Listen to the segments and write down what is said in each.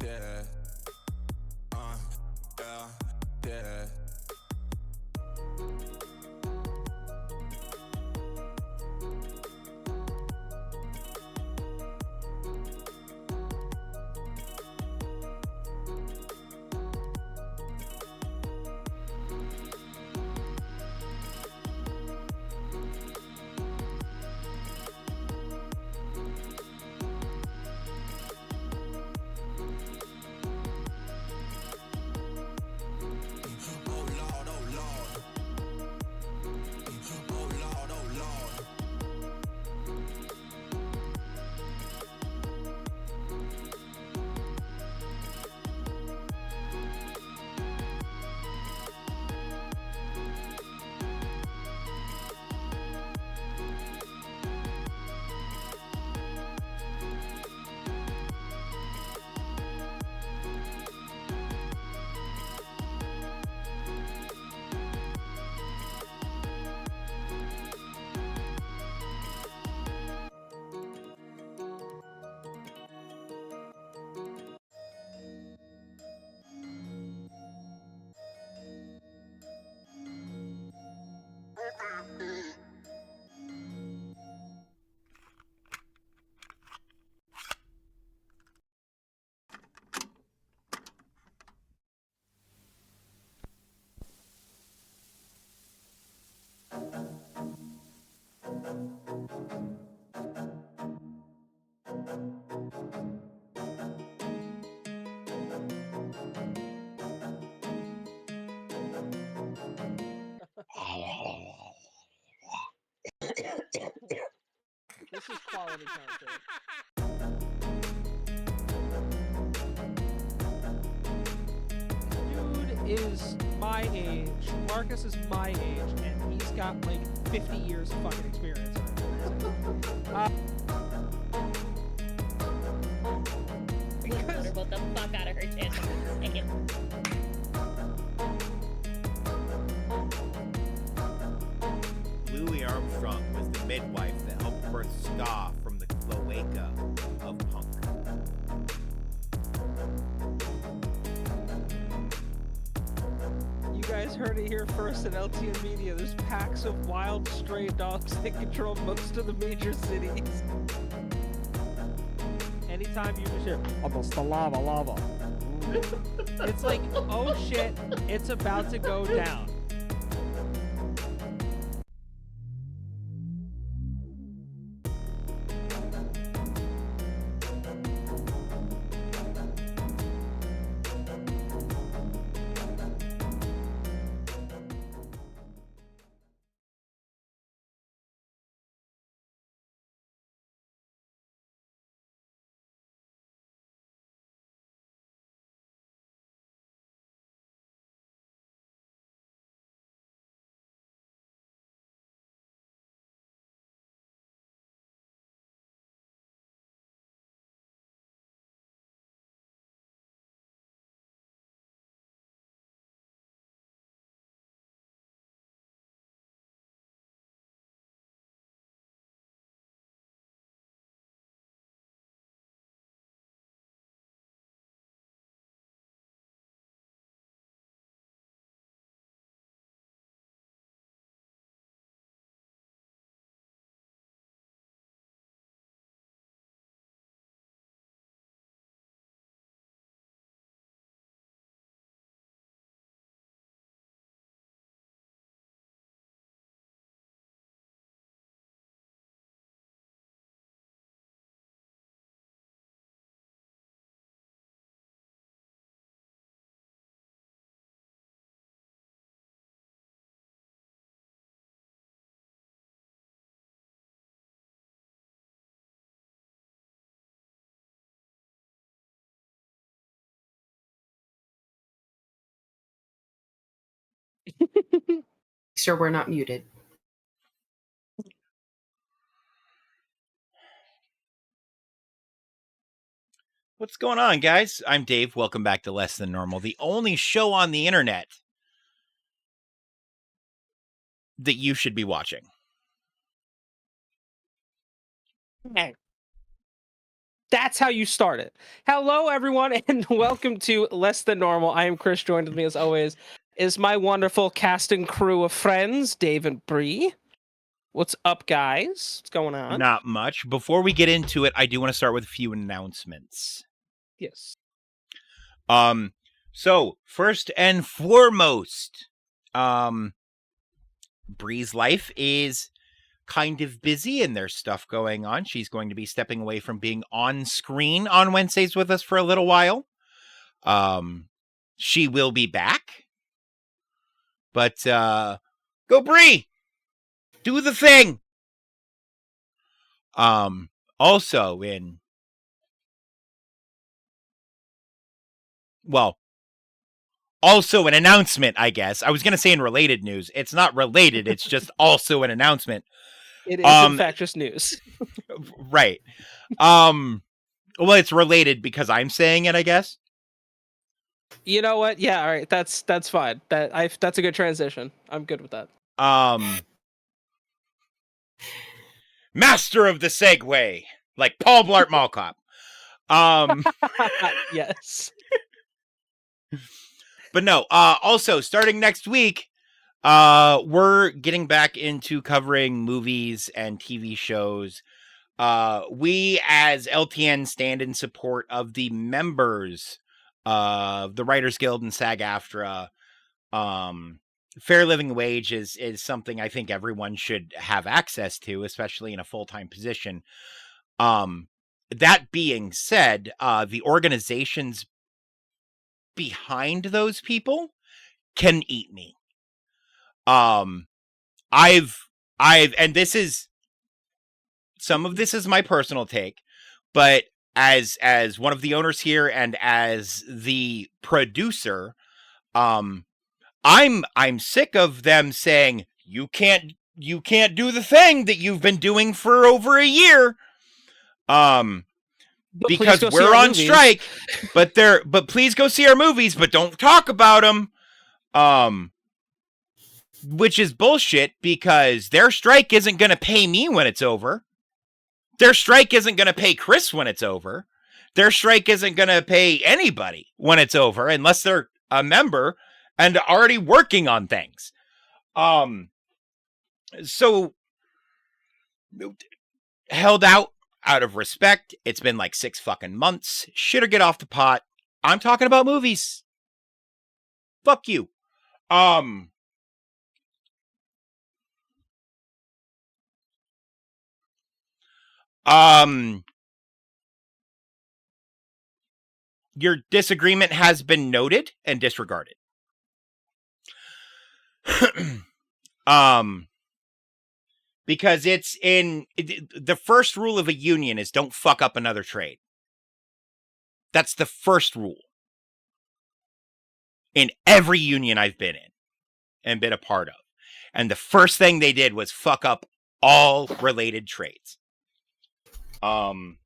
yeah, yeah, yeah. Oh Lord, oh Lord. Oh Lord, oh Lord. This is quality content. Dude is my age. Marcus is my age, and he's got like 50 years of fucking experience. Because what the fuck out of her channel. Louis Armstrong was the midwife that helped birth ska from the cloaca of punk. You guys heard it here first at LTN Media. There's packs of wild stray dogs that control most of the major cities. Anytime you just hear, almost the lava, lava. It's like, oh shit, it's about to go down. Sure, we're not muted. What's going on, guys? I'm Dave. Welcome back to Less Than Normal, the only show on the internet that you should be watching. That's how you start it. Hello, everyone, and welcome to Less Than Normal. I am Chris. Joined with me, as always, is my wonderful cast and crew of friends, Dave and Bree. What's up, guys? What's going on? Not much. Before we get into it, I do want to start with a few announcements. Yes. So first and foremost, Bree's life is kind of busy and there's stuff going on. She's going to be stepping away from being on screen on Wednesdays with us for a little while. She will be back. But go Bree! Do the thing! Also an announcement, I guess. I was going to say in related news. It's not related. It's just also an announcement. It is, in fact, just news. Right. Well, it's related because I'm saying it, I guess. You know what? Yeah, all right. That's fine. That's a good transition. I'm good with that. Master of the segue, like Paul Blart Mall Cop. Yes. But no, also starting next week, we're getting back into covering movies and TV shows. We as LTN stand in support of the members of the Writers Guild and SAG-AFTRA. Fair living wage is something I think everyone should have access to, especially in a full-time position. That being said, the organizations behind those people can eat me. And this is, some of this is my personal take, but as one of the owners here and as the producer, I'm sick of them saying you can't do the thing that you've been doing for over a year. Because we're on strike, but please go see our movies, but don't talk about them. Which is bullshit because their strike isn't going to pay me when it's over. Their strike isn't going to pay Chris when it's over. Their strike isn't going to pay anybody when it's over unless they're a member and already working on things. So held out of respect. It's been like 6 fucking months. Shit or get off the pot. I'm talking about movies. Fuck you. Your disagreement has been noted and disregarded. Because it's in the first rule of a union is don't fuck up another trade. That's the first rule in every union I've been in and been a part of. And the first thing they did was fuck up all related trades. And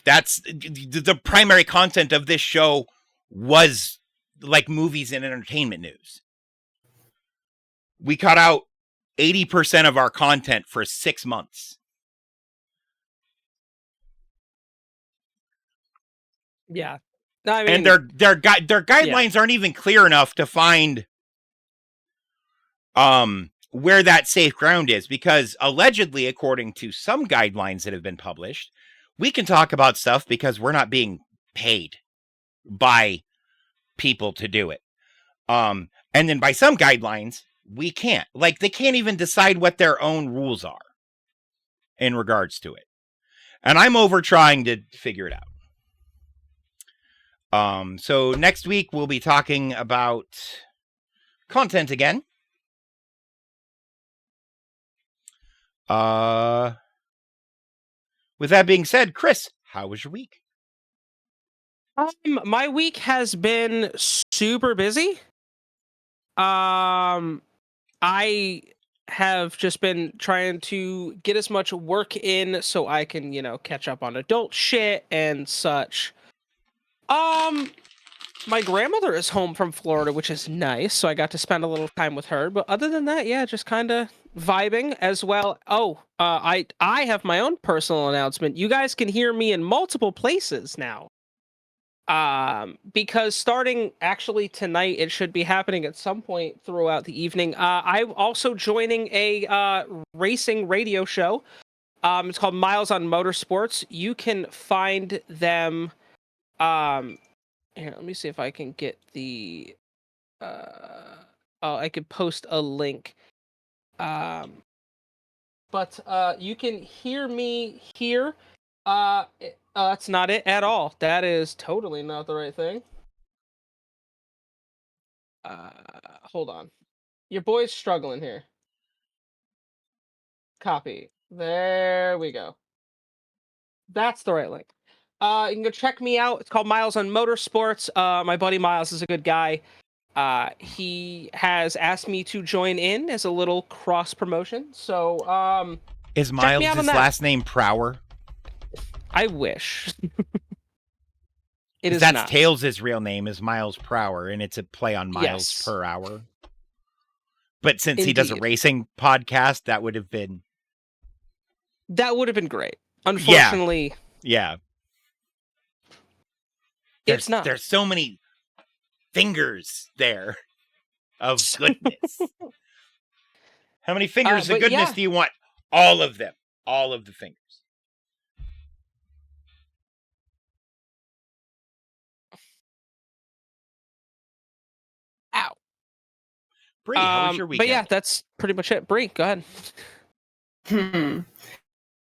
that's the primary content of this show was like movies and entertainment news. We cut out 80% of our content for 6 months. Yeah. No, I mean, and their guidelines aren't even clear enough to find where that safe ground is, because allegedly, according to some guidelines that have been published, we can talk about stuff because we're not being paid by people to do it. And then by some guidelines, we can't. Like, they can't even decide what their own rules are in regards to it. And I'm over trying to figure it out. So next week, we'll be talking about content again. With that being said, Chris, how was your week? My week has been super busy. I have just been trying to get as much work in so I can, catch up on adult shit and such. My grandmother is home from Florida, which is nice, so I got to spend a little time with her. But other than that, yeah, just kind of vibing as well. Oh, I have my own personal announcement. You guys can hear me in multiple places now. Because starting actually tonight, it should be happening at some point throughout the evening. I'm also joining a racing radio show. It's called Miles on Motorsports. You can find them. Here, let me see if I can get the. I could post a link. But you can hear me here. That's not it at all. That is totally not the right thing. Hold on. Your boy's struggling here. Copy. There we go. That's the right link. You can go check me out. It's called Miles on Motorsports. My buddy Miles is a good guy. He has asked me to join in as a little cross promotion. So, Is check me out Miles' on that. last name Prower? I wish. It is That's not. Tails' real name is Miles Prower, and it's a play on miles Yes. per hour. But since he does a Indeed. racing podcast, that would have been great. Unfortunately, yeah. it's not. There's so many fingers there of goodness. How many fingers of but goodness yeah. do you want? All of them. All of the fingers. Ow. Bree, how was your weekend? Hmm. But yeah, that's pretty much it. Bree, go ahead.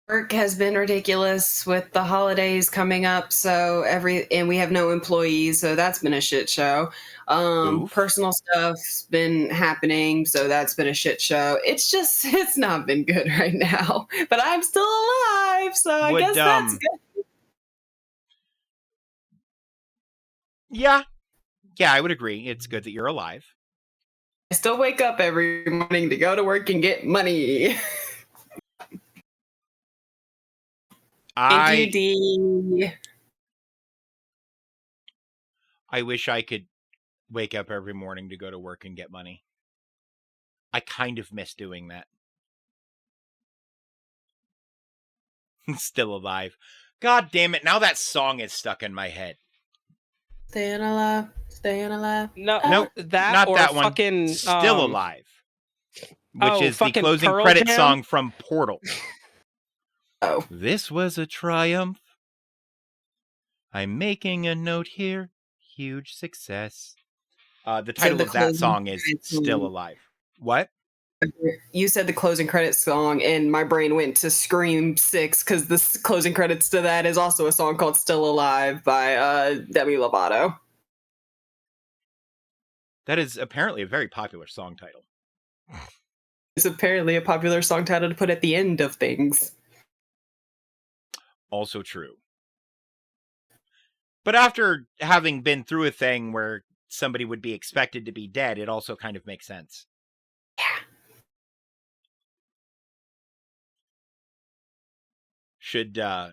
Work has been ridiculous with the holidays coming up, and we have no employees, so that's been a shit show. Oof. Personal stuff's been happening, so that's been a shit show. It's not been good right now, but I'm still alive, so I guess that's good. Yeah, I would agree. It's good that you're alive. I still wake up every morning to go to work and get money. Thank you, D. I wish I could wake up every morning to go to work and get money. I kind of miss doing that. Still alive. God damn it. Now that song is stuck in my head. Staying alive. No, Nope, that not or that one. fucking Still Alive. Which is the fucking closing Pearl credit Jam? song from Portal. Oh. This was a triumph. I'm making a note here. Huge success. The title of that song is Still Alive. What? You said the closing credits song, and my brain went to Scream 6 because the closing credits to that is also a song called Still Alive by Demi Lovato. That is apparently a very popular song title. It's apparently a popular song title to put at the end of things. Also true. But after having been through a thing where somebody would be expected to be dead, it also kind of makes sense. Yeah.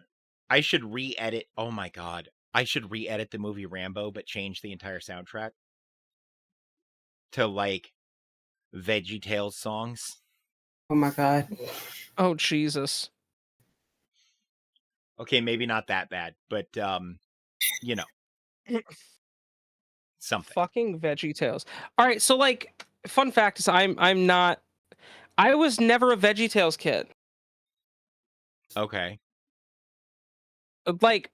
I should re-edit. Oh my god. I should re-edit the movie Rambo, but change the entire soundtrack to like VeggieTales songs. Oh my god. Oh Jesus. Okay, maybe not that bad, but you know. Something. Fucking VeggieTales. All right, so like fun fact is I was never a VeggieTales kid. Okay. Like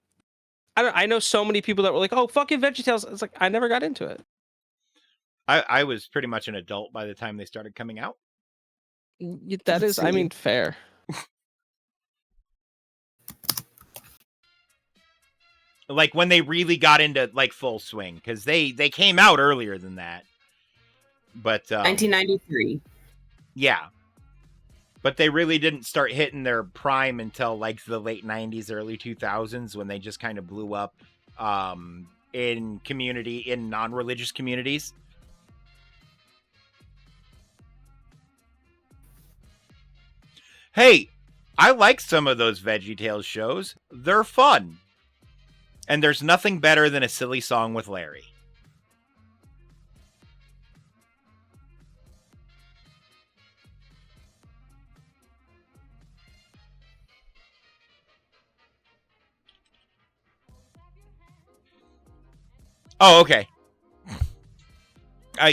I know so many people that were like, "Oh, fucking VeggieTales." It's like I never got into it. I was pretty much an adult by the time they started coming out. That is, I mean, fair. Like when they really got into like full swing, because they came out earlier than that. But 1993. Yeah. But they really didn't start hitting their prime until like the late 90s, early 2000s, when they just kind of blew up in non-religious communities. Hey, I like some of those VeggieTales shows. They're fun. And there's nothing better than a silly song with Larry. Oh, okay.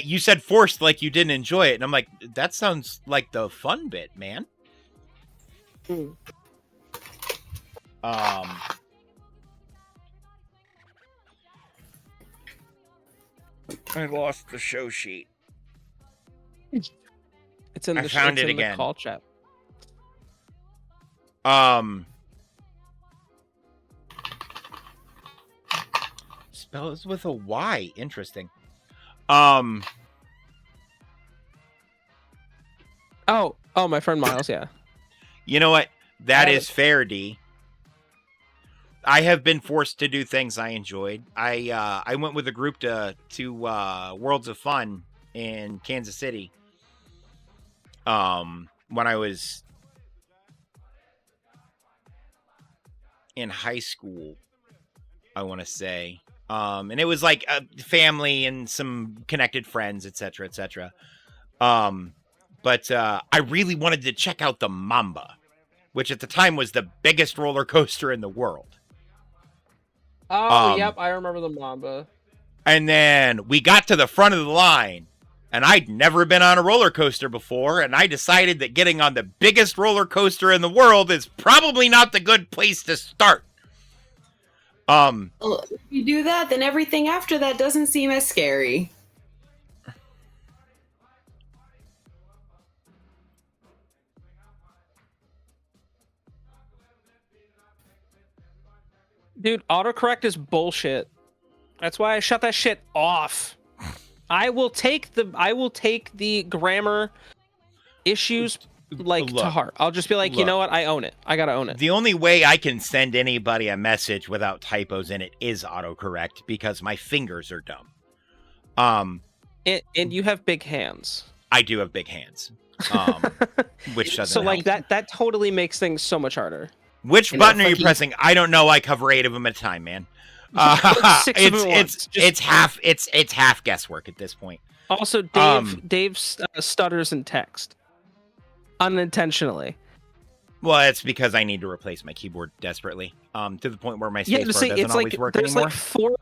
You said forced like you didn't enjoy it, and I'm like, that sounds like the fun bit, man. Hmm. I lost the show sheet. It's in I the found it's it in again. the call chat. Spells with a Y. Interesting. Oh, my friend Miles. Yeah. You know what? That have is fair, D. I have been forced to do things I enjoyed. I went with a group to Worlds of Fun in Kansas City. When I was in high school, I want to say. And it was like a family and some connected friends, etc., etc. But I really wanted to check out the Mamba, which at the time was the biggest roller coaster in the world. Oh, yep, I remember the Mamba. And then we got to the front of the line, and I'd never been on a roller coaster before, and I decided that getting on the biggest roller coaster in the world is probably not the good place to start. Well, if you do that, then everything after that doesn't seem as scary. Dude, autocorrect is bullshit. That's why I shut that shit off. I will take the grammar issues like to heart. I'll just be like, you know what? I own it. I gotta own it. The only way I can send anybody a message without typos in it is autocorrect because my fingers are dumb. And you have big hands. I do have big hands. Which doesn't So like help. that totally makes things so much harder. Which button are you pressing? I don't know. I cover 8 of them at a time, man. It's half guesswork at this point. Also, Dave stutters in text unintentionally. Well, it's because I need to replace my keyboard desperately. To the point where my spacebar doesn't it's always like work there's anymore. like 4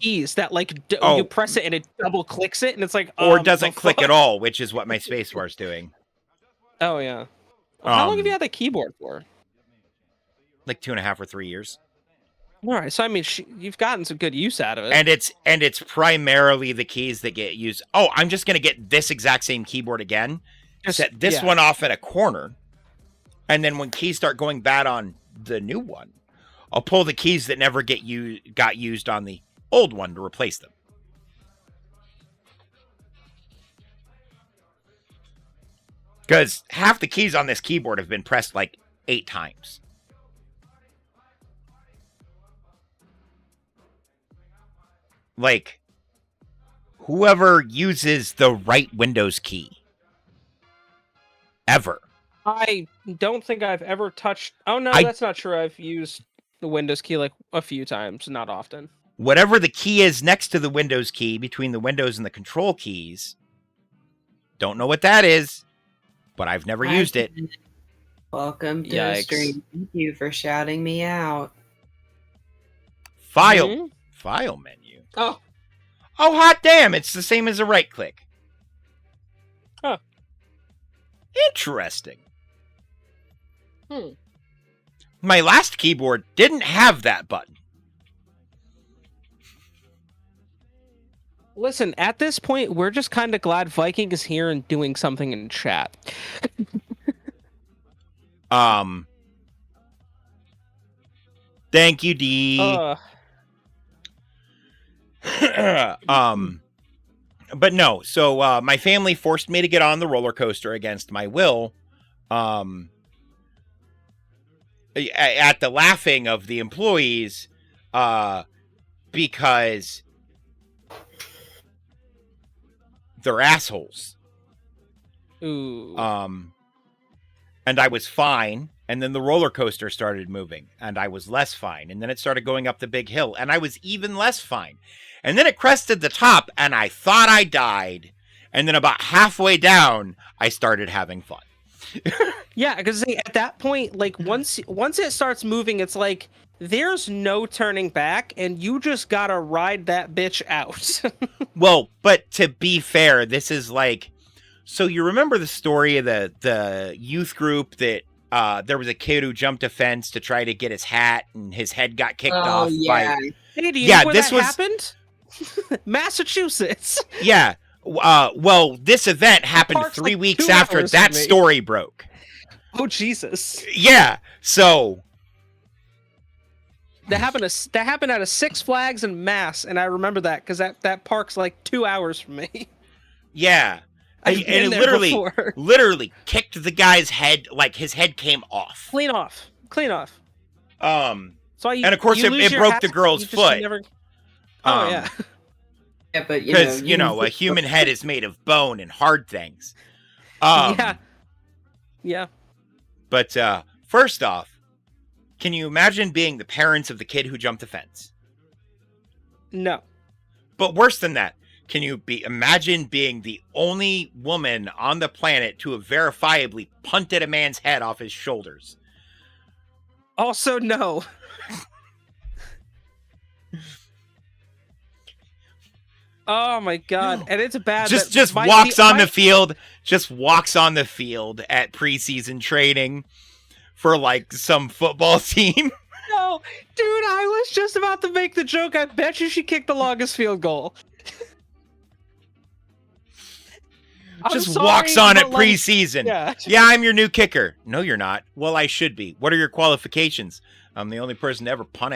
keys that like you press it and it double clicks it, and it's like or doesn't click at all, which is what my spacebar is doing. Oh yeah. How long have you had that keyboard for? Like 2.5 or 3 years. All right, so I mean, you've gotten some good use out of it. And it's primarily the keys that get used. Oh, I'm just gonna get this exact same keyboard again. Set this one off at a corner, and then when keys start going bad on the new one, I'll pull the keys that never got used on the old one to replace them. Because half the keys on this keyboard have been pressed like 8 times. Like, whoever uses the right Windows key. Ever. I don't think I've ever touched... Oh, no, that's not true. I've used the Windows key like a few times, not often. Whatever the key is next to the Windows key, between the Windows and the Control keys, don't know what that is, but I've never used it. Welcome to the stream. Thank you for shouting me out. File menu. Oh, hot damn! It's the same as a right click. Huh. Interesting. My last keyboard didn't have that button. Listen, at this point, we're just kind of glad Viking is here and doing something in chat. Thank you, D. But no, so my family forced me to get on the roller coaster against my will. At the laughing of the employees, because they're assholes. Ooh. And I was fine. And then the roller coaster started moving, and I was less fine. And then it started going up the big hill, and I was even less fine. And then it crested the top, and I thought I died. And then about halfway down, I started having fun. Yeah, because at that point, like once it starts moving, it's like there's no turning back, and you just gotta ride that bitch out. Well, but to be fair, this is like, so you remember the story of the youth group that there was a kid who jumped a fence to try to get his hat, and his head got kicked off by. Hey, do you Yeah, know where this that was- happened? Massachusetts. Yeah. Well, this event happened park's 3 like weeks 2 after hours that from me. story broke. Oh Jesus! Yeah. So That happened at a Six Flags in Mass, and I remember that because that park's like 2 hours from me. yeah. I've And been it there before. literally kicked the guy's head, like his head came off. Clean off. So And of course it broke the girl's foot. Oh yeah. Yeah, but Because, a human head is made of bone and hard things. Yeah. But first off, can you imagine being the parents of the kid who jumped the fence? No. But worse than that, can you imagine being the only woman on the planet to have verifiably punted a man's head off his shoulders? Also no. Oh my god. And it's bad. Just walks on the field at preseason training for like some football team. No, dude, I was just about to make the joke. I bet you she kicked the longest field goal. Just walks on at but, like, preseason. Yeah. Yeah, I'm your new kicker. No, you're not. Well, I should be. What are your qualifications? I'm the only person to ever punt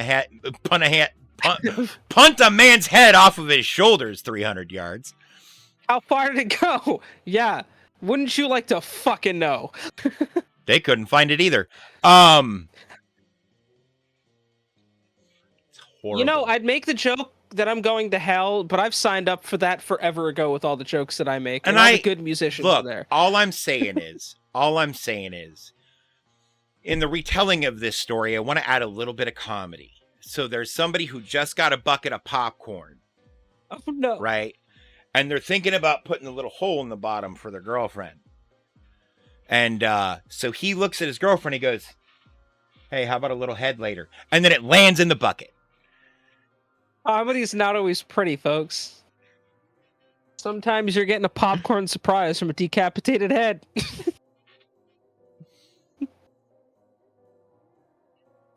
a man's head off of his shoulders 300 yards. How far did it go? Yeah. Wouldn't you like to fucking know? They couldn't find it either. It's horrible. I'd make the joke that I'm going to hell, but I've signed up for that forever ago with all the jokes that I make. And all the good musicians are there. All I'm saying is, in the retelling of this story, I want to add a little bit of comedy. So there's somebody who just got a bucket of popcorn, Oh no. right? And they're thinking about putting a little hole in the bottom for their girlfriend. And so he looks at his girlfriend, he goes, hey, how about a little head later? And then it lands in the bucket. Comedy's not always pretty, folks. Sometimes you're getting a popcorn surprise from a decapitated head.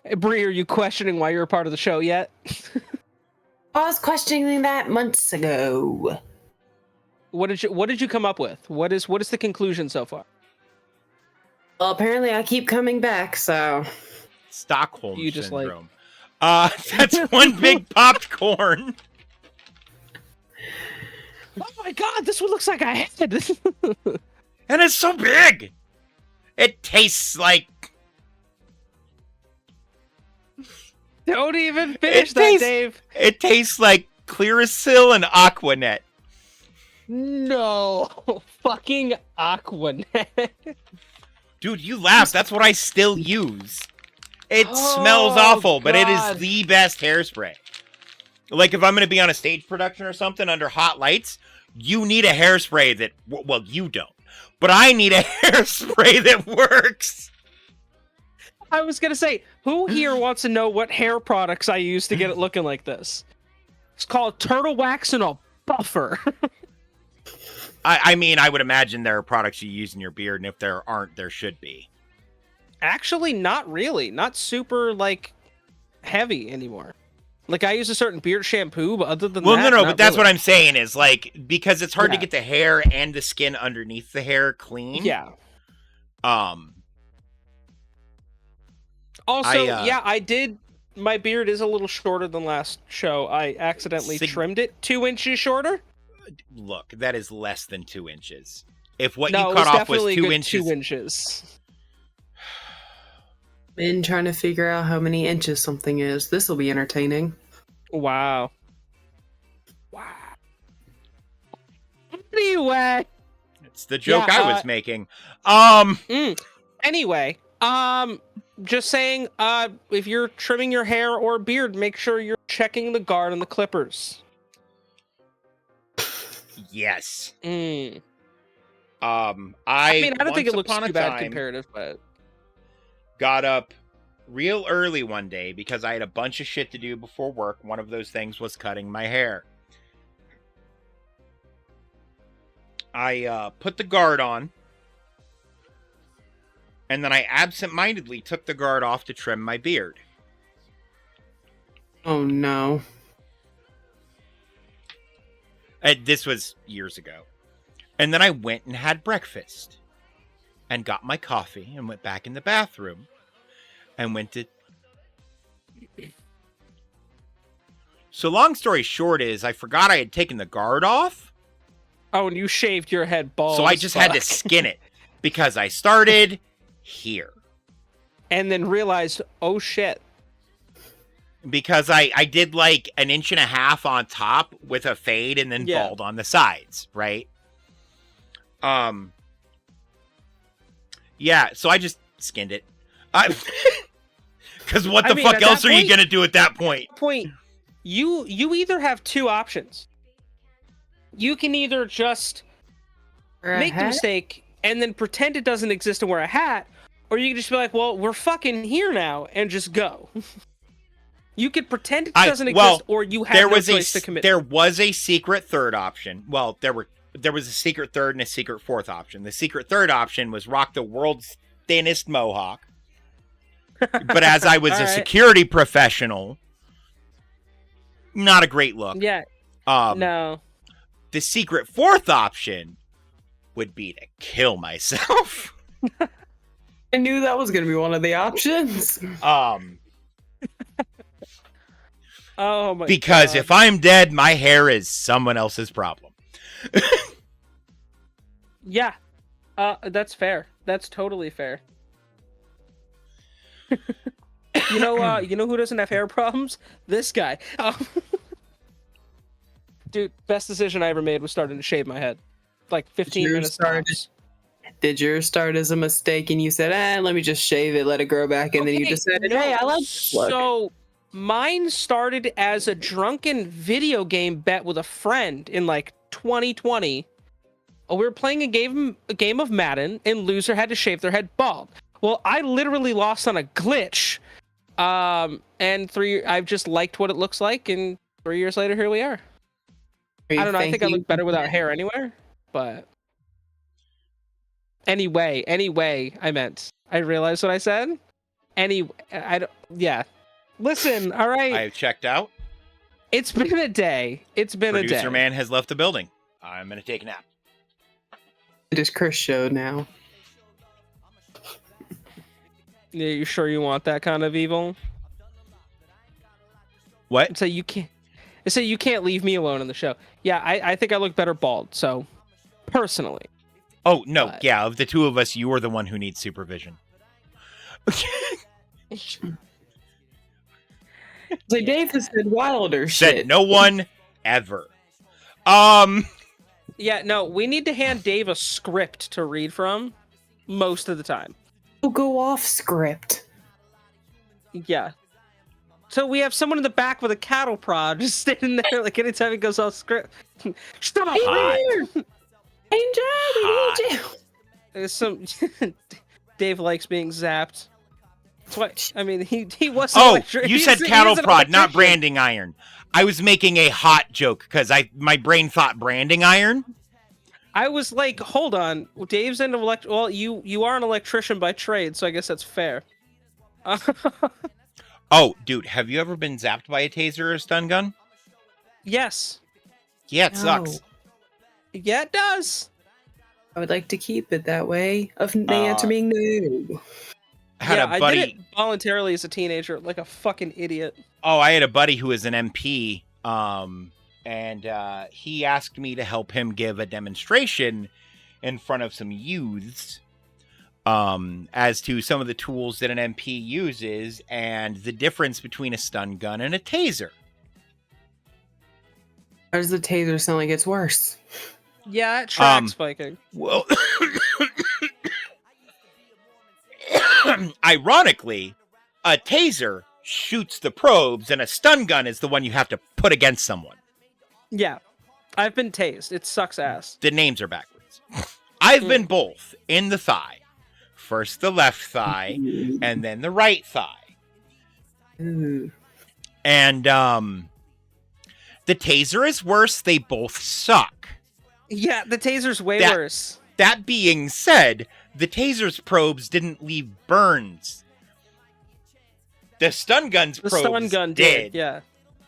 Hey, Bree, are you questioning why you're a part of the show yet? I was questioning that months ago. What did you come up with? What is the conclusion so far? Well, apparently I keep coming back, so Stockholm You just, like- syndrome. That's one big popped corn. Oh my god, this one looks like a head. And it's so big. It tastes like... Don't even finish that, Dave. It tastes like Clearasil and Aquanet. No, fucking Aquanet. Dude, you laugh. That's what I still use. It Oh, smells awful, but it God. is the best hairspray. Like, if I'm going to be on a stage production or something under hot lights, you need a hairspray that... Well, you don't. But I need a hairspray that works. I was gonna say, who here wants to know what hair products I use to get it looking like this? It's called turtle wax and a buffer. I mean, I would imagine there are products you use in your beard, and if there aren't, there should be. Actually, not really. Not super, like, heavy anymore. Like, I use a certain beard shampoo, but other than Well, that, no, not but that's really. what I'm saying is, like, because it's hard to Yeah. get the hair and the skin underneath the hair clean. Yeah. Also, I, I did. My beard is a little shorter than last show. I accidentally trimmed it 2 inches shorter. Look, that is less than 2 inches. If what No, you it cut was off was definitely a 2 good inches... 2 inches. been trying to figure out how many inches something is. This will be entertaining. Wow. Wow. Anyway. It's the joke Yeah, I was making. Anyway, just saying, if you're trimming your hair or beard, make sure you're checking the guard and the clippers. Yes. I I mean, I don't think it once looks upon a too bad time comparative, but got up real early one day because I had a bunch of shit to do before work. One of those things was cutting my hair. I put the guard on, and then I absentmindedly took the guard off to trim my beard. Oh no. This was years ago. And then I went and had breakfast and got my coffee and went back in the bathroom and went to... So long story short is I forgot I had taken the guard off. Oh, and you shaved your head bald. So I just had to skin it because I started here. And then realized, oh shit. Because I did like an inch and a half on top with a fade and then bald on the sides, right? Yeah, so I just skinned it. Because what the fuck else are you going to do at that point? You either have two options. You can either just make the mistake and then pretend it doesn't exist and wear a hat, or you can just be like, well, we're fucking here now, and just go. You could pretend it doesn't exist, or you have no choice to commit. There was a secret third option. Well, there was a secret third and a secret fourth option. The secret third option was rock the world's thinnest mohawk. But as I was a security professional, not a great look. Yeah. No. The secret fourth option would be to kill myself. I knew that was going to be one of the options. Oh my because God. if I'm dead, my hair is someone else's problem. Yeah. That's fair. That's totally fair. You know who doesn't have hair problems? This guy. Dude, best decision I ever made was starting to shave my head. Like 15 minutes tops. Did yours start as a mistake and you said, let me just shave it, let it grow back, and then you decided, hey, I like this look. So mine started as a drunken video game bet with a friend in like 2020. We were playing a game of Madden, and loser had to shave their head bald. Well, I literally lost on a glitch. And I've just liked what it looks like, and 3 years later, here we are. I don't know. I think I look better without hair anywhere, but anyway, I meant. I realized what I said. Yeah. Listen, all right. I have checked out. It's been a day. Producer man has left the building. I'm going to take a nap. It is Chris' show now. Yeah, you sure you want that kind of evil? What? So you can't leave me alone in the show. Yeah, I think I look better bald. So, personally. Oh no, yeah. Of the two of us, you are the one who needs supervision. Like Dave has said wilder Said shit. no one ever. Yeah, no, we need to hand Dave a script to read from most of the time. We'll go off script. Yeah. So we have someone in the back with a cattle prod just standing there like anytime he goes off script. Stop! Angel, we need you. There's some Dave likes being zapped. That's why, I mean, he wasn't. Oh, you said cattle prod, not branding iron. I was making a hot joke because my brain thought branding iron. I was like, hold on, Dave's into well, you are an electrician by trade, so I guess that's fair. Oh, dude, have you ever been zapped by a taser or a stun gun? Yes. Yeah, it sucks. Yeah, it does. I would like to keep it that way. Of the answer being no. A buddy. I did it voluntarily as a teenager, like a fucking idiot. Oh, I had a buddy who was an MP, and he asked me to help him give a demonstration in front of some youths as to some of the tools that an MP uses and the difference between a stun gun and a taser. How does the taser sound like it's worse? Yeah, it tracks spiking. Well, ironically, a taser shoots the probes and a stun gun is the one you have to put against someone. Yeah, I've been tased. It sucks ass. The names are backwards. I've been both in the thigh. First the left thigh and then the right thigh. Ooh. And the taser is worse. They both suck. Yeah, the taser's way That- worse. That being said, the taser's probes didn't leave burns. The stun gun's The probes stun gun did. yeah.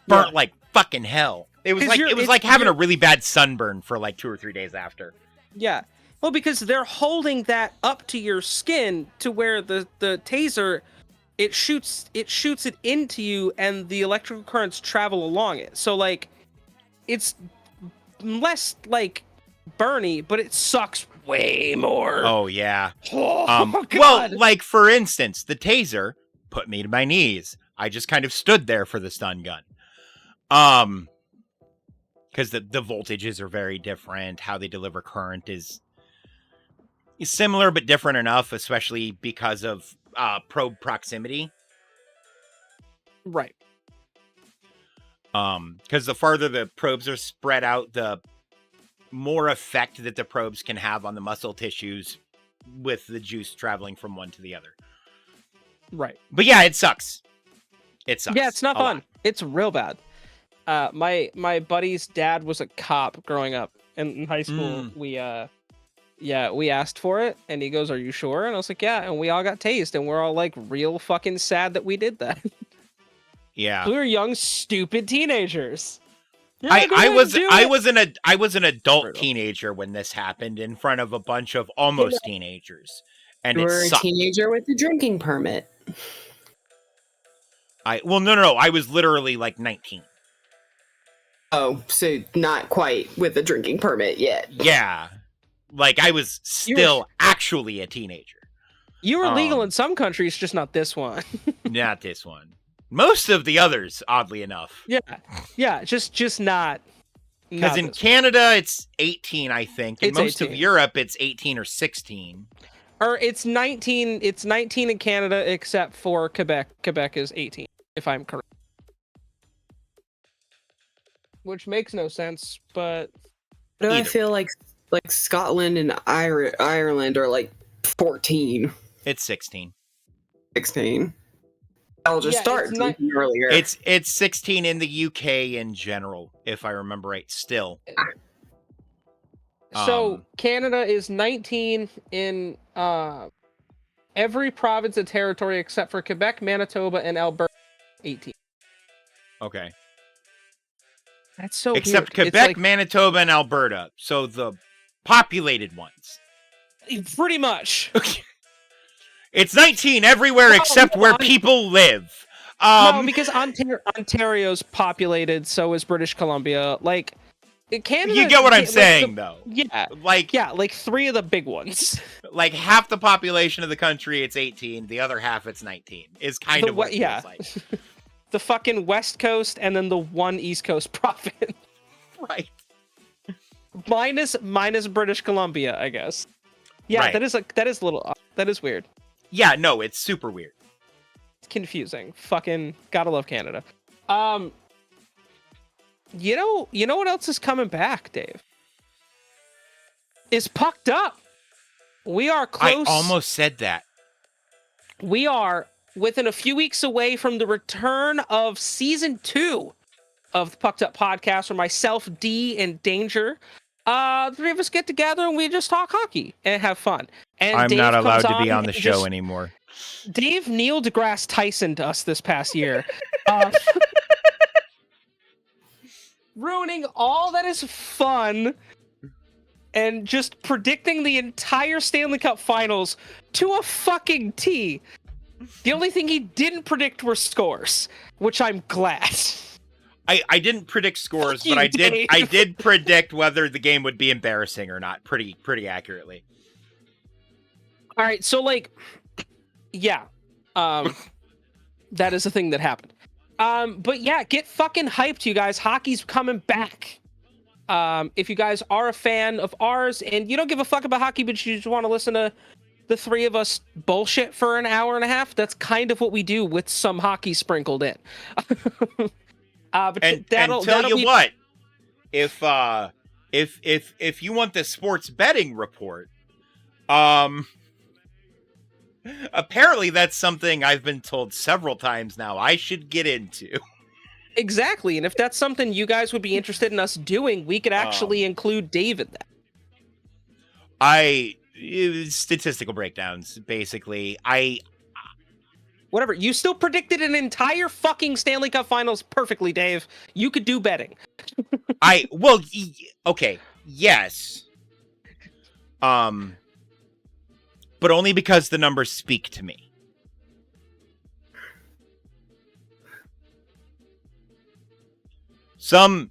Burnt like fucking hell. It was 'Cause like you're- it was it's- like having a you're- really bad sunburn for like 2 or 3 days after. Yeah. Well, because they're holding that up to your skin to where the taser it shoots it into you and the electrical currents travel along it. So like it's less like burny, but it sucks way more. Oh yeah. Oh, Well, God. like for instance, the taser put me to my knees. I just kind of stood there for the stun gun. Because the voltages are very different. How they deliver current is similar but different enough, especially because of probe proximity. Right. Because the farther the probes are spread out, the more effect that the probes can have on the muscle tissues with the juice traveling from one to the other. Right. But yeah, it sucks. It sucks. Yeah, it's not a fun. lot. It's real bad. My buddy's dad was a cop growing up in high school. We asked for it and he goes, "Are you sure?" And I was like, "Yeah." And we all got tased and we're all like real fucking sad that we did that. Yeah. We were young, stupid teenagers. Yeah, I go ahead and do it. I was an adult Brutal. teenager when this happened in front of a bunch of almost teenagers. And You it were a sucked. teenager with a drinking permit. No. I was literally like 19. Oh, so not quite with a drinking permit yet. Yeah. Like I was You were- still actually a teenager. You were legal Um, in some countries, just not this one. Not this one. Most of the others, oddly enough. Yeah, just not. Because not in this Canada, it's 18, I think. In It's most 18. of Europe, it's 18 or 16. one. Or it's 19. It's 19 in Canada, except for Quebec. Quebec is 18, if I'm correct. Which makes no sense, but But I Either feel like Scotland and Ireland are like 14, It's 16. 16. I'll just Yeah, start it's not- drinking earlier. It's 16 in the UK in general, if I remember right. Still. so Canada is 19 in every province and territory except for Quebec, Manitoba, and Alberta. 18. Okay. That's so Except weird. It's Quebec, like- Manitoba, and Alberta. So the populated ones. pretty much. It's 19 everywhere No, except no, where I'm- people live. No, because Ontario's populated, so is British Columbia. Like Canada. you get what I'm like, saying, though. Yeah, Like, yeah, like 3 of the big ones. like half the population of the country, it's 18. The other half, it's 19. Is kind of what it feels yeah. like. The fucking West Coast and then the one East Coast province. Right. minus British Columbia, I guess. Yeah, Right. that is a little that is weird. Yeah, no, it's super weird. It's confusing. Fucking gotta love Canada. You know what else is coming back, Dave? Is Pucked Up. We are close. I almost said that. We are within a few weeks away from the return of season 2 of the Pucked Up podcast, where myself, D, and Danger, the 3 of us get together and we just talk hockey and have fun. And I'm Dave not allowed comes to be on the and show just- anymore. Dave Neil deGrasse Tyson to us this past year. Ruining all that is fun and just predicting the entire Stanley Cup finals to a fucking T. The only thing he didn't predict were scores, which I'm glad. I didn't predict scores, Fuck but you, I Dave. did predict whether the game would be embarrassing or not pretty accurately. All right, so like, yeah, that is a thing that happened. But yeah, get fucking hyped, you guys. Hockey's coming back. If you guys are a fan of ours and you don't give a fuck about hockey, but you just want to listen to the 3 of us bullshit for an hour and a half, that's kind of what we do with some hockey sprinkled in. But And that'll tell you be... what, if you want the sports betting report, Apparently, that's something I've been told several times now I should get into. Exactly, and if that's something you guys would be interested in us doing, we could actually include Dave in that. Statistical breakdowns, basically. Whatever. You still predicted an entire fucking Stanley Cup Finals perfectly, Dave. You could do betting. Okay, yes. But only because the numbers speak to me. Some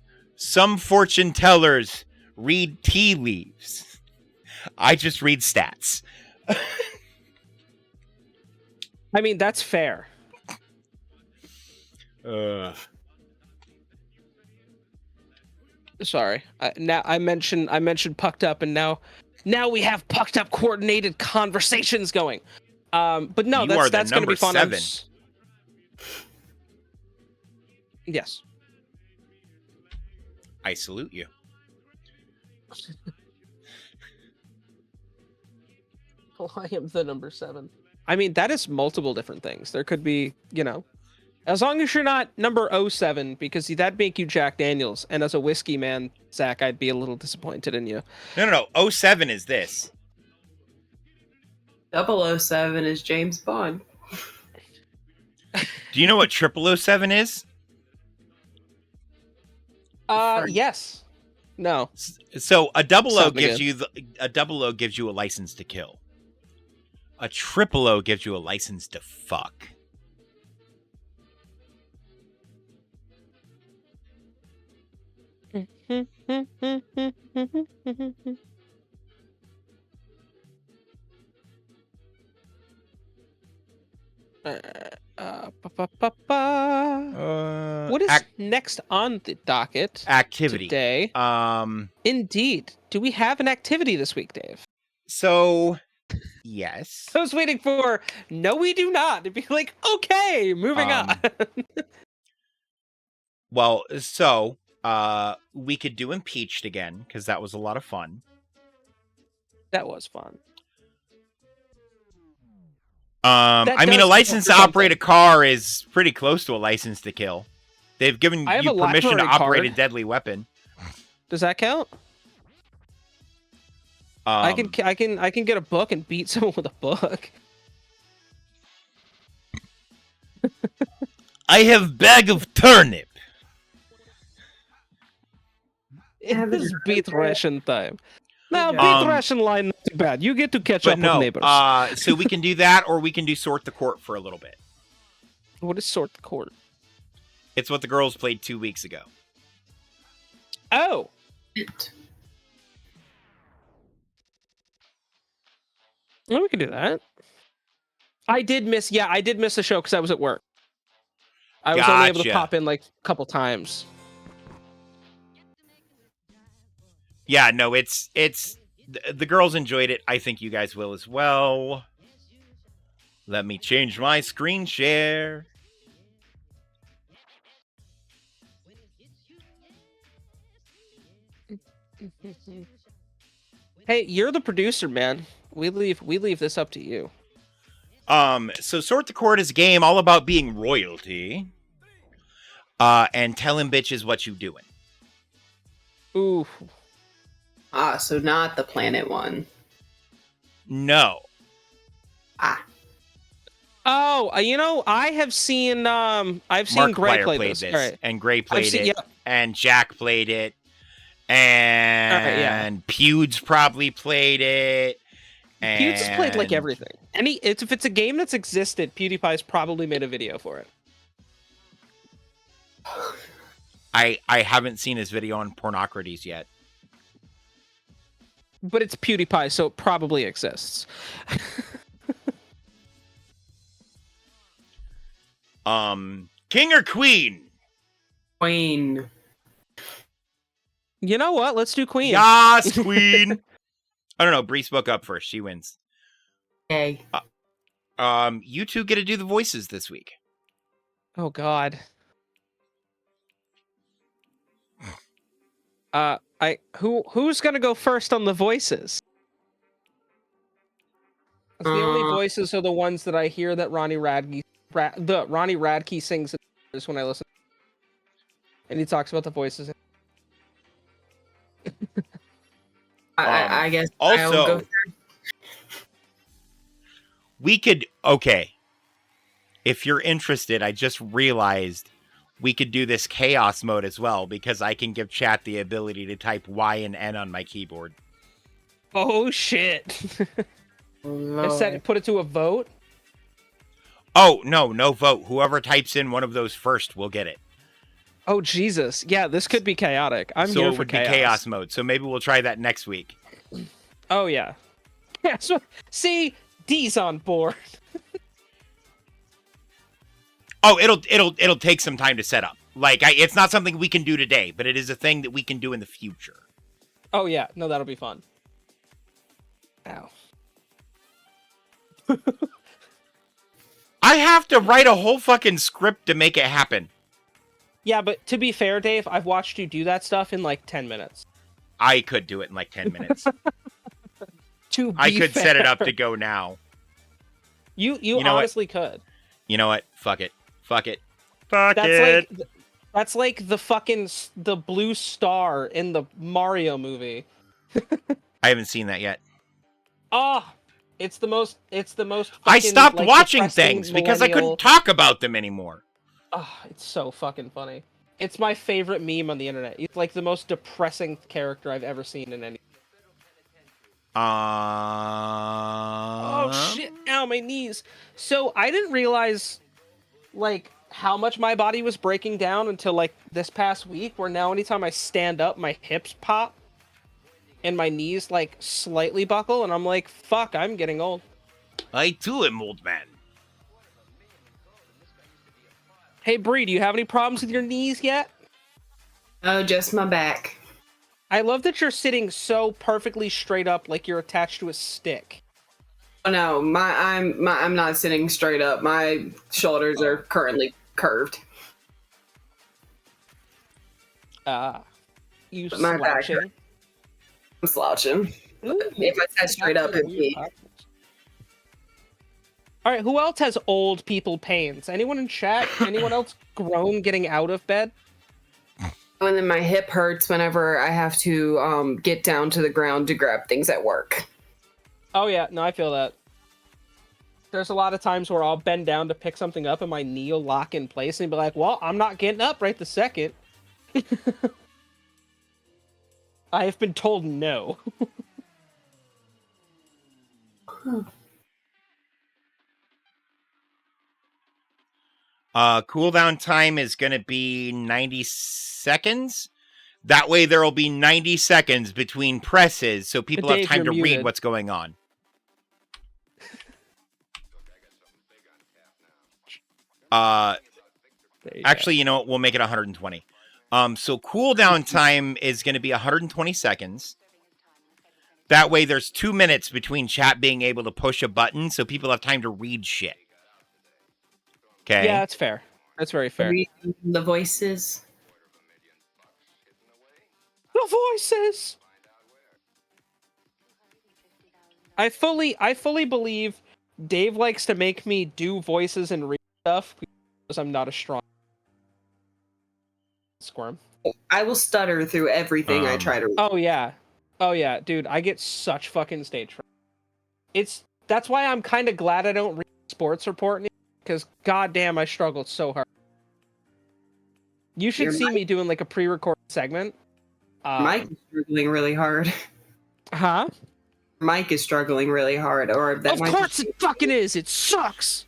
fortune tellers read tea leaves. I just read stats. I mean, that's fair. Sorry. I mentioned pucked up, and now we have pucked up coordinated conversations going. But no, that's going to be fun. 7. Yes. I salute you. Oh, I am the number 7. I mean, that is multiple different things. There could be, as long as you're not number 07, because that'd make you Jack Daniels. And as a whiskey man, Zach, I'd be a little disappointed in you. No. 07 is this. 007 is James Bond. Do you know what 007 is? Yes. No. So a 00 gives again. you a license to kill. A 000 gives you a license to fuck. What is next on the docket? Activity today? Indeed. Do we have an activity this week, Dave? So, yes. I was waiting for no, we do not. To be like, okay, moving on. Well, so we could do Impeached again because that was a lot of fun. That was fun. I mean, a license to operate a car is pretty close to a license to kill. They've given you permission to operate a deadly weapon. Does that count? I can get a book and beat someone with a book. I have bag of turnip. It is beat ration time. No, beat ration line not too bad. You get to catch up with neighbors. So we can do that, or we can do Sort the Court for a little bit. What is Sort the Court? It's what the girls played 2 weeks ago. Oh. Well, we can do that. I did miss the show because I was at work. I was only able to pop in like a couple times. Yeah, no, it's the girls enjoyed it. I think you guys will as well. Let me change my screen share. Hey, you're the producer, man. We leave this up to you. So Sort the Court is a game all about being royalty. And telling bitches what you doing. Ooh. So not the planet one. No. Oh, I have seen Mark Gray play played this. Right. And Gray played it. Yeah. And Jack played it. And Pewds probably played it. Pewds has played like everything. If it's a game that's existed, PewDiePie's probably made a video for it. I haven't seen his video on Pornocrates yet. But it's PewDiePie, so it probably exists. King or Queen? Queen. You know what? Let's do Queen. Yes, Queen. I don't know. Bree spoke up first. She wins. Okay. You two get to do the voices this week. Oh God. Who's gonna go first on the voices? That's the only voices are the ones that I hear that Ronnie Radke sings when I listen. And he talks about the voices. I guess I'll go Also, first. we could, okay. If you're interested, I just realized we could do this chaos mode as well, because I can give chat the ability to type Y and N on my keyboard. Oh shit! Lord. Put it to a vote. Oh, no vote. Whoever types in one of those first will get it. Oh Jesus! Yeah, this could be chaotic. I'm so here it for would chaos. be chaos mode. So maybe we'll try that next week. Oh yeah. Yeah. So, see, D's on board. Oh, it'll take some time to set up. Like, it's not something we can do today, but it is a thing that we can do in the future. Oh yeah, no, that'll be fun. Ow. I have to write a whole fucking script to make it happen. Yeah, but to be fair, Dave, I've watched you do that stuff in like 10 minutes. I could do it in like 10 minutes. I could set it up to go now. You know honestly could. You know what? Fuck it. That's like the blue star in the Mario movie. I haven't seen that yet. Oh, it's the most I fucking, stopped like, watching depressing things because I millennial- couldn't talk about them anymore. Oh, it's so fucking funny. It's my favorite meme on the internet. It's like the most depressing character I've ever seen in any. Oh shit! Ow, my knees. So I didn't realize, like, how much my body was breaking down until like this past week. Where now, anytime I stand up, my hips pop, and my knees like slightly buckle, and I'm like, "Fuck, I'm getting old." I too am old man. Hey, Bree, do you have any problems with your knees yet? Oh, just my back. I love that you're sitting so perfectly straight up, like you're attached to a stick. Oh no, I'm not sitting straight up. My shoulders are currently curved. You My back slouching. I'm slouching. If I sat straight up, it'd be. All right, who else has old people pains? Anyone in chat? Anyone else groan getting out of bed? And then my hip hurts whenever I have to get down to the ground to grab things at work. Oh yeah, no, I feel that. There's a lot of times where I'll bend down to pick something up and my knee will lock in place and be like, well, I'm not getting up right the second. I have been told no. Cooldown time is going to be 90 seconds. That way there will be 90 seconds between presses so people Dave, have time to you're read muted. what's going on. Actually, you know what? We'll make it 120. So cooldown time is going to be 120 seconds. That way there's 2 minutes between chat being able to push a button so people have time to read shit. Okay? Yeah, that's fair. That's very fair. Reading the voices. The voices. I fully believe Dave likes to make me do voices and read stuff because I'm not a strong squirm. I will stutter through everything I try to read. Oh yeah, dude, I get such fucking stage fright. That's why I'm kind of glad I don't read sports report because goddamn, I struggled so hard. You should see me doing like a pre-recorded segment. Mike is struggling really hard. Huh? Mike is struggling really hard. Or that Of might course it fucking is. It sucks.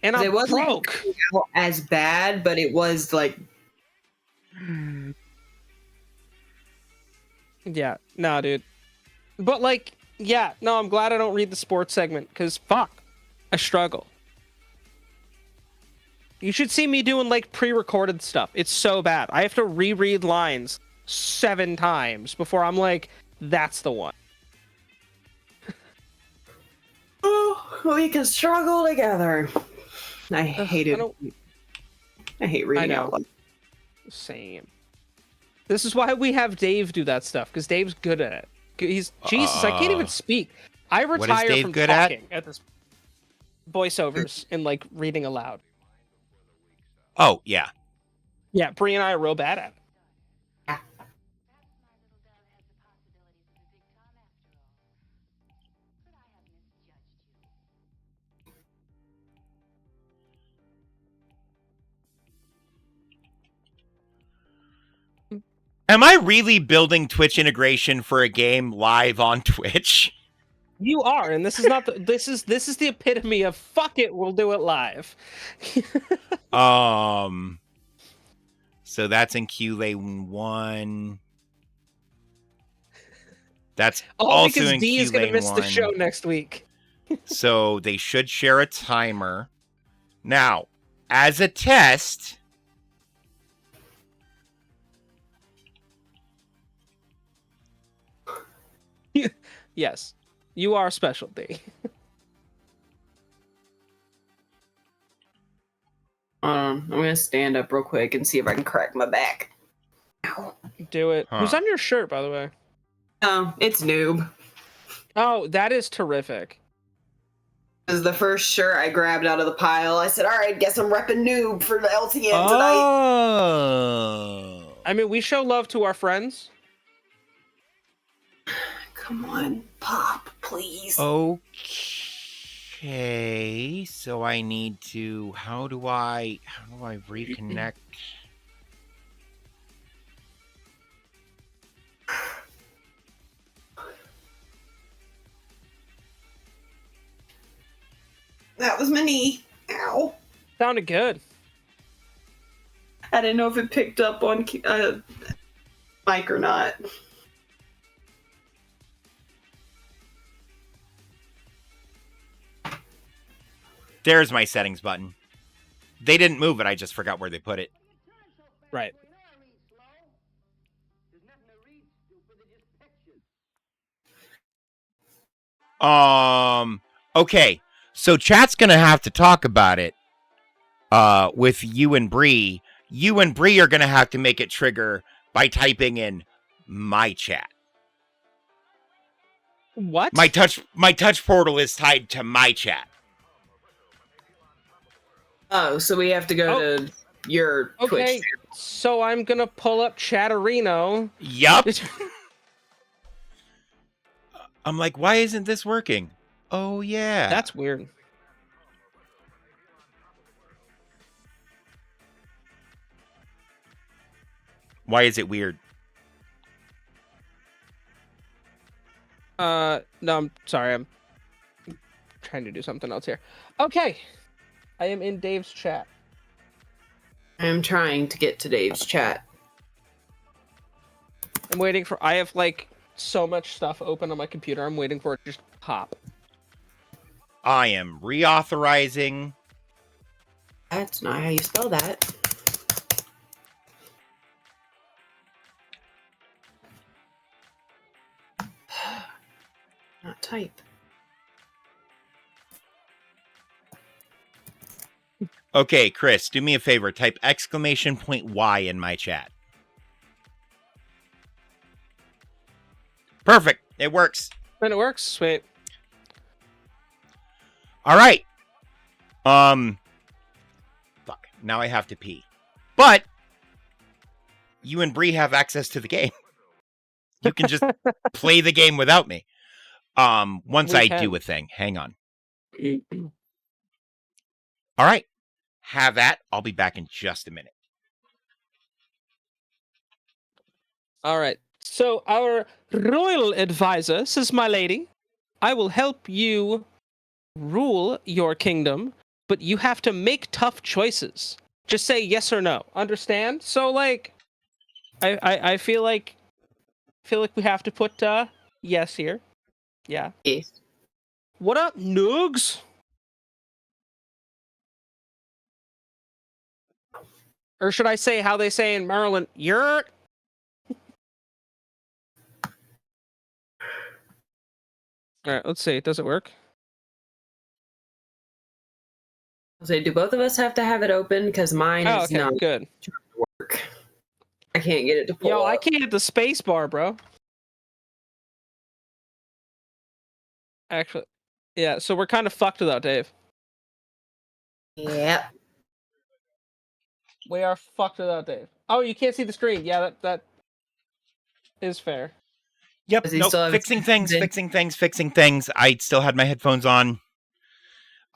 And I'm it wasn't broke. as bad, but it was like. Yeah, nah, dude. But like, yeah, no, I'm glad I don't read the sports segment because fuck, I struggle. You should see me doing like pre-recorded stuff. It's so bad. I have to reread lines 7 times before I'm like, that's the one. Oh, we can struggle together. I hate it. I hate reading I know. out loud. Same. This is why we have Dave do that stuff because Dave's good at it. Jesus, I can't even speak. I What is retire Dave from good at? talking at this. voiceovers and like reading aloud. Oh, yeah. Yeah, Bree and I are real bad at it. Am I really building Twitch integration for a game live on Twitch? You are, and this is not the, this is the epitome of fuck it, we'll do it live. So that's in Q lane 1. That's All also because in D Q is going to lane miss 1. the show next week. So they should share a timer. Now, as a test, Yes, you are special, D. I'm gonna stand up real quick and see if I can crack my back. Ow. Do it. Huh. Who's on your shirt, by the way? Oh, it's Noob. Oh, that is terrific. This is the first shirt I grabbed out of the pile. I said, all right, guess I'm repping Noob for the LTN tonight. oh, I mean, we show love to our friends. Come on, Pop, please. okay. So I need to. How do I reconnect? That was my knee. Ow. Sounded good. I didn't know if it picked up on mic or not. There's my settings button. They didn't move it. I just forgot where they put it. Right. Okay. So chat's gonna have to talk about it. With you and Bree. You and Bree are gonna have to make it trigger by typing in my chat. What? My touch portal is tied to my chat. Oh, so we have to go to your Okay, Twitch. so I'm gonna pull up Chatterino. Yup. I'm like, why isn't this working? Oh yeah. That's weird. Why is it weird? No, I'm sorry. I'm trying to do something else here. Okay. I am in Dave's chat. I'm trying to get to Dave's chat. I'm waiting for. I have like so much stuff open on my computer. I'm waiting for it to just pop. I am reauthorizing. That's not how you spell that. Not type. Okay, Chris, do me a favor. Type !Y in my chat. Perfect. It works. And it works. Sweet. All right. Fuck. Now I have to pee. But you and Bree have access to the game. You can just play the game without me. Once I do a thing. Hang on. All right. Have that. I'll be back in just a minute. All right. So our royal advisor says, my lady, I will help you rule your kingdom, but you have to make tough choices. Just say yes or no. Understand? So like, I feel like we have to put yes here. Yeah. Yes. What up, noogs? Or should I say how they say in Maryland, you're... All right, let's see. Does it work? So do both of us have to have it open? Because mine is okay, not good. trying to work. I can't get it to pull Yo, I up. can't hit the space bar, bro. Actually, yeah, so we're kind of fucked without Dave. Yep. We are fucked without Dave. Oh, you can't see the screen. Yeah, that is fair. Yep. Does he Nope. still have his Fixing headphones in? fixing things. I still had my headphones on.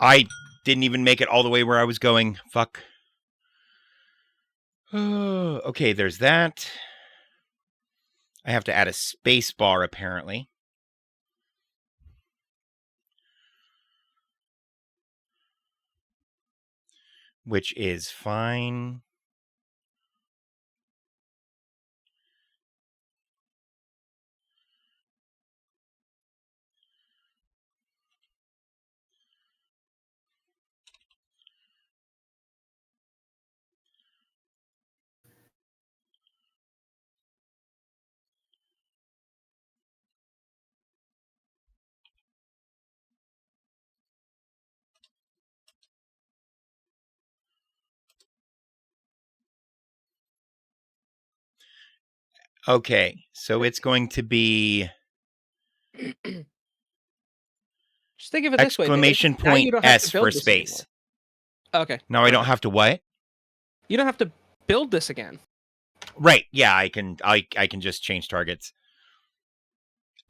I didn't even make it all the way where I was going. Fuck. Okay, there's that. I have to add a space bar, apparently. Which is fine. Okay, so it's going to be Just think of it this way, Dave. exclamation Now you point don't have to S build for this space. anymore. Okay. No, I don't have to what? You don't have to build this again. Right. Yeah, I can just change targets.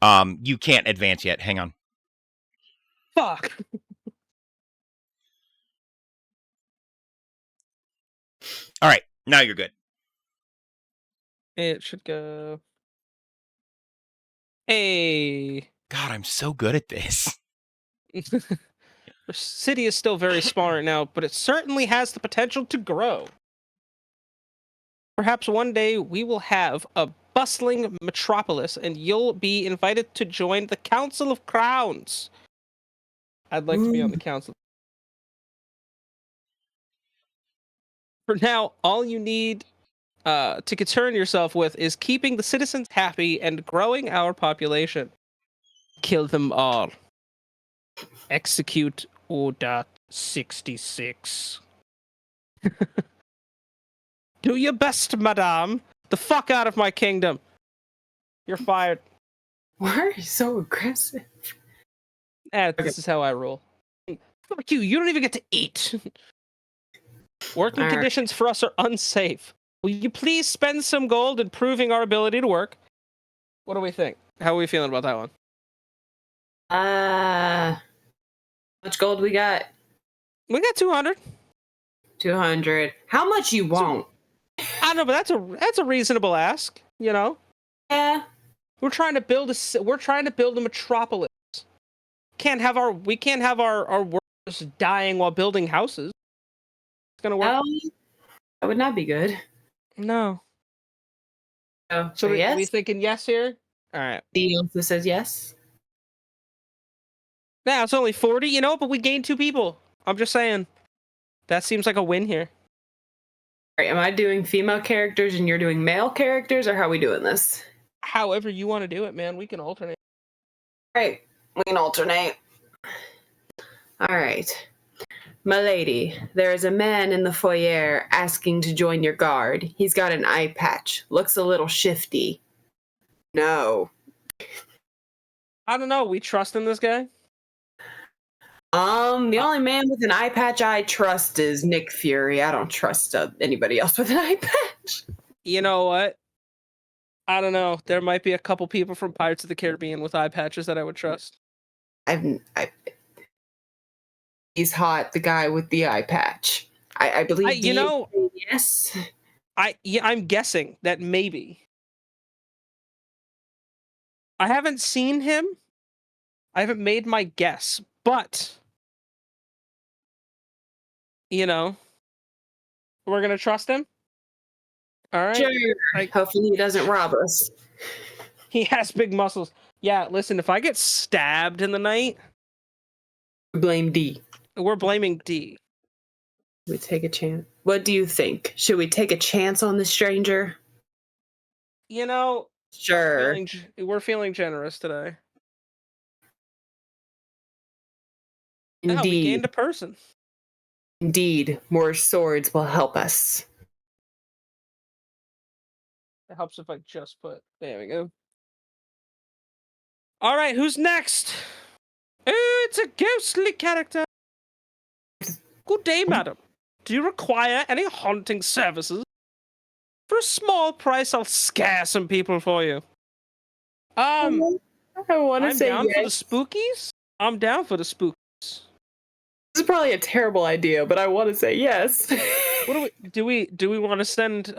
You can't advance yet. Hang on. Fuck. All right. Now you're good. It should go. Hey. God, I'm so good at this. The city is still very small right now, but it certainly has the potential to grow. Perhaps one day we will have a bustling metropolis and you'll be invited to join the Council of Crowns. I'd like to be on the council. For now, all you need to concern yourself with is keeping the citizens happy and growing our population. Kill them all. Execute Order 66. Do your best, madame. The fuck out of my kingdom. You're fired. Why are you so aggressive? This is how I rule. Fuck you. You don't even get to eat. Working All right. conditions for us are unsafe. Will you please spend some gold improving our ability to work? What do we think? How are we feeling about that one? How much gold we got? We got 200. 200. How much you want? I know, but that's a reasonable ask. You know, Yeah. we're trying to build a metropolis. We can't have our workers dying while building houses. It's gonna work. No, that would not be good. No. Oh, So yes. we thinking yes here? All right. D also says yes. Now it's only 40, you know, but we gained 2 people. I'm just saying. That seems like a win here. All right, am I doing female characters and you're doing male characters, or how are we doing this? However you want to do it, man. We can alternate. All right, we can alternate. All right. My lady, there is a man in the foyer asking to join your guard. He's got an eye patch. Looks a little shifty. No. I don't know. We trust in this guy? The only man with an eye patch I trust is Nick Fury. I don't trust anybody else with an eye patch. You know what? I don't know. There might be a couple people from Pirates of the Caribbean with eye patches that I would trust. He's hot, the guy with the eye patch. I believe. Yes. I'm guessing that maybe. I haven't seen him. I haven't made my guess, but you know, we're gonna trust him. All right. Sure. Hopefully he doesn't rob us. He has big muscles. Yeah, listen, if I get stabbed in the night, Blame D. we're blaming D. We take a chance. What do you think? Should we take a chance on the stranger? You know, Sure. we're feeling generous today. Yeah, we Indeed. gained a person. Indeed. More swords will help us. It helps if I just put. There we go. All right, who's next? It's a ghostly character. Good day, madam. Do you require any haunting services? For a small price, I'll scare some people for you. I want to I'm say down for the yes. spookies. I'm down for the spookies. This is probably a terrible idea, but I want to say yes. What do we want to send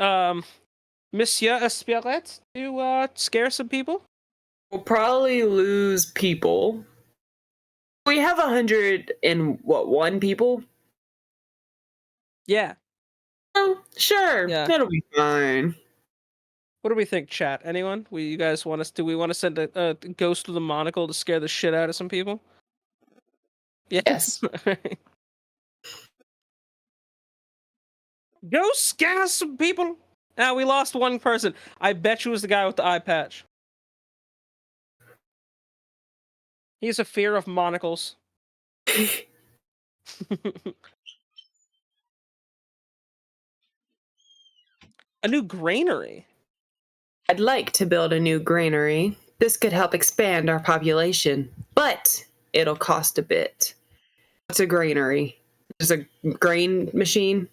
Monsieur Espiolet to scare some people? We'll probably lose people. We have 101 people. Yeah. Oh, sure. Yeah. That'll be fine. What do we think, chat? Anyone? You guys want us? Do we want to send a ghost with a monocle to scare the shit out of some people? Yes. Go scare some people. Now we lost one person. I bet you it was the guy with the eye patch. He has a fear of monocles. A new granary. I'd like to build a new granary. This could help expand our population, but it'll cost a bit. What's a granary? Just a grain machine?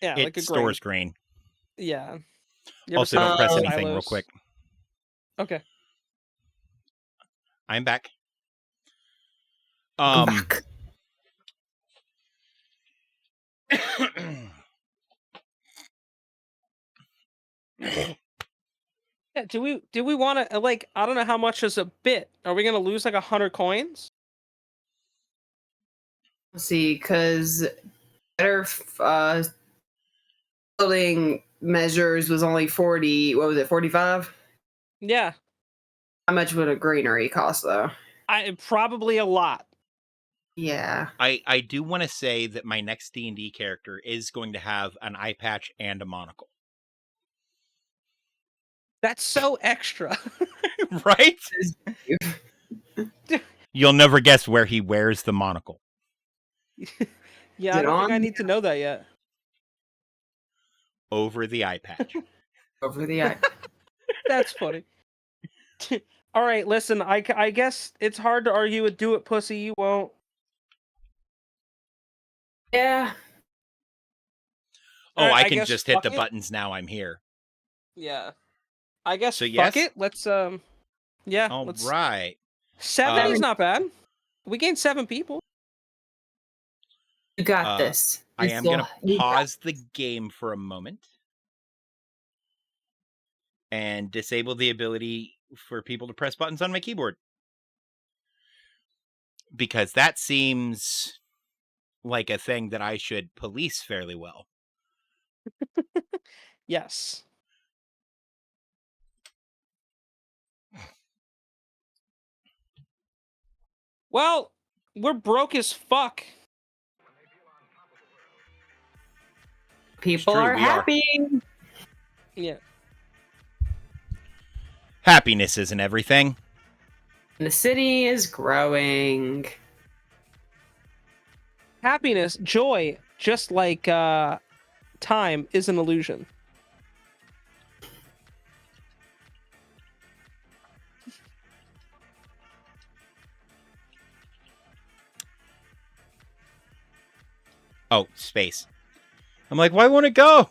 Yeah, It like a stores grain. Yeah. You ever Also, seen don't press those anything real silos? quick. Okay. I'm back. Back. Yeah. Do we want to like? I don't know how much is a bit. Are we gonna lose like 100 coins? Let's see, because better building measures was only 40. What was it, 45? Yeah. How much would a granary cost, though? Probably a lot. Yeah. I do want to say that my next D&D character is going to have an eye patch and a monocle. That's so extra. Right? You'll never guess where he wears the monocle. Yeah, I it don't think on? I need to know that yet. Over the eye patch. Over the eye. That's funny. All right, listen. I guess it's hard to argue with "Do It, Pussy." You won't. Yeah. Oh, Alright, I I can guess just hit fuck the it. buttons now. I'm here. Yeah. I guess So, fuck yes? it. Let's yeah. All let's right. 70 is not bad. We gained 7 people. You got Uh, this. I You am still- going you to got- pause the game for a moment and disable the ability for people to press buttons on my keyboard. Because that seems like a thing that I should police fairly well. Yes. Well, we're broke as fuck. People true, are we are. happy. Yeah. Happiness isn't everything. The city is growing. Happiness, joy, just like time, is an illusion. Oh, space. I'm like, why won't it go?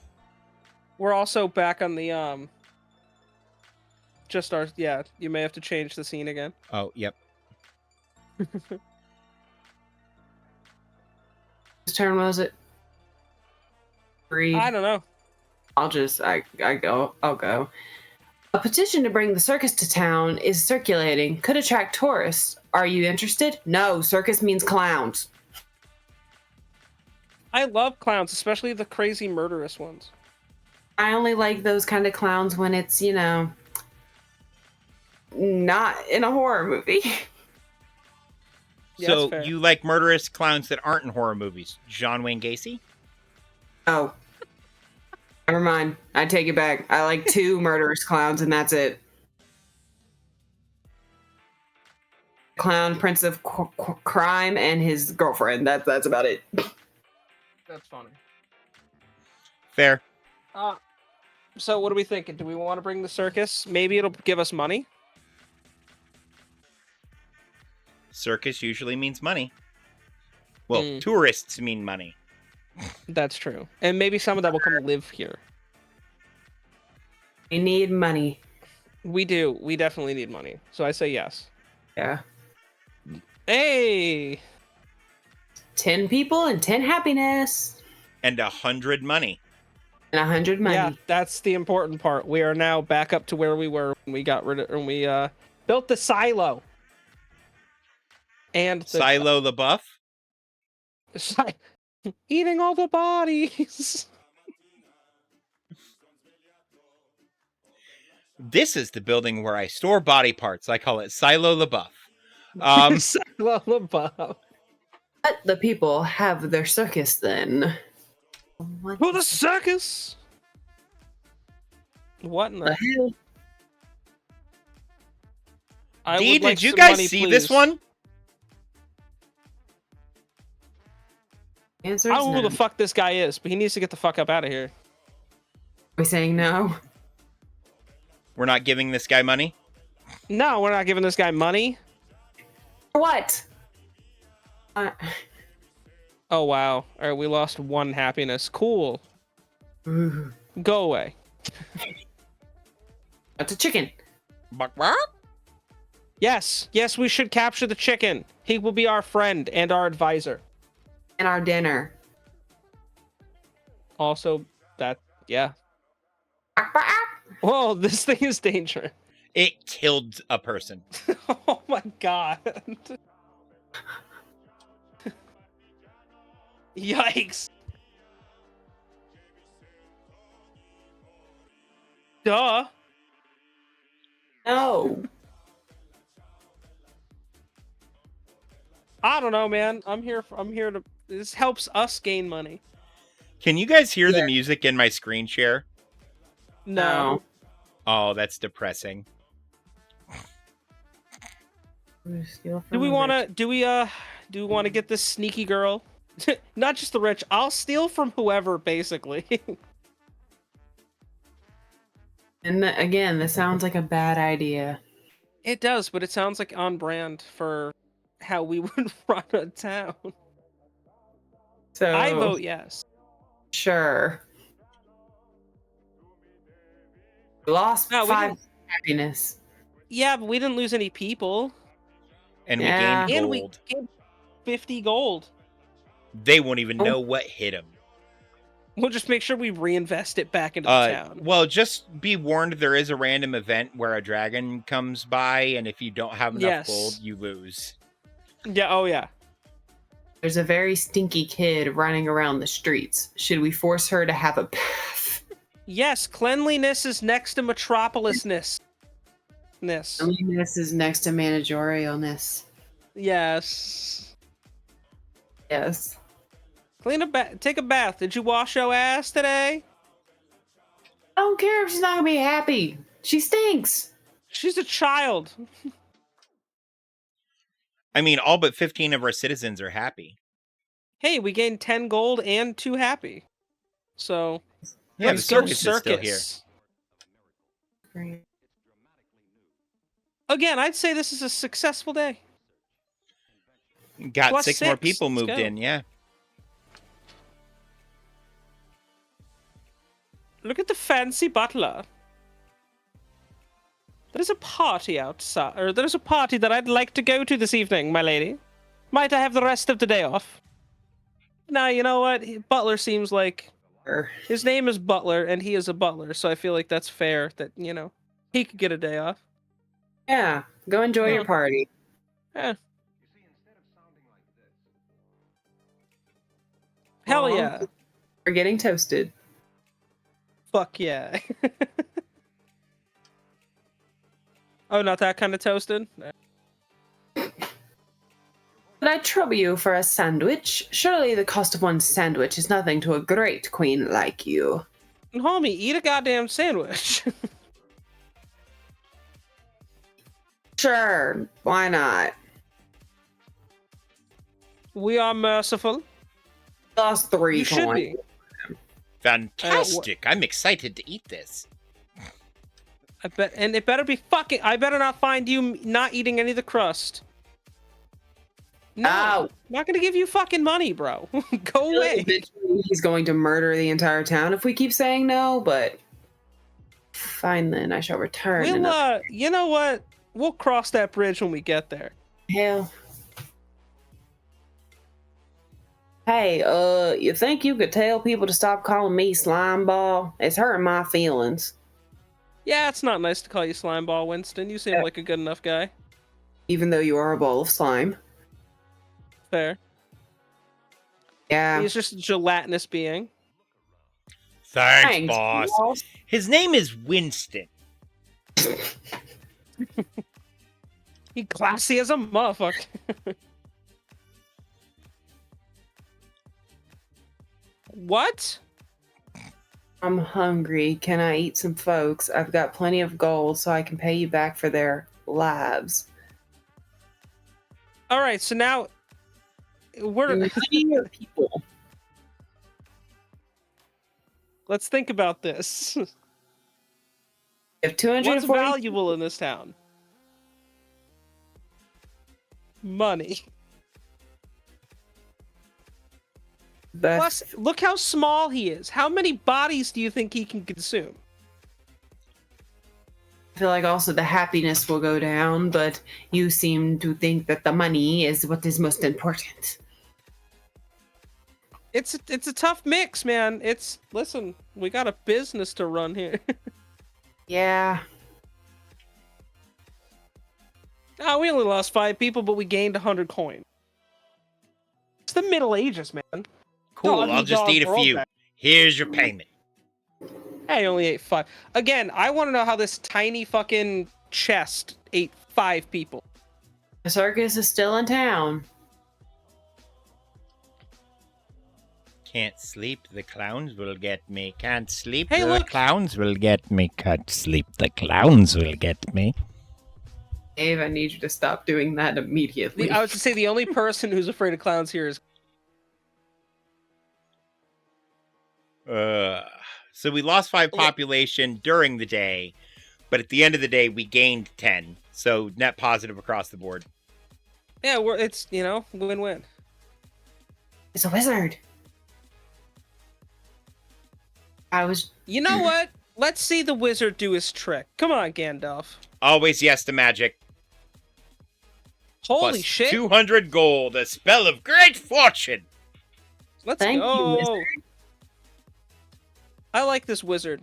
We're also back on the just our yeah. You may have to change the scene again. Oh, yep. Whose turn was it? 3. I don't know. I'll go. A petition to bring the circus to town is circulating. Could attract tourists. Are you interested? No, circus means clowns. I love clowns, especially the crazy murderous ones. I only like those kind of clowns when it's, not in a horror movie. Yeah, So that's fair. you like murderous clowns that aren't in horror movies? John Wayne Gacy? Oh. Never mind. I take it back. I like 2 murderous clowns and that's it. Clown, Prince of Crime, and his girlfriend. That's about it. That's funny. Fair. So what are we thinking? Do we want to bring the circus? Maybe it'll give us money. Circus usually means money. Well, tourists mean money. That's true. And maybe some of that will come live here. We need money. We do. We definitely need money. So I say yes. Yeah. Hey! 10 people and 10 happiness. And 100 money. And 100 money. Yeah, that's the important part. We are now back up to where we were when we got rid of, when we built the silo. And the, Silo the buff. eating all the bodies. This is the building where I store body parts. I call it Silo the buff. Silo the buff. Let the people have their circus then. What For the circus. What in the the hell? I Dee, would like did you some guys money, see this please. one? Answer I is don't know no. who the fuck this guy is, but he needs to get the fuck up out of here. Are we saying no? We're not giving this guy money. No, we're not giving this guy money. What? Oh wow. All right, we lost 1 happiness. Cool. Ooh. Go away. That's a chicken. Buck, buck. Yes, yes, we should capture the chicken. He will be our friend and our advisor. And our dinner. Also, yeah. Whoa, this thing is dangerous. It killed a person. Oh my god. Yikes. Duh. No. I don't know, man. I'm here to. This helps us gain money. Can you guys hear the Yeah. music in my screen share? No. Oh, that's depressing. Do we want to get this sneaky girl? Not just the rich. I'll steal from whoever, basically. And again, this sounds like a bad idea. It does, but it sounds like on brand for how we would run a town. So I vote yes. sure. We lost No, we 5 didn't- happiness. Yeah, but we didn't lose any people. And Yeah. we gained And we gold. gained 50 gold. They won't even know what hit them. We'll just make sure we reinvest it back into the town. Well, just be warned, there is a random event where a dragon comes by, and if you don't have enough Yes. gold, you lose. Yeah, oh yeah. There's a very stinky kid running around the streets. Should we force her to have a bath? Yes, cleanliness is next to metropolisness. Cleanliness is next to managerialness. Yes. Yes. Take a bath. Did you wash your ass today? I don't care if she's not gonna be happy. She stinks. She's a child. I mean, all but 15 of our citizens are happy. Hey, we gained 10 gold and 2 happy. So, Yeah, let's the go circus is still here. Great. Again, I'd say this is a successful day. Got Plus 6 more 6. people Let's moved go. in, yeah. Look at the fancy butler. There's a party outside, or there's a party that I'd like to go to this evening, my lady. Might I have the rest of the day off? Now, you know what? Butler seems like... His name is Butler, and he is a butler, so I feel like that's fair that, you know, he could get a day off. Yeah, go enjoy your party. Yeah. Hell Aw. yeah. We're getting toasted. Fuck yeah. Oh, not that kind of toasted? Could I trouble you for a sandwich? Surely the cost of one sandwich is nothing to a great queen like you. Homie, eat a goddamn sandwich. Sure, why not? We are merciful. Lost 3 You should coins. be. Fantastic. I'm excited to eat this. I bet, and it better be fucking. I better not find you not eating any of the crust. No, Ow. I'm not gonna give you fucking money, bro. Go away. Eventually he's going to murder the entire town if we keep saying no, but fine then, I shall return. We'll you know what? We'll cross that bridge when we get there. Hell. Hey, you think you could tell people to stop calling me slime ball? It's hurting my feelings. Yeah, it's not nice to call you slime ball, Winston. You seem like a good enough guy. Even though you are a ball of slime. Fair. Yeah. He's just a gelatinous being. Thanks, boss. His name is Winston. He classy as a motherfucker. What? I'm hungry. Can I eat some folks? I've got plenty of gold so I can pay you back for their lives. All right, so now we're Many people. let's think about this. If 240 What's valuable in this town? Money. That's, Plus, look how small he is. How many bodies do you think he can consume? I feel like also the happiness will go down, but you seem to think that the money is what is most important. It's a tough mix, man. Listen, we got a business to run here. Yeah. We only lost 5 people, but we gained 100 coin. It's the Middle Ages, man. Cool, Dog I'll eat just dog eat a world few. back. Here's your payment. I only ate 5. Again, I want to know how this tiny fucking chest ate 5 people. The circus is still in town. Can't sleep, the clowns will get me. Can't sleep, Hey, the look. clowns will get me. Can't sleep, the clowns will get me. Dave, I need you to stop doing that immediately. I was to say the only person who's afraid of clowns here is So we lost 5 population during the day, but at the end of the day, we gained 10. So net positive across the board. yeah. It's win-win. It's a wizard. You know what? Let's see the wizard do his trick. Come on, Gandalf. Always yes to magic. Holy Plus shit! 200 gold, a spell of great fortune. Let's Thank go. you, wizard. I like this wizard.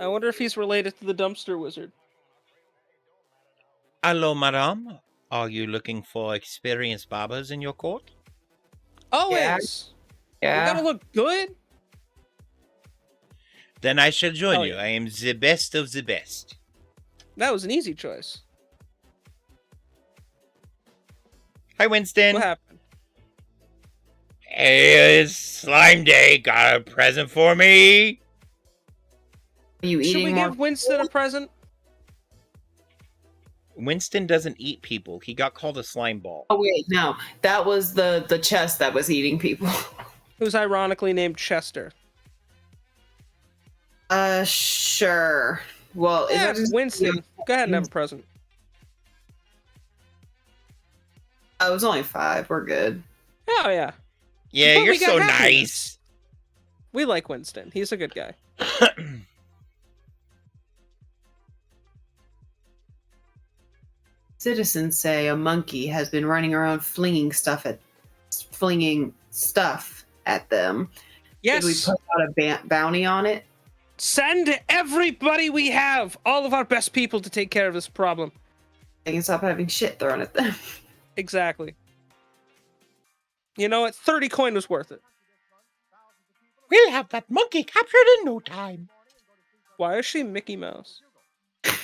I wonder if he's related to the dumpster wizard. Hello, madame. Are you looking for experienced barbers in your court? Always. You Yeah. gotta look good. Then I shall join Oh, you. yeah. I am the best of the best. That was an easy choice. Hi, Winston. What happened? Hey, it's slime day. Got a present for me? Are you Should we eating more? give Winston a present? Winston doesn't eat people. He got called a slime ball. Oh wait, no. That was the chest that was eating people. Who's ironically named Chester. Sure. Well, is Yeah, that just Winston. Go ahead and have a present. Oh, it was only 5. We're good. Oh yeah. Yeah, But you're we got so happiness. nice. We like Winston. He's a good guy. Citizens say a monkey has been running around flinging stuff at them. Yes. Did we put out a bounty on it? Send everybody we have, all of our best people, to take care of this problem. They can stop having shit thrown at them. Exactly. You know what? 30 coin was worth it. We'll have that monkey captured in no time. Why is she Mickey Mouse?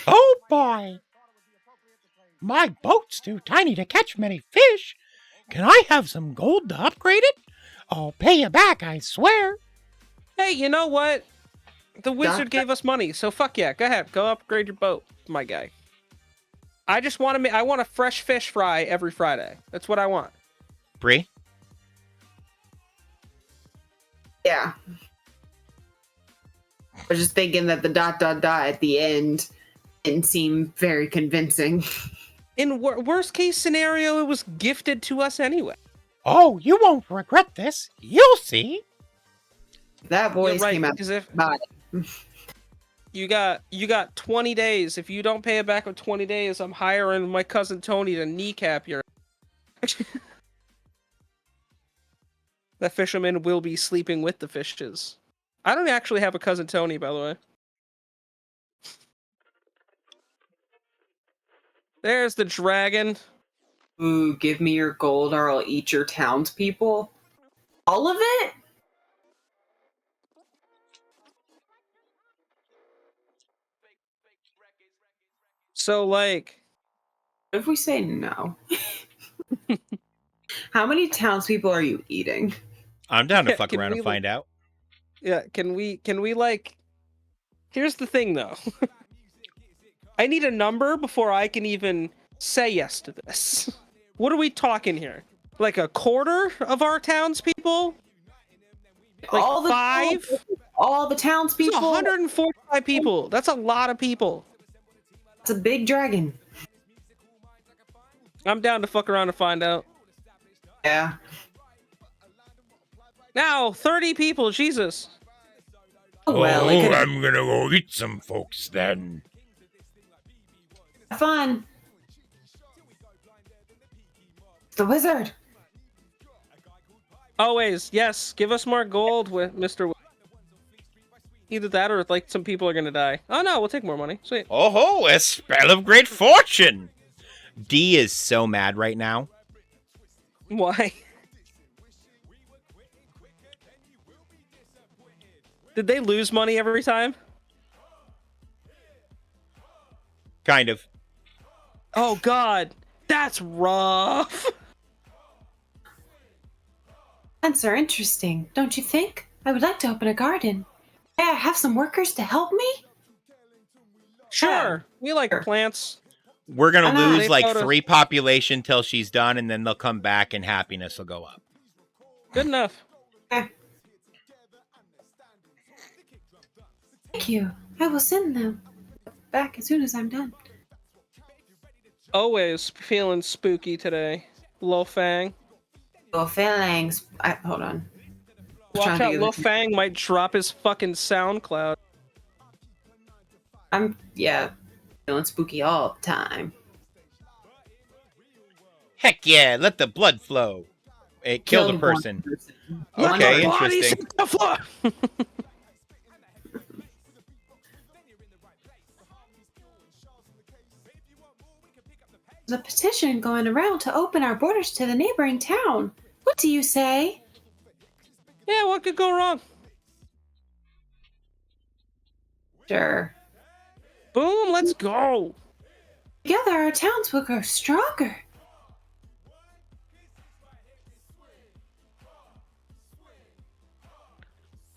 Oh, boy. My boat's too tiny to catch many fish. Can I have some gold to upgrade it? I'll pay you back, I swear. Hey, you know what? The wizard gave us money, so fuck yeah. Go ahead. Go upgrade your boat, my guy. I just want to I want a fresh fish fry every Friday. That's what I want. Bree? Yeah. I was just thinking that the ... at the end didn't seem very convincing. In worst case scenario, it was gifted to us anyway. Oh, you won't regret this. You'll see. That voice You're right, came out. because if Body. you got 20 days, if you don't pay it back in 20 days, I'm hiring my cousin Tony to kneecap your. That fisherman will be sleeping with the fishes. I don't actually have a cousin Tony, by the way. There's the dragon. Ooh, give me your gold or I'll eat your townspeople. All of it? So, like, What if we say no? How many townspeople are you eating? I'm down to Yeah, fuck can around we, and find out. yeah, can we like? Here's the thing, though. I need a number before I can even say yes to this. What are we talking here? Like a quarter of our townspeople? Like all the 5? all the It's townspeople. 145 people. That's a lot of people. It's a big dragon. I'm down to fuck around and find out. Yeah. Now, 30 people, Jesus. Well, it could have I'm gonna go eat some folks then. been fun. The wizard. Always, yes. Give us more gold, with Mr. Either that or like some people are gonna die. Oh no, we'll take more money. Sweet. Oh ho, a spell of great fortune. D is so mad right now. Why? Did they lose money every time? Kind of. Oh god, that's rough. Plants are interesting, don't you think? I would like to open a garden. May I have some workers to help me? Sure, we like Sure. plants. We're gonna I know, lose they like photos- 3 population till she's done, and then they'll come back and happiness will go up. Good enough. Okay. Thank you. I will send them back as soon as I'm done. Always feeling spooky today. Lo Fang. Oh, phalanx. Hold on. Watch trying to out, think Lo of the- Fang might drop his fucking SoundCloud. Yeah, feeling spooky all the time. Heck yeah, let the blood flow. It killed a one person. One Okay, person. Bodies interesting. hit the floor. There's a petition going around to open our borders to the neighboring town. What do you say? Yeah, what could go wrong? Sure. Boom, let's go. Together, our towns will grow stronger.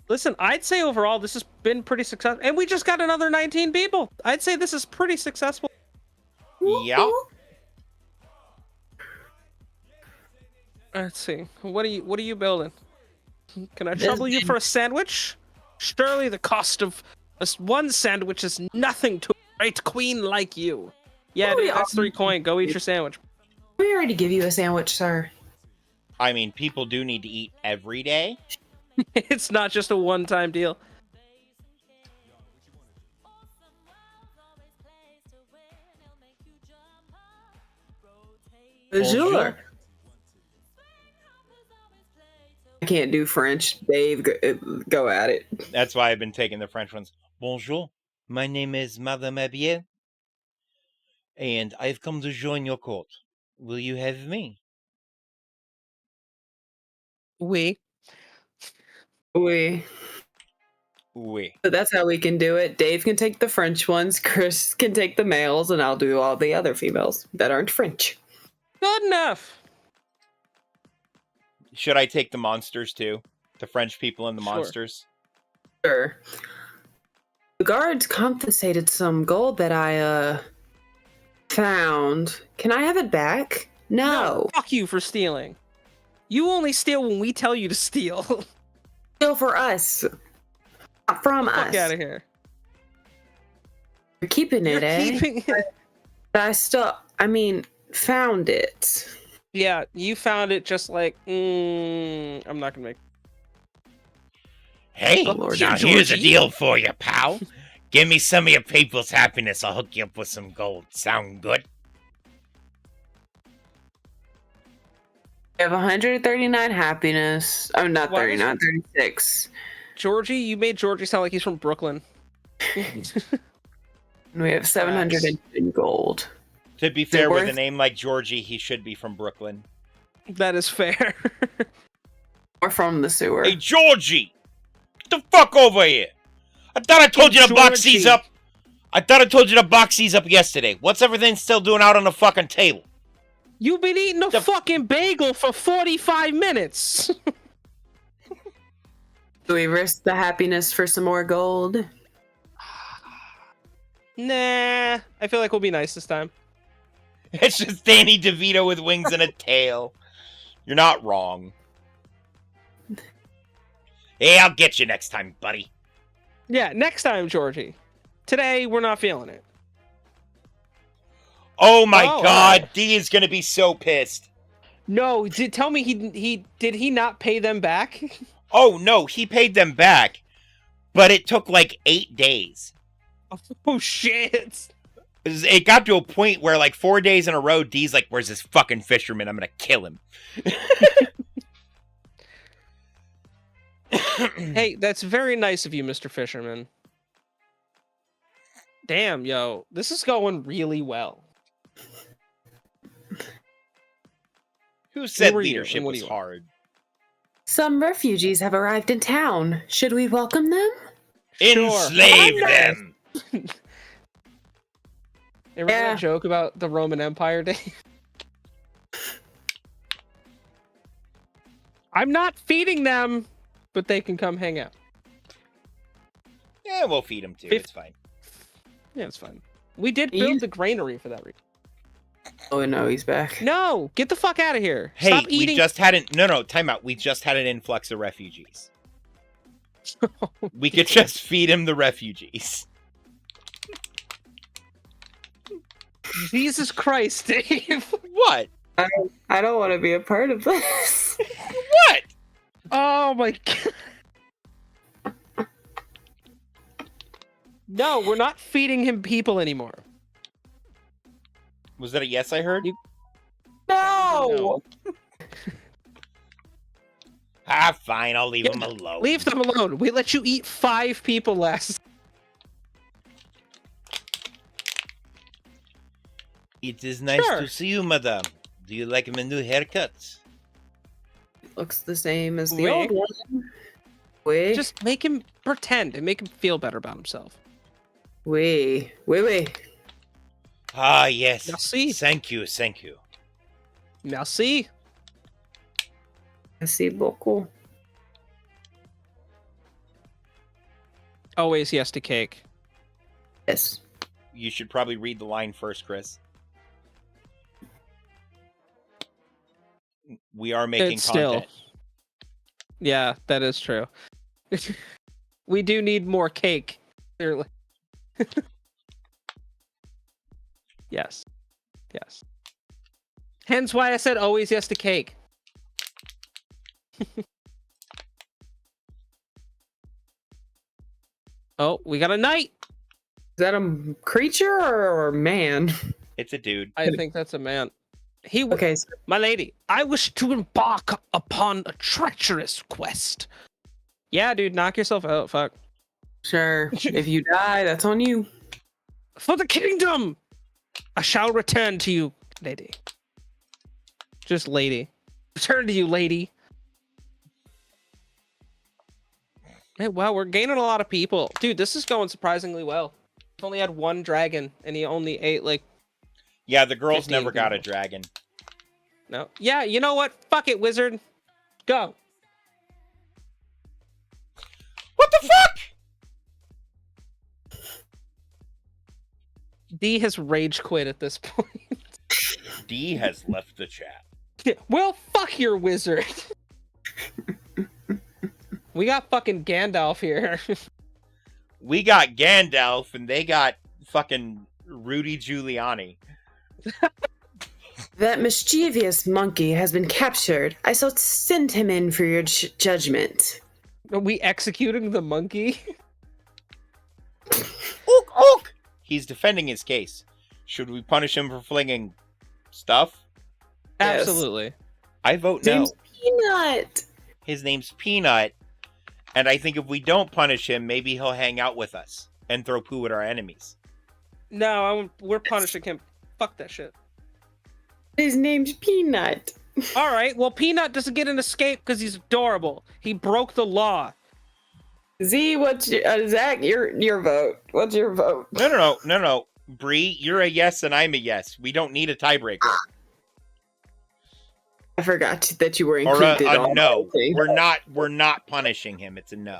Listen, I'd say overall this has been pretty successful. And we just got another 19 people. I'd say this is pretty successful. Yeah. Let's see. What are you building? Can I trouble you for a sandwich? Surely the cost of one sandwich is nothing to a great queen like you. Yeah, Oh, dude, yeah. that's 3 coin. Go eat your sandwich. We already give you a sandwich, sir. I mean, people do need to eat every day. It's not just a one-time deal. Bonjour. I can't do French. Dave, go at it. That's why I've been taking the French ones. Bonjour, my name is Madame Abier, and I've come to join your court. Will you have me? We. Oui. So that's how we can do it. Dave can take the French ones, Chris can take the males, and I'll do all the other females that aren't French. Good enough. Should I take the monsters too? The French people and the Sure. monsters? Sure. The guards confiscated some gold that I found. Can I have it back? No. Fuck you for stealing. You only steal when we tell you to steal. Still for us. Not from us. Fuck out of here. You're keeping it, You're eh? keeping it. I mean, found it. Yeah, you found it just like, I'm not gonna make. Hey, Oh, Lord. now here's a Georgie. deal for you, pal. Give me some of your people's happiness. I'll hook you up with some gold. Sound good? I have 139 happiness. Oh, not Why 39, is- 36. Georgie, you made Georgie sound like he's from Brooklyn. And we have 700 in gold. To be fair, with a worth- name like Georgie, he should be from Brooklyn. That is fair. Or from the sewer. Hey, Georgie! Get the fuck over here! I thought I told you to box these Georgie. up. I thought I told you to box these up yesterday. What's everything still doing out on the fucking table? You've been eating a The- fucking bagel for 45 minutes. Do we risk the happiness for some more gold? Nah, I feel like we'll be nice this time. It's just Danny DeVito with wings and a tail. You're not wrong. Hey, I'll get you next time, buddy. Yeah, next time, Georgie. Today, we're not feeling it. Oh my Oh, god, alright. D is gonna be so pissed. No, tell me did he not pay them back? Oh no, he paid them back, but it took like 8 days. Oh shit. It got to a point where like 4 days in a row, D's like, where's this fucking fisherman? I'm gonna kill him. Hey, that's very nice of you, Mr. Fisherman. Damn, yo, this is going really well. Who said were you, leadership and what was do you want? hard? Some refugees have arrived in town. Should we welcome them? Enslave Sure. them! Remember Yeah. that joke about the Roman Empire Day? I'm not feeding them, but they can come hang out. Yeah, we'll feed him too. Fif- It's fine. Yeah, it's fine. We did You- build the granary for that reason. Oh no, he's back. No, get the fuck out of here. Hey, Stop we eating. just had an time out. We just had an influx of refugees. We could just feed him the refugees. Jesus Christ, Dave. What? I don't want to be a part of this. What? Oh my god. No, we're not feeding him people anymore. Was that a yes I heard? No. Ah, fine. I'll leave Yeah, him alone. Leave them alone. We let you eat 5 people last. It is nice Sure. to see you, madame. Do you like my new haircut? Looks the same as the Wig. old one. Wait. Just make him pretend and make him feel better about himself. Wait. Ah, yes. Merci. Thank you, thank you. Merci. Merci beaucoup. Always yes to cake. Yes. You should probably read the line first, Chris. We are making It's still. content. Yeah, that is true. We do need more cake. Clearly. Yes. Yes. Hence why I said always yes to cake. Oh, we got a knight. Is that a creature or a man? It's a dude. I think that's a man. He Okay, so My lady, I wish to embark upon a treacherous quest. Yeah, dude, knock yourself out. Fuck. sure. If you die, that's on you. For the kingdom, I shall return to you, lady. Just lady. Return to you, lady. Hey, wow, we're gaining a lot of people. Dude, this is going surprisingly well. I've only had 1 dragon, and he only ate, like, Yeah, the girls 15 never got a people. dragon. no. Yeah, you know what? Fuck it, wizard. Go. What the fuck? D has rage quit at this point. D has left the chat. Well, fuck your wizard. We got fucking Gandalf here. We got Gandalf and they got fucking Rudy Giuliani. That mischievous monkey has been captured. I shall send him in for your judgment. Are we executing the monkey? Ook, ook! He's defending his case. Should we punish him for flinging stuff? Yes. Absolutely. I vote no. Name's Peanut. His name's Peanut, and I think if we don't punish him, maybe he'll hang out with us and throw poo at our enemies. No, we're punishing him. Fuck that shit. His name's Peanut. All right, well, Peanut doesn't get an escape because he's adorable. He broke the law. Z, what's your Zach? Your vote. What's your vote? No. Bree, you're a yes and I'm a yes. We don't need a tiebreaker. I forgot that you were Or included a on no. the thing. We're not punishing him. It's a no.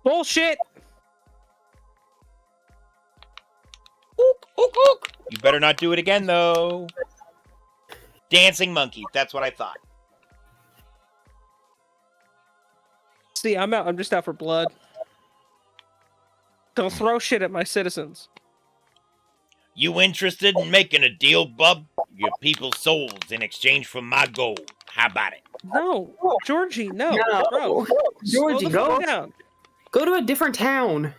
Bullshit. Ook, ook, ook. You better not do it again, though. Dancing monkey. That's what I thought. See, I'm out. I'm just out for blood. Don't throw shit at my citizens. You interested in making a deal, bub? Your people's souls in exchange for my gold. How about it? No, Georgie, no, bro. Georgie, Slow the go fuck down. go to a different town.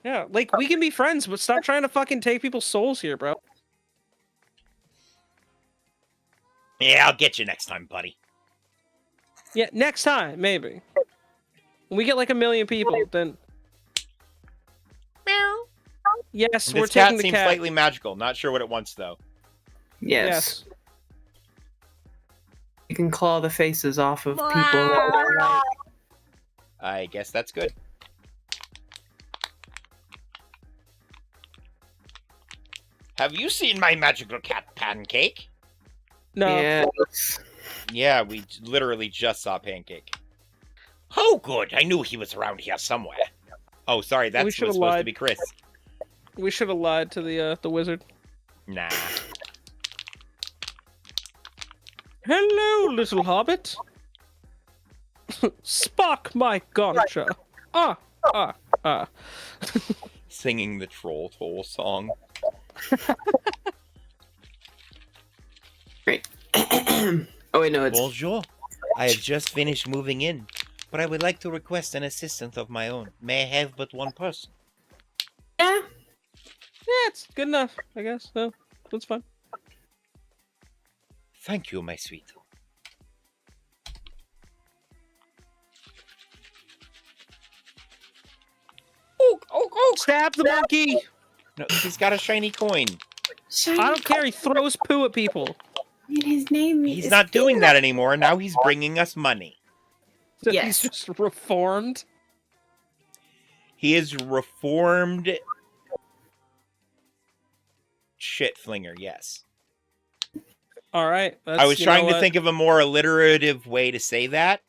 Yeah, like we can be friends, but stop trying to fucking take people's souls here, bro. Yeah, I'll get you next time, buddy. Yeah, next time, maybe. When we get like 1 million people, then. Yes, we're This cat taking the seems cat. slightly magical. Not sure what it wants, though. Yes. You can claw the faces off of people. I guess that's good. Have you seen my magical cat Pancake? No. Yes. Yeah, we literally just saw Pancake. Oh, good. I knew he was around here somewhere. Oh, sorry. That's was should've supposed to lied. be Chris. We should have lied to the wizard. Nah. Hello, little hobbit. Spark my gotcha. Ah. Singing the Troll Toll song. Great. Oh wait, no, it's Bonjour. I have just finished moving in, but I would like to request an assistant of my own. May I have but one person? yeah. Yeah, it's good enough, I guess. No, that's fine. Thank you, my sweet. Stab the monkey! No, he's got a shiny coin. I don't care. He throws poo at people. His name He's is not doing that anymore. Now he's bringing us money. So Yes. He's just reformed. He is reformed shit flinger, yes. All right. I was trying to think of a more alliterative way to say that.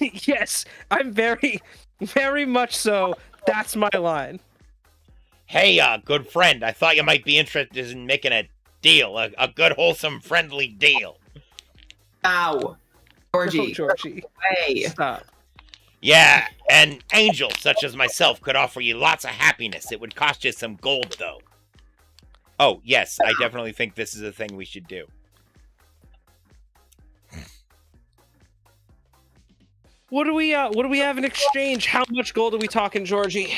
Yes, I'm very, very much so. That's my line. Hey, good friend, I thought you might be interested in making a deal, a good, wholesome, friendly deal. Ow. Georgie. Oh, Georgie. Hey. Stop. Yeah, an angel such as myself could offer you lots of happiness. It would cost you some gold, though. Oh, yes, I definitely think this is a thing we should do. What do we have in exchange? How much gold are we talking, Georgie?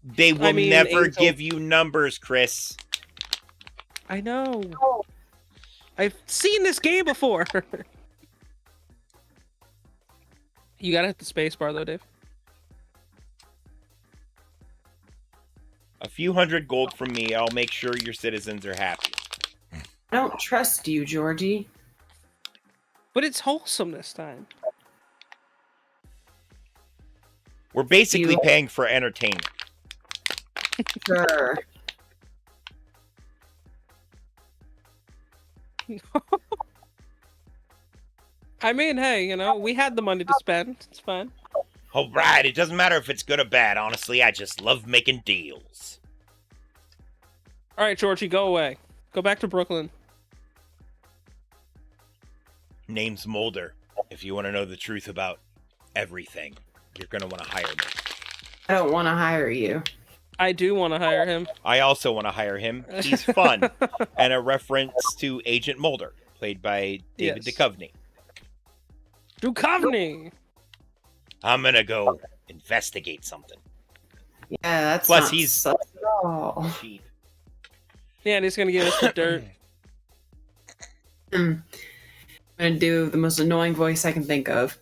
They will mean, never angel. give you numbers, Chris. I know. I've seen this game before. You gotta hit the space bar though, Dave. A few hundred gold from me, I'll make sure your citizens are happy. I don't trust you, Georgie. But it's wholesome this time. We're basically You- paying for entertainment. Sure. I mean, hey, you know, we had the money to spend. It's fine. All right, it doesn't matter if it's good or bad. Honestly, I just love making deals. All right, Georgie, go away. Go back to Brooklyn. Name's Mulder. If you want to know the truth about everything, you're going to want to hire me. I don't want to hire you. I do want to hire him. I also want to hire him. He's fun. And a reference to Agent Mulder, played by David Yes. Duchovny. Duchovny. I'm going to go investigate something. Yeah, that's Plus, not he's- sus at all. Cheap. Yeah, and he's gonna give us the dirt. I'm gonna do the most annoying voice I can think of.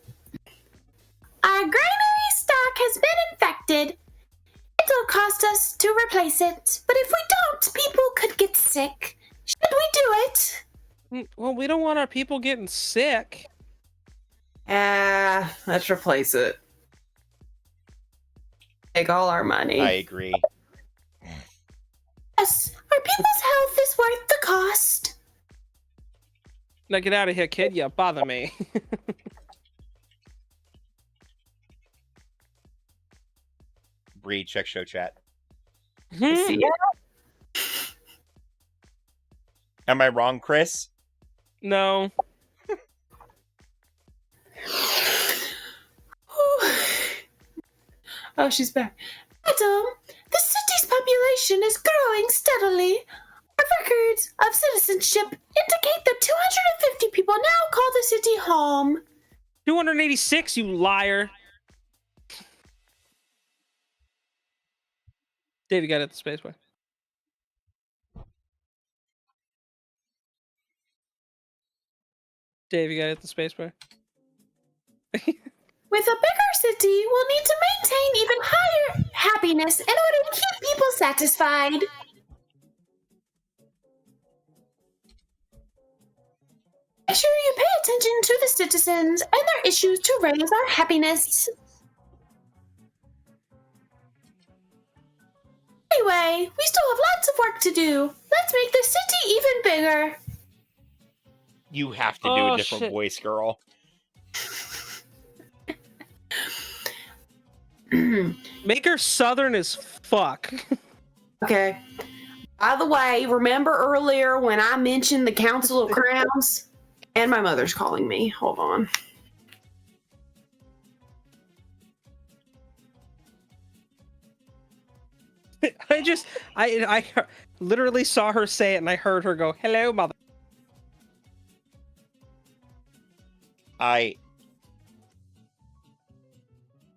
Our granary stock has been infected. It'll cost us to replace it, but if we don't, people could get sick. Should we do it? Well, we don't want our people getting sick. Let's replace it. Take all our money. I agree. Yes, our people's health is worth the cost. Now get out of here, kid. You bother me. Bree, check show chat. See ya. Am I wrong, Chris? No. Oh, she's back. Madam, the city's population is growing steadily. Our records of citizenship indicate that 250 people now call the city home. 286, you liar. Dave, you got it at the spaceway. Dave, you got it at the spaceway. With a bigger city, we'll need to maintain even higher happiness in order to keep people satisfied. Make sure you pay attention to the citizens and their issues to raise our happiness. Anyway, we still have lots of work to do. Let's make the city even bigger. You have to do Oh, a different shit. voice, girl. Make her southern as fuck. Okay. By the way, remember earlier when I mentioned the Council of Crowns? And my mother's calling me. Hold on. I literally saw her say it and I heard her go, "Hello, mother."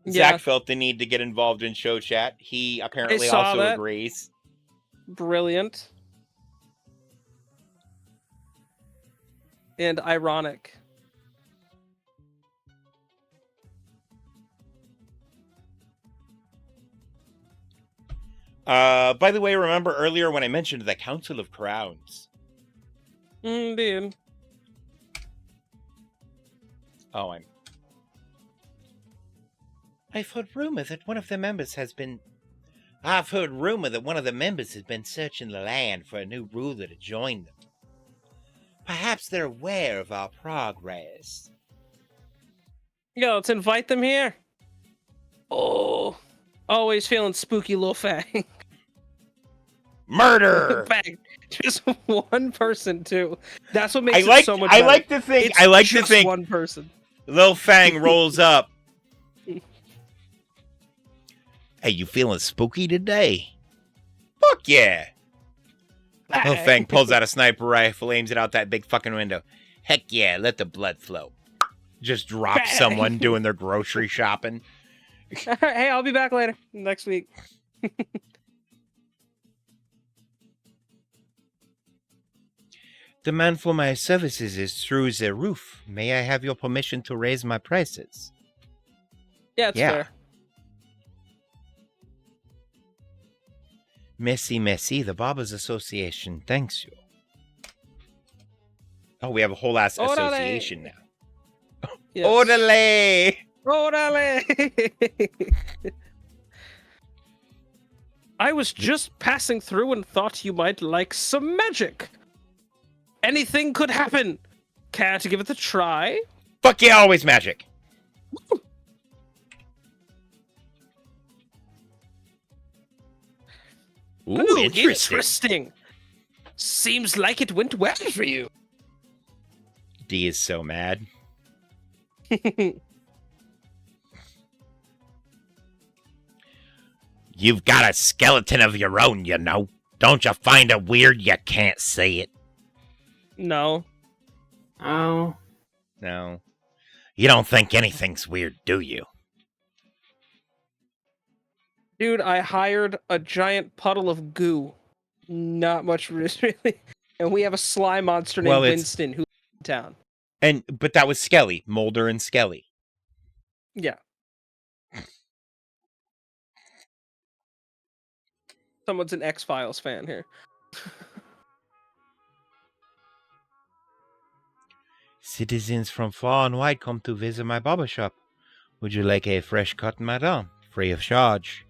Yeah. Zach felt the need to get involved in show chat. He apparently saw also that. agrees. Brilliant. And ironic. By the way, remember earlier when I mentioned the Council of Crowns? Indeed. Oh, I've heard rumor that one of the members has been searching the land for a new ruler to join them. Perhaps they're aware of our progress. Yeah, let's invite them here. Oh, always feeling spooky, little Fang. Murder! Fang, just one person too. That's what makes I it like so much I better. like to think It's I like to just think one person. Lil Fang rolls up. Hey, you feeling spooky today? Fuck yeah. Lil Fang pulls out a sniper rifle, aims it out that big fucking window. Heck yeah, let the blood flow. Just drop someone doing their grocery shopping. Hey, I'll be back later next week. Demand for my services is through the roof. May I have your permission to raise my prices? Yeah, it's Yeah. fair. Merci, the Barbers Association thanks you. Oh, we have a whole ass Orale. association now. Yes. Orale! Orale! I was just passing through and thought you might like some magic. Anything could happen. Care to give it a try? Fuck yeah, always magic. Ooh, Interesting. Seems like it went well for you. D is so mad. You've got a skeleton of your own, you know. Don't you find it weird you can't say it? No. Oh. No. You don't think anything's weird, do you? Dude, I hired a giant puddle of goo. Not much really. And we have a slime monster named Well, it's- Winston who lives in town. But that was Skelly. Mulder and Skelly. Yeah. Someone's an X-Files fan here. Citizens from far and wide come to visit my barber shop. Would you like a fresh cut, madame? Free of charge.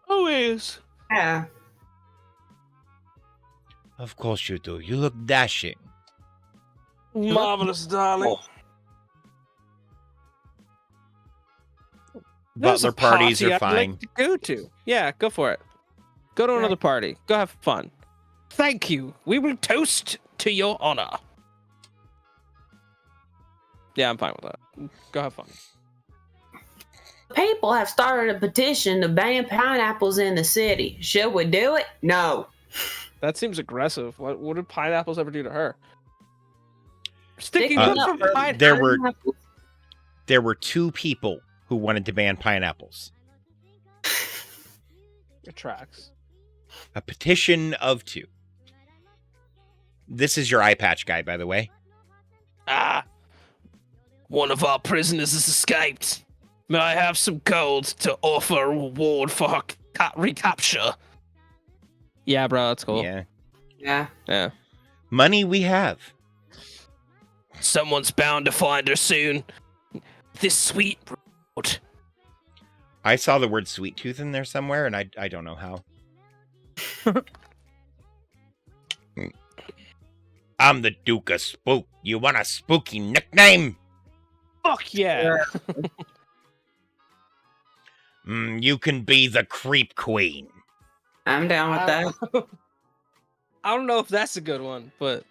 Always. Yeah. Of course you do. You look dashing. Marvelous, darling. There's Butler a parties party are I'd fine. like to go to. Yeah, go for it. Go to another party. Go have fun. Thank you. We will toast to your honor. Yeah, I'm fine with that. Go have fun. People have started a petition to ban pineapples in the city. Should we do it? No. That seems aggressive. What did pineapples ever do to her? Sticking Sticking up up for for pineapples. There were 2 people who wanted to ban pineapples. It tracks. A petition of 2. This is your eye patch guy, by the way. Ah. One of our prisoners has escaped. May I have some gold to offer a reward for her recapture? Yeah, bro, that's cool. Yeah. Yeah. Money we have. Someone's bound to find her soon. This sweet reward. I saw the word sweet tooth in there somewhere, and I don't know how. I'm the Duke of Spook. You want a spooky nickname? Fuck yeah. You can be the Creep Queen. I'm down with that. I don't know if that's a good one, but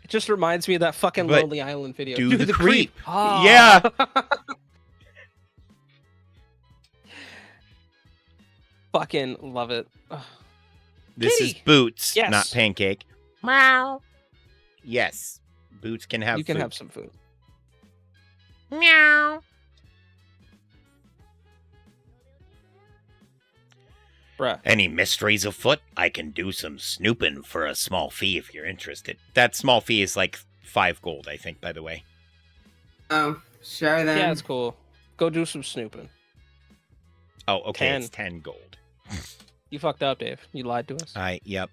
it just reminds me of that fucking But Lonely Island video. do the creep. Ah. Yeah. Fucking love it. Ugh. This is Kitty. Boots, Yes. not Pancake. Meow. Yes. Boots can have You can food. have some food. Meow. Bruh. Any mysteries afoot? I can do some snooping for a small fee if you're interested. That small fee is like 5 gold, I think, by the way. Oh, sure then. Yeah, it's cool. Go do some snooping. Oh, okay, 10. it's 10 gold. You fucked up, Dave. You lied to us. Yep.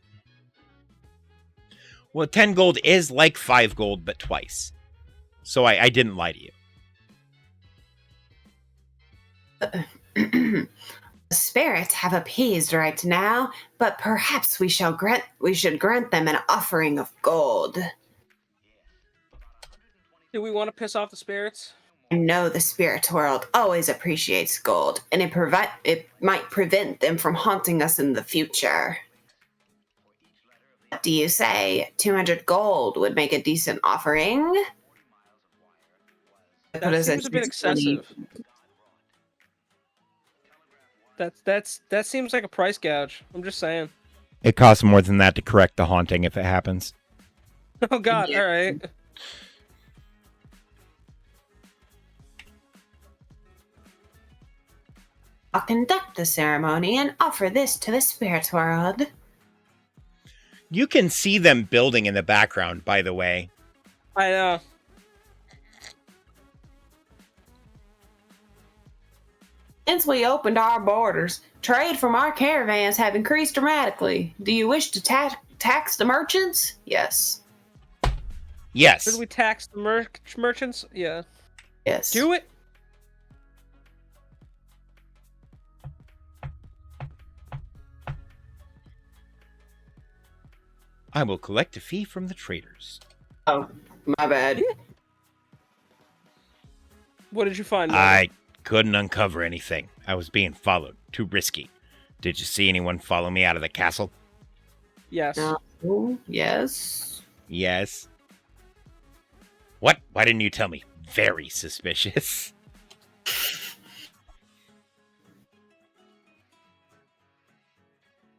Well, 10 gold is like 5 gold, but twice. So I didn't lie to you. The spirits have appeased right now, but perhaps we should grant them an offering of gold. Do we want to piss off the spirits? I know the spirit world always appreciates gold, and it might prevent them from haunting us in the future. What do you say? 200 gold would make a decent offering? That seems a bit excessive. That seems like a price gouge. I'm just saying. It costs more than that to correct the haunting if it happens. Oh god, Yeah. alright. I'll conduct the ceremony and offer this to the spirit world. You can see them building in the background, by the way. I know. Since we opened our borders, trade from our caravans have increased dramatically. Do you wish to tax the merchants? Yes. Yes. Should we tax the merchants? Yeah. Yes. Do it. I will collect a fee from the traders. Oh, my bad. What did you find? I couldn't uncover anything. I was being followed. Too risky. Did you see anyone follow me out of the castle? Yes. No. Yes. Yes. What? Why didn't you tell me? Very suspicious.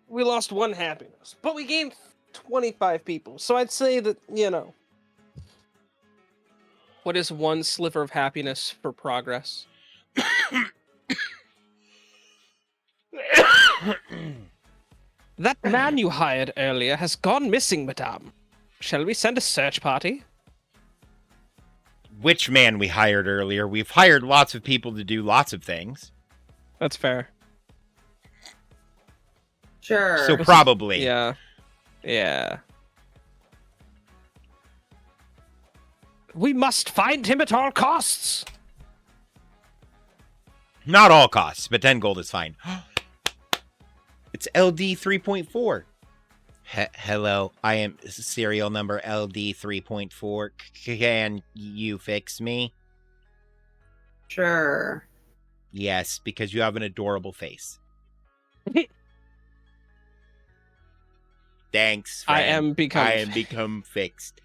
We lost 1 happiness, but we gained 25 people. So I'd say that, what is 1 sliver of happiness for progress? That man you hired earlier has gone missing, madame. Shall we send a search party? Which man we hired earlier? We've hired lots of people to do lots of things. That's fair. Sure. So probably. Yeah. Yeah. We must find him at all costs. Not all costs, but 10 gold is fine. It's LD 3.4. Hello, I am serial number LD 3.4. Can you fix me? Sure. Yes, because you have an adorable face. Thanks, friend. I am become fixed.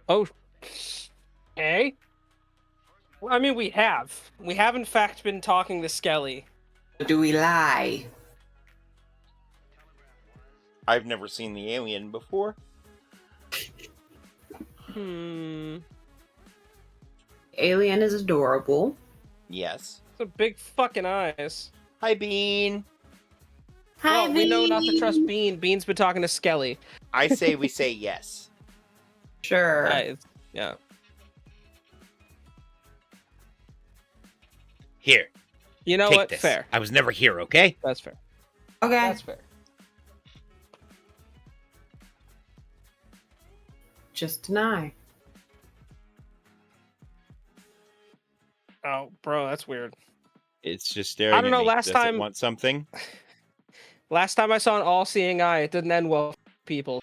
Oh. Hey? Well, I mean, we have. We have, in fact, been talking to Skelly. Do we lie? I've never seen the alien before. Alien is adorable. Yes. It's a big fucking eyes. Hi, Bean. Hi, Well, we know not to trust Bean. Bean's been talking to Skelly. I say we say yes. Sure. Yeah. Here. You know Take what? this. Fair. I was never here, okay? That's fair. Okay. That's fair. Just an eye. Oh, bro, that's weird. It's just staring I don't at know, me. last Does time- it want something? Last time I saw an all-seeing eye, it didn't end well for people.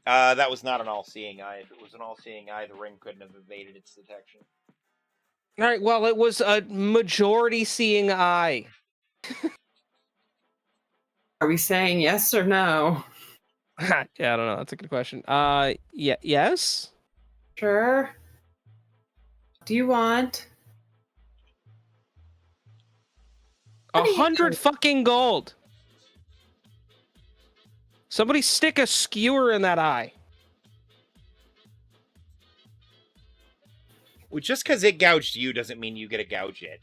That was not an all-seeing eye. If it was an all-seeing eye, the ring couldn't have evaded its detection. All right, well, it was a majority-seeing eye. Are we saying yes or no? Yeah, I don't know. That's a good question. Yeah, yes? Sure. Do you want? 100 fucking gold. Somebody stick a skewer in that eye. Well, just because it gouged you doesn't mean you get to gouge it.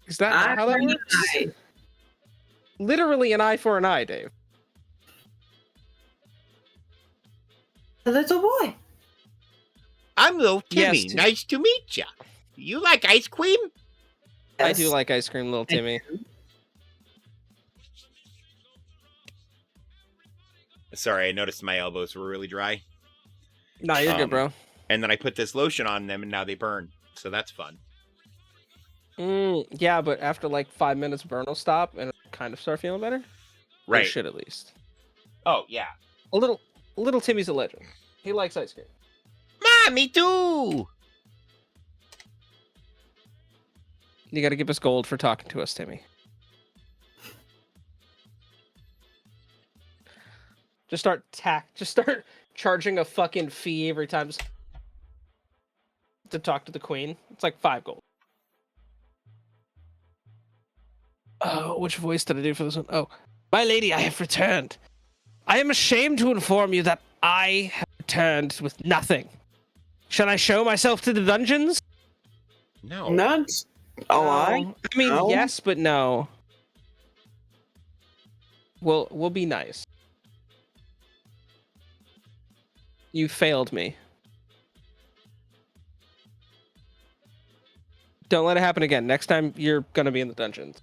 Is that how that works? Eye. Literally an eye for an eye, Dave. A little boy. I'm little Timmy. Yes, Nice to meet ya. You like ice cream? I do Yes. like ice cream, little Timmy. Sorry, I noticed my elbows were really dry. Nah, you're good, bro. And then I put this lotion on them, and now they burn. So that's fun. Yeah, but after like 5 minutes, burn will stop and kind of start feeling better. Or Right. should at least. Oh, yeah. A little Timmy's a legend. He likes ice cream. Me too! You got to give us gold for talking to us, Timmy. Just start charging a fucking fee every time to talk to the queen. It's like 5 gold. Oh, which voice did I do for this one? Oh, my lady, I have returned. I am ashamed to inform you that I have returned with nothing. Shall I show myself to the dungeons? No. Not. Oh, I. I mean, No. yes, but no. We'll be nice. You failed me. Don't let it happen again. Next time, you're gonna be in the dungeons.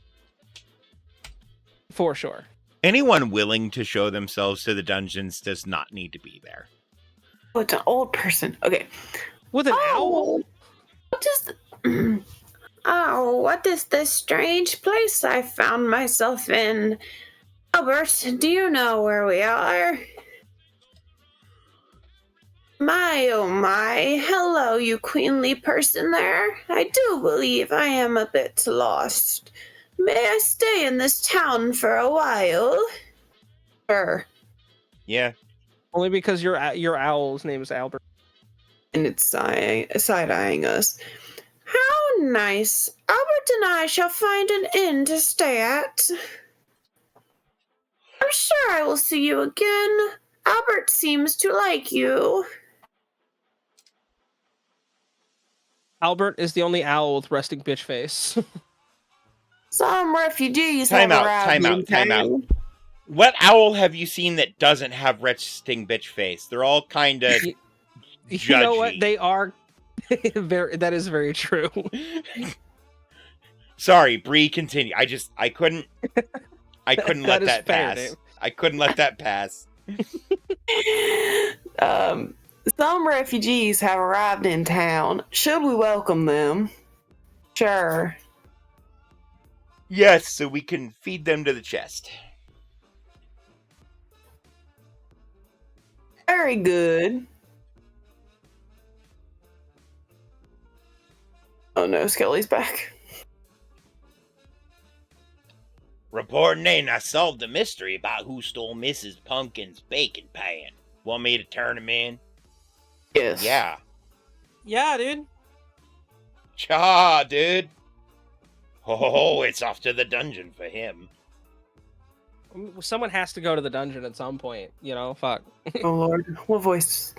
For sure. Anyone willing to show themselves to the dungeons does not need to be there. Oh, it's an old person. Okay. With an owl? What is? Oh, what is this strange place I found myself in? Albert, do you know where we are? My, oh my. Hello, you queenly person there. I do believe I am a bit lost. May I stay in this town for a while? Sure. Yeah. Only because your owl's name is Albert. And it's side-eyeing us. How nice. Albert and I shall find an inn to stay at. I'm sure I will see you again. Albert seems to like you. Albert is the only owl with resting bitch face. Some refugees Time have out, arrived time in out, time out. town. What owl have you seen that doesn't have resting bitch face? They're all kind of judgy. You know what? They are very. That is very true. Sorry, Bree, continue. I couldn't let that fair, pass. Dave. I couldn't let that pass. Some refugees have arrived in town. Should we welcome them? Sure. Yes, so we can feed them to the chest. Very good. Oh no, Skelly's back. Reporting in, I solved the mystery about who stole Mrs. Pumpkin's bacon pan. Want me to turn him in? Yes. Yeah. Yeah, dude. Cha, dude. Oh, it's off to the dungeon for him. Someone has to go to the dungeon at some point. You know, fuck. Oh Lord, what voice?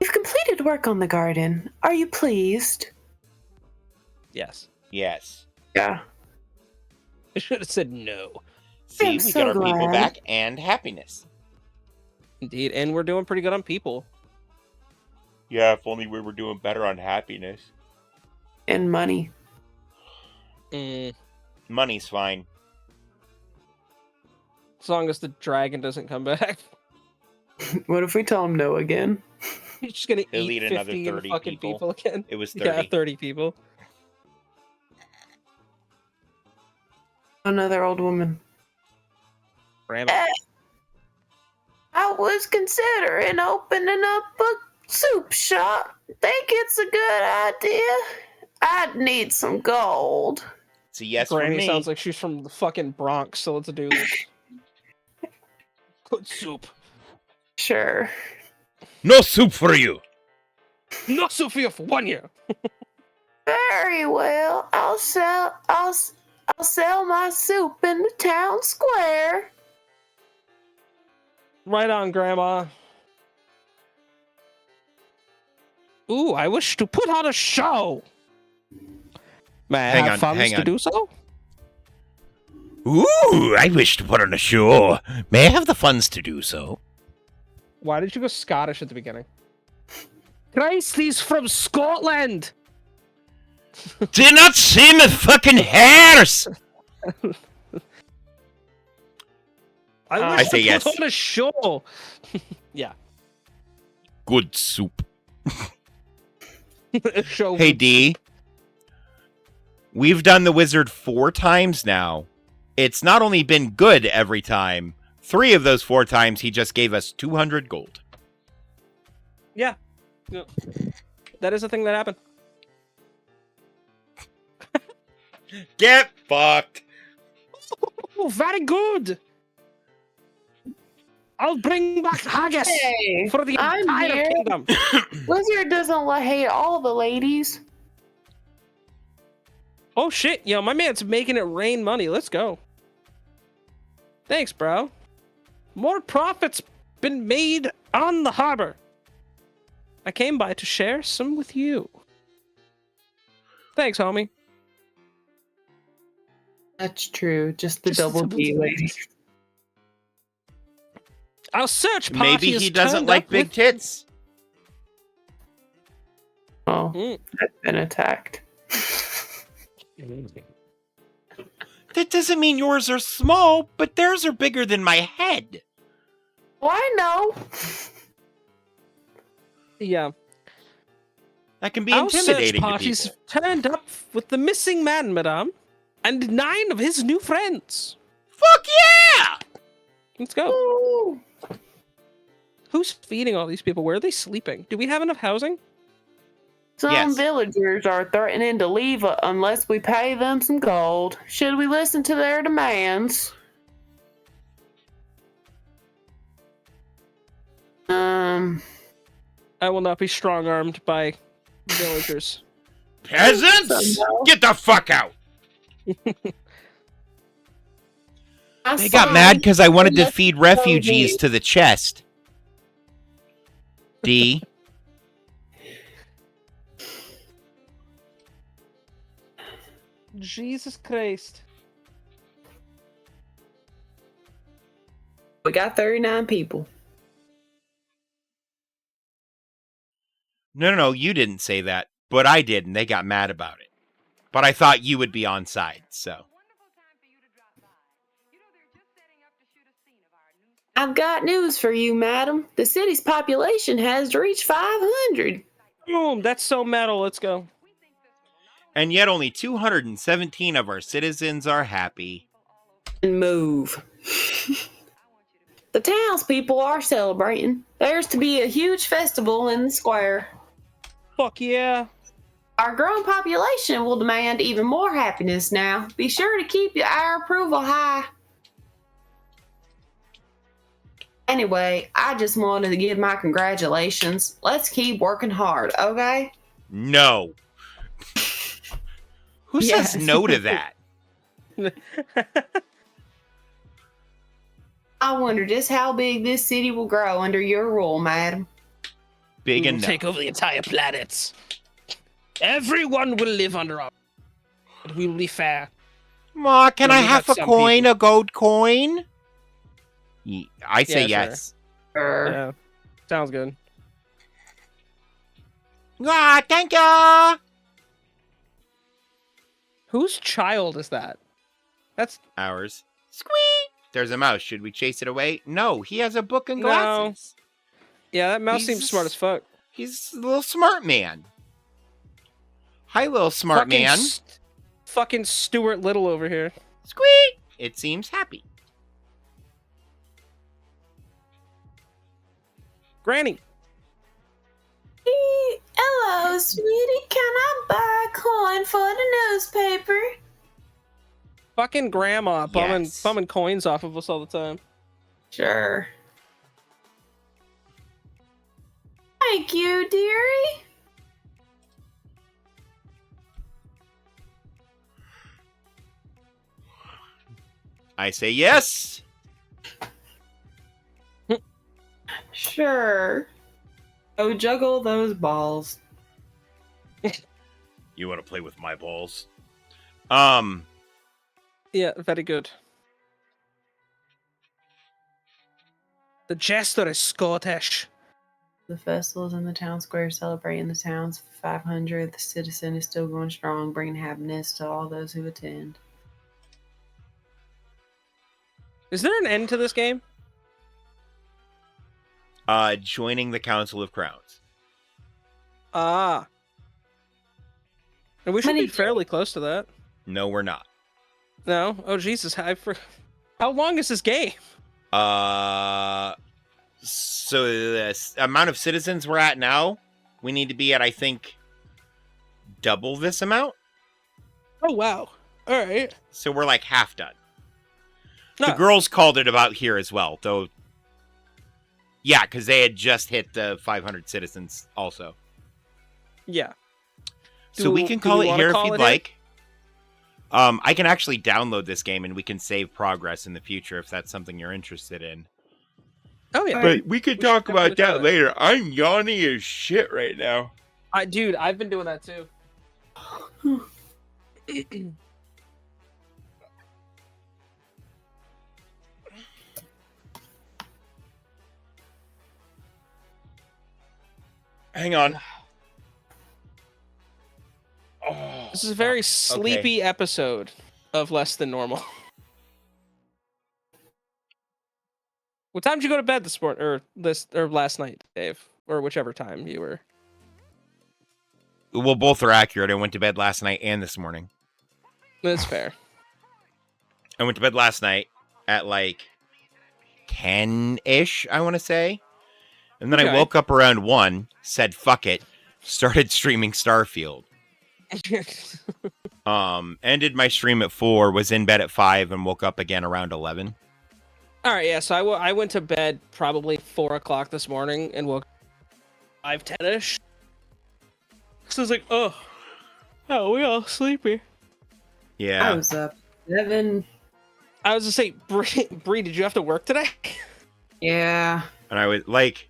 We've completed work on the garden. Are you pleased? Yes. Yes. Yeah. I should have said no. See, I'm we so got our people glad. back and happiness. Indeed, and we're doing pretty good on people. Yeah, if only we were doing better on happiness. And money. Money's fine. As long as the dragon doesn't come back. What if we tell him no again? He's just gonna He'll eat eat another 50 30 fucking people again. It was 30. Yeah, 30 people. Another old woman. Grandma. I was considering opening up a soup shop. Think it's a good idea? I'd need some gold. It's a yes for Granny me. sounds like she's from the fucking Bronx, so let's do this. Good soup. Sure. No soup for you. No soup for you for 1 year. Very well. I'll sell my soup in the town square. Right on, Grandma. Ooh, I wish to put on a show. May I Hang have on, funds hang to on. do so? Ooh, I wish to put on a show. May I have the funds to do so? Why did you go Scottish at the beginning? Christ, he's from Scotland! Do you not see my fucking hairs? I I wish say to yes. put on a show. Yeah. Good soup. A show. Hey, D. We've done the wizard 4 times now. It's not only been good every time. 3 of those 4 times, he just gave us 200 gold. Yeah. Yeah. That is a thing that happened. Get fucked. Oh, very good. I'll bring back haggis Hey, for the I'm entire here. kingdom. Wizard doesn't hate all the ladies. Oh shit, yo, my man's making it rain money. Let's go. Thanks, bro. More profits been made on the harbor. I came by to share some with you. Thanks, homie. That's true. Just the Just double double D D. lady. Our search party Maybe has he doesn't turned like up big with- tits. Oh, Mm. I've been attacked. That doesn't mean yours are small, but theirs are bigger than my head. Why no? Yeah. That can be Our search intimidating to party's people. turned up with the missing man, madame, and 9 of his new friends. Fuck yeah! Let's go. Ooh. Who's feeding all these people? Where are they sleeping? Do we have enough housing? Some Yes. villagers are threatening to leave unless we pay them some gold. Should we listen to their demands? I will not be strong-armed by villagers. Peasants? Get the fuck out! They got mad because I wanted to feed refugees to the chest. D. Jesus Christ. We got 39 people. No, you didn't say that, but I did, and they got mad about it. But I thought you would be on side, so. I've got news for you, madam. The city's population has reached 500. Boom, that's so metal. Let's go. And yet only 217 of our citizens are happy. And move. The townspeople are celebrating. There's to be a huge festival in the square. Fuck yeah. Our growing population will demand even more happiness now. Be sure to keep our approval high. Anyway, I just wanted to give my congratulations. Let's keep working hard, okay? No. Who Yes. says no to that? I wonder just how big this city will grow under your rule, madam. Big We will enough. take over the entire planet. Everyone will live under our... But we will be fair. Ma, can No, I we have a got some coin, people. a gold coin? I say Yeah, sure. yes. Yeah. Sounds good. Ah, thank ya! Whose child is that? That's... Ours. Squeak! There's a mouse. Should we chase it away? No, he has a book and No. glasses. Yeah, that mouse seems He's- smart as fuck. He's a little smart man. Hi, little smart Fucking man. Fucking Stuart Little over here. Squeak! It seems happy. Granny. Hello, sweetie. Can I buy a coin for the newspaper? Fucking grandma Yes. bumming coins off of us all the time. Sure. Thank you, dearie. I say yes. Sure. Oh, juggle those balls. You want to play with my balls? Yeah, very good. The jester is Scottish. The festivals in the town square celebrating the town's 500th citizen is still going strong, bringing happiness to all those who attend. Is there an end to this game? Joining the Council of Crowns. Ah. And we should Many be fairly close to that. No, we're not. No? Oh, Jesus. How long is this game? So the amount of citizens we're at now, we need to be at, I think, double this amount. Oh, wow. All right. So we're like half done. The No. girls called it about here as well, though. Yeah, because they had just hit the 500 citizens also. Yeah. So we can call it wanna here call if you'd it here? like. I can actually download this game and we can save progress in the future if that's something you're interested in. Oh, yeah. But we could We talk should about definitely that try that. later. I'm yawning as shit right now. Dude, I've been doing that too. Hang on. Oh, This is a very sleepy episode of Less Than Normal. What time did you go to bed this morning, or last night, Dave, or whichever time you were? Well, both are accurate. I went to bed last night and this morning. That's fair. I went to bed last night at like 10-ish, I want to say. And then I Okay. woke up around 1, said fuck it, started streaming Starfield. Ended my stream at 4, was in bed at 5, and woke up again around 11. All right, yeah. So I went to bed probably 4 o'clock this morning and woke 5:10ish. So I was like, oh, we all sleepy. I Yeah. was up 7. I was to say, Bree, did you have to work today? Yeah. And I was like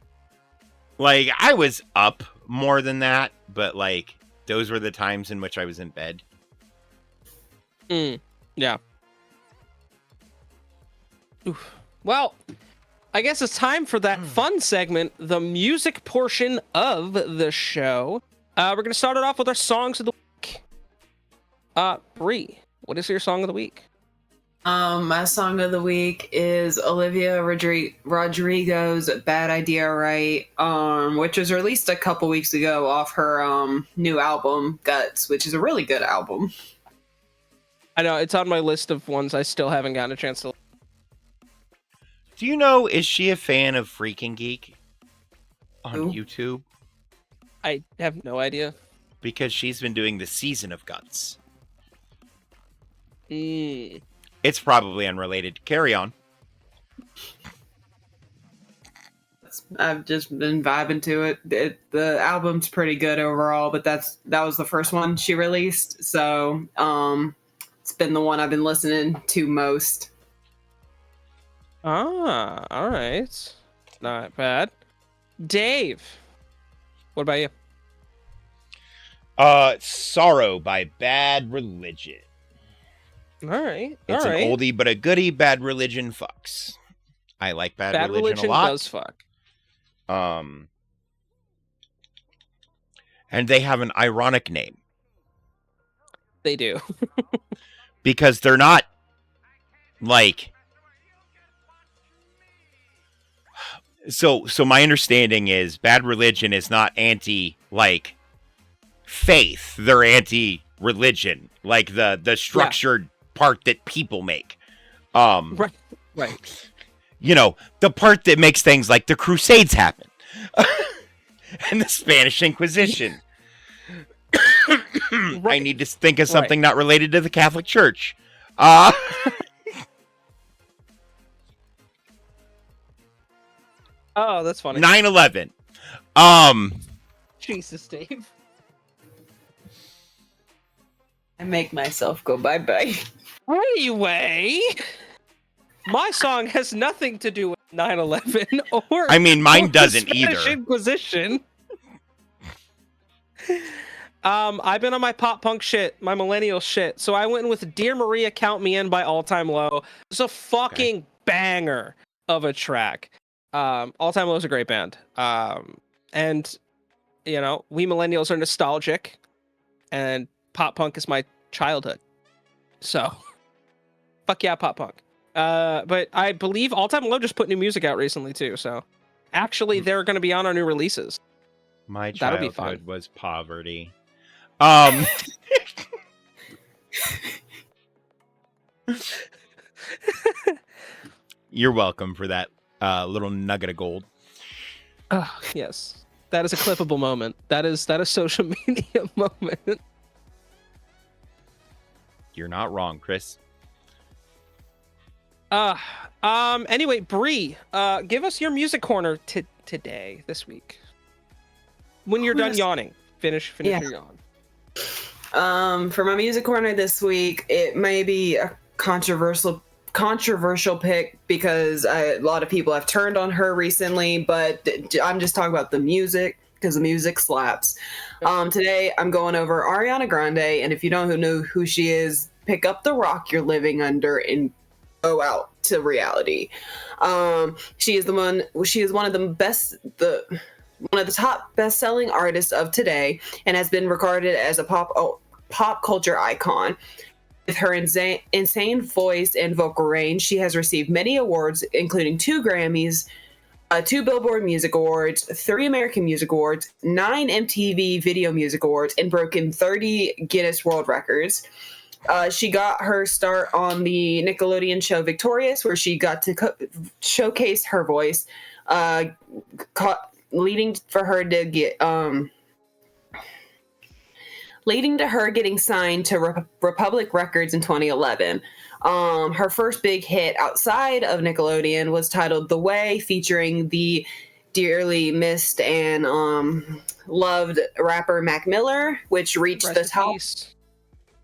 I was up more than that, but like those were the times in which I was in bed. Yeah. Oof. Well, I guess it's time for that fun segment, the music portion of the show. We're gonna start it off with our songs of the week. Bree, what is your song of the week? My song of the week is Olivia Rodrigo's "Bad Idea Right," which was released a couple weeks ago off her new album Guts, which is a really good album. I know it's on my list of ones I still haven't gotten a chance to. Do you know, is she a fan of Freaking Geek on Who? YouTube? I have no idea. Because she's been doing the season of Guts. Mm. It's probably unrelated. Carry on. I've just been vibing to it. The album's pretty good overall, but that was the first one she released, so it's been the one I've been listening to most. Ah, all right. Not bad. Dave, what about you? Sorrow by Bad Religion. All right. It's all right. an oldie but a goodie. Bad Religion fucks. I like Bad Religion a lot. Does fuck. And they have an ironic name They do. because they're not like. So my understanding is Bad Religion is not anti like faith. They're anti religion, like the structured part that people make. Right. You know, the part that makes things like the Crusades happen and the Spanish Inquisition. I need to think of something not related to the Catholic Church. Oh, that's funny. 9/11. Jesus, Dave. I make myself go bye-bye. Anyway, my song has nothing to do with 9/11 or. I mean, mine or doesn't the Spanish either. Inquisition. I've been on my pop punk shit, my millennial shit. So I went with "Dear Maria, Count Me In" by All Time Low. It's a fucking banger of a track. All Time Low is a great band. And you know, we millennials are nostalgic, and pop punk is my childhood. So, fuck yeah, pop punk. But I believe All Time Low just put new music out recently too. So, actually, they're going to be on our new releases. My That'll be childhood fun. was poverty. You're welcome for that little nugget of gold. Oh, yes. That is a clippable moment. That is social media moment. You're not wrong, Chris. Anyway, Bree, give us your music corner this week. When you're done yawning, finish Yeah. your yawn. For my music corner this week, it may be a controversial pick because a lot of people have turned on her recently, but I'm just talking about the music because the music slaps. Today I'm going over Ariana Grande, and if you don't know who she is, pick up the rock you're living under and go out to reality. She is one of the top best-selling artists of today and has been regarded as a pop culture icon. With her insane voice and vocal range, she has received many awards, including 2 Grammys, 2 Billboard Music Awards, 3 American Music Awards, 9 MTV Video Music Awards, and broken 30 Guinness World Records. She got her start on the Nickelodeon show Victorious, where she got to showcase her voice, leading to her getting signed to Republic Records in 2011. Her first big hit outside of Nickelodeon was titled The Way, featuring the dearly missed and loved rapper Mac Miller, which reached Rest the in top. peace.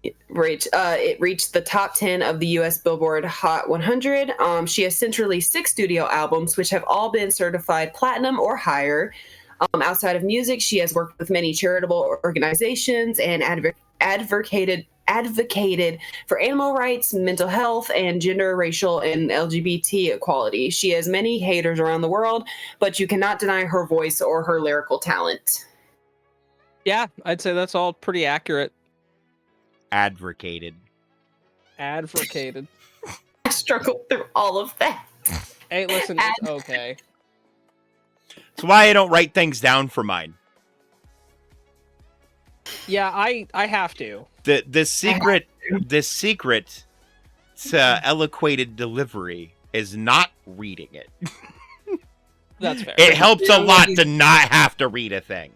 It reached the top 10 of the U.S. Billboard Hot 100. She has since released 6 studio albums, which have all been certified platinum or higher. Outside of music, she has worked with many charitable organizations and advocated for animal rights, mental health, and gender, racial, and LGBT equality. She has many haters around the world, but you cannot deny her voice or her lyrical talent. Yeah, I'd say that's all pretty accurate. Advocated. Advocated. I struggled through all of that. Hey, listen, it's okay. That's why I don't write things down for mine. Yeah, I have to. The secret to eloquated delivery is not reading it. That's fair. It helps a lot to not have to read a thing.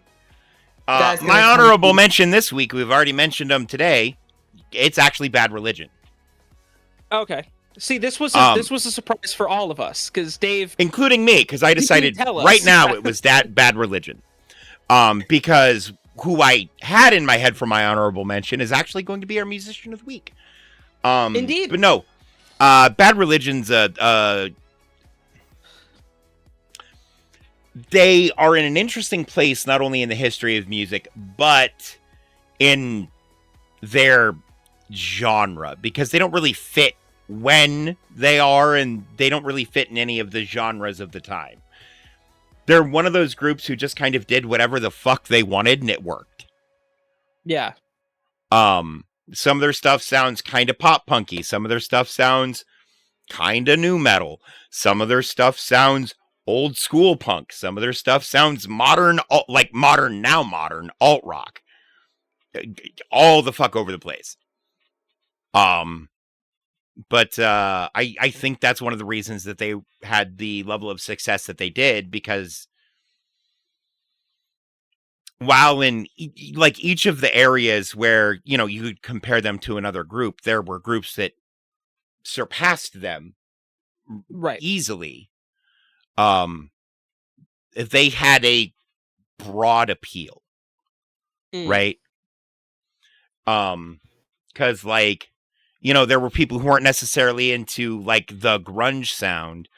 My honorable mention this week, we've already mentioned them today. It's actually Bad Religion. Okay. See, this was a surprise for all of us because Dave, including me, because I decided right now it was that Bad Religion. Because who I had in my head for my honorable mention is actually going to be our musician of the week. Indeed. But no, Bad Religion's they are in an interesting place, not only in the history of music, but in their genre, because they don't really fit when they are, and they don't really fit in any of the genres of the time. They're one of those groups who just kind of did whatever the fuck they wanted, and it worked. Yeah. Some of their stuff sounds kind of pop punky. Some of their stuff sounds kind of nu metal. Some of their stuff sounds old school punk. Some of their stuff sounds modern, like modern alt rock. All the fuck over the place. But I think that's one of the reasons that they had the level of success that they did, because while in like each of the areas where, you know, you could compare them to another group, there were groups that surpassed them Right. easily. They had a broad appeal, right? Because like, you know, there were people who weren't necessarily into like the grunge sound,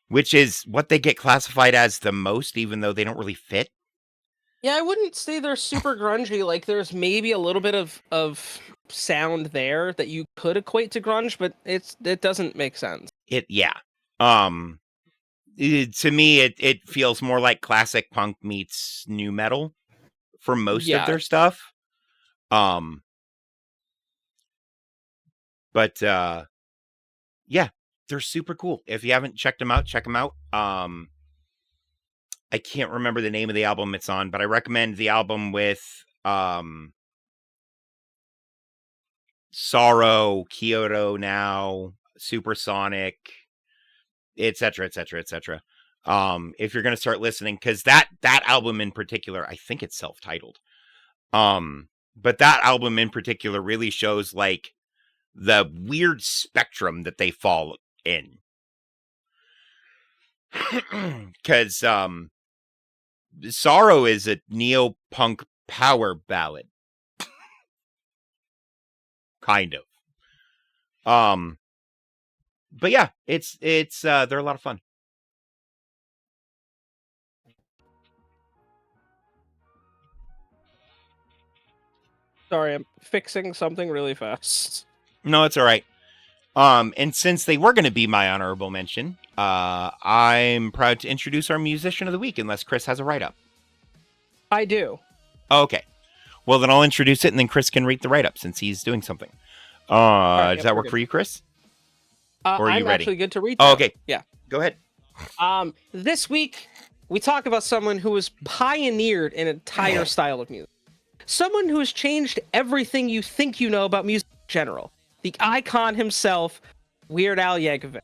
which is what they get classified as the most, even though they don't really fit. Yeah, I wouldn't say they're super grungy. Like, there's maybe a little bit of sound there that you could equate to grunge, but it doesn't make sense. To me, it feels more like classic punk meets nu metal for most of their stuff. But yeah, they're super cool. If you haven't checked them out, check them out. I can't remember the name of the album it's on, but I recommend the album with Sorrow, Kyoto Now, Supersonic, etc., etc., etc. If you're going to start listening, because that album in particular, I think it's self-titled. But that album in particular really shows like the weird spectrum that they fall in. Because Sorrow is a neo-punk power ballad. Kind of. But yeah, it's they're a lot of fun. Sorry, I'm fixing something really fast. No, it's all right. And since they were going to be my honorable mention, I'm proud to introduce our musician of the week, unless Chris has a write-up. I do. Okay. Well, then I'll introduce it, and then Chris can read the write-up since he's doing something. Does that work for you, Chris? Or are you ready? Actually good to read. Oh, okay. Yeah. Go ahead. This week, we talk about someone who has pioneered an entire style of music. Someone who has changed everything you think you know about music in general. The icon himself, Weird Al Yankovic.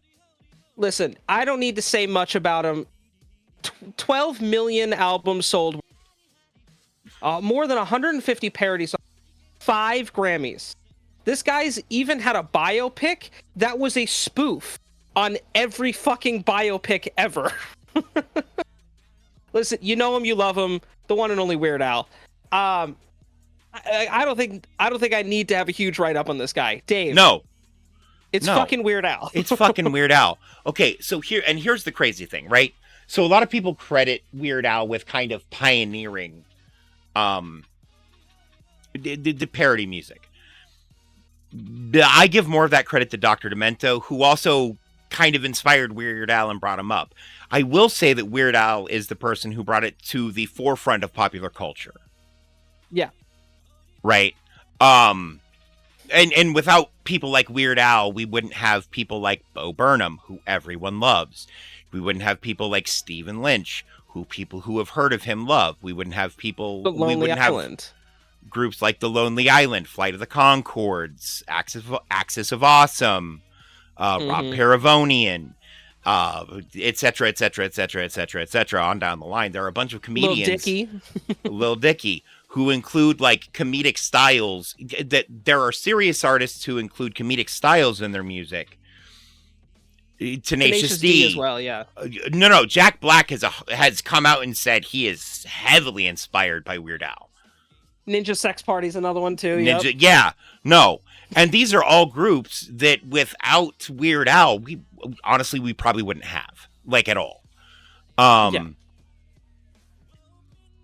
Listen, I don't need to say much about him. 12 million albums sold. More than 150 parody songs. 5 Grammys. This guy's even had a biopic that was a spoof on every fucking biopic ever. Listen, you know him, you love him, the one and only Weird Al. I don't think I need to have a huge write up on this guy, Dave. No, it's no. fucking Weird Al. It's fucking Weird Al. Okay, so here's the crazy thing, right? So a lot of people credit Weird Al with kind of pioneering the parody music. I give more of that credit to Dr. Demento, who also kind of inspired Weird Al and brought him up. I will say that Weird Al is the person who brought it to the forefront of popular culture. Yeah. Right? And without people like Weird Al, we wouldn't have people like Bo Burnham, who everyone loves. We wouldn't have people like Stephen Lynch, who people who have heard of him love. We wouldn't have people... The Lonely Island. Groups like The Lonely Island, Flight of the Conchords, Axis of Awesome, Rob Paravonian, etc., etc., etc., etc., etc. On down the line. There are a bunch of comedians, Lil Dicky, who include like comedic styles. That there are serious artists who include comedic styles in their music. Tenacious D as well, yeah. No, Jack Black has come out and said he is heavily inspired by Weird Al. Ninja Sex Party's another one too. Ninja, yep. Yeah, no, and these are all groups that without Weird Al, we probably wouldn't have like at all.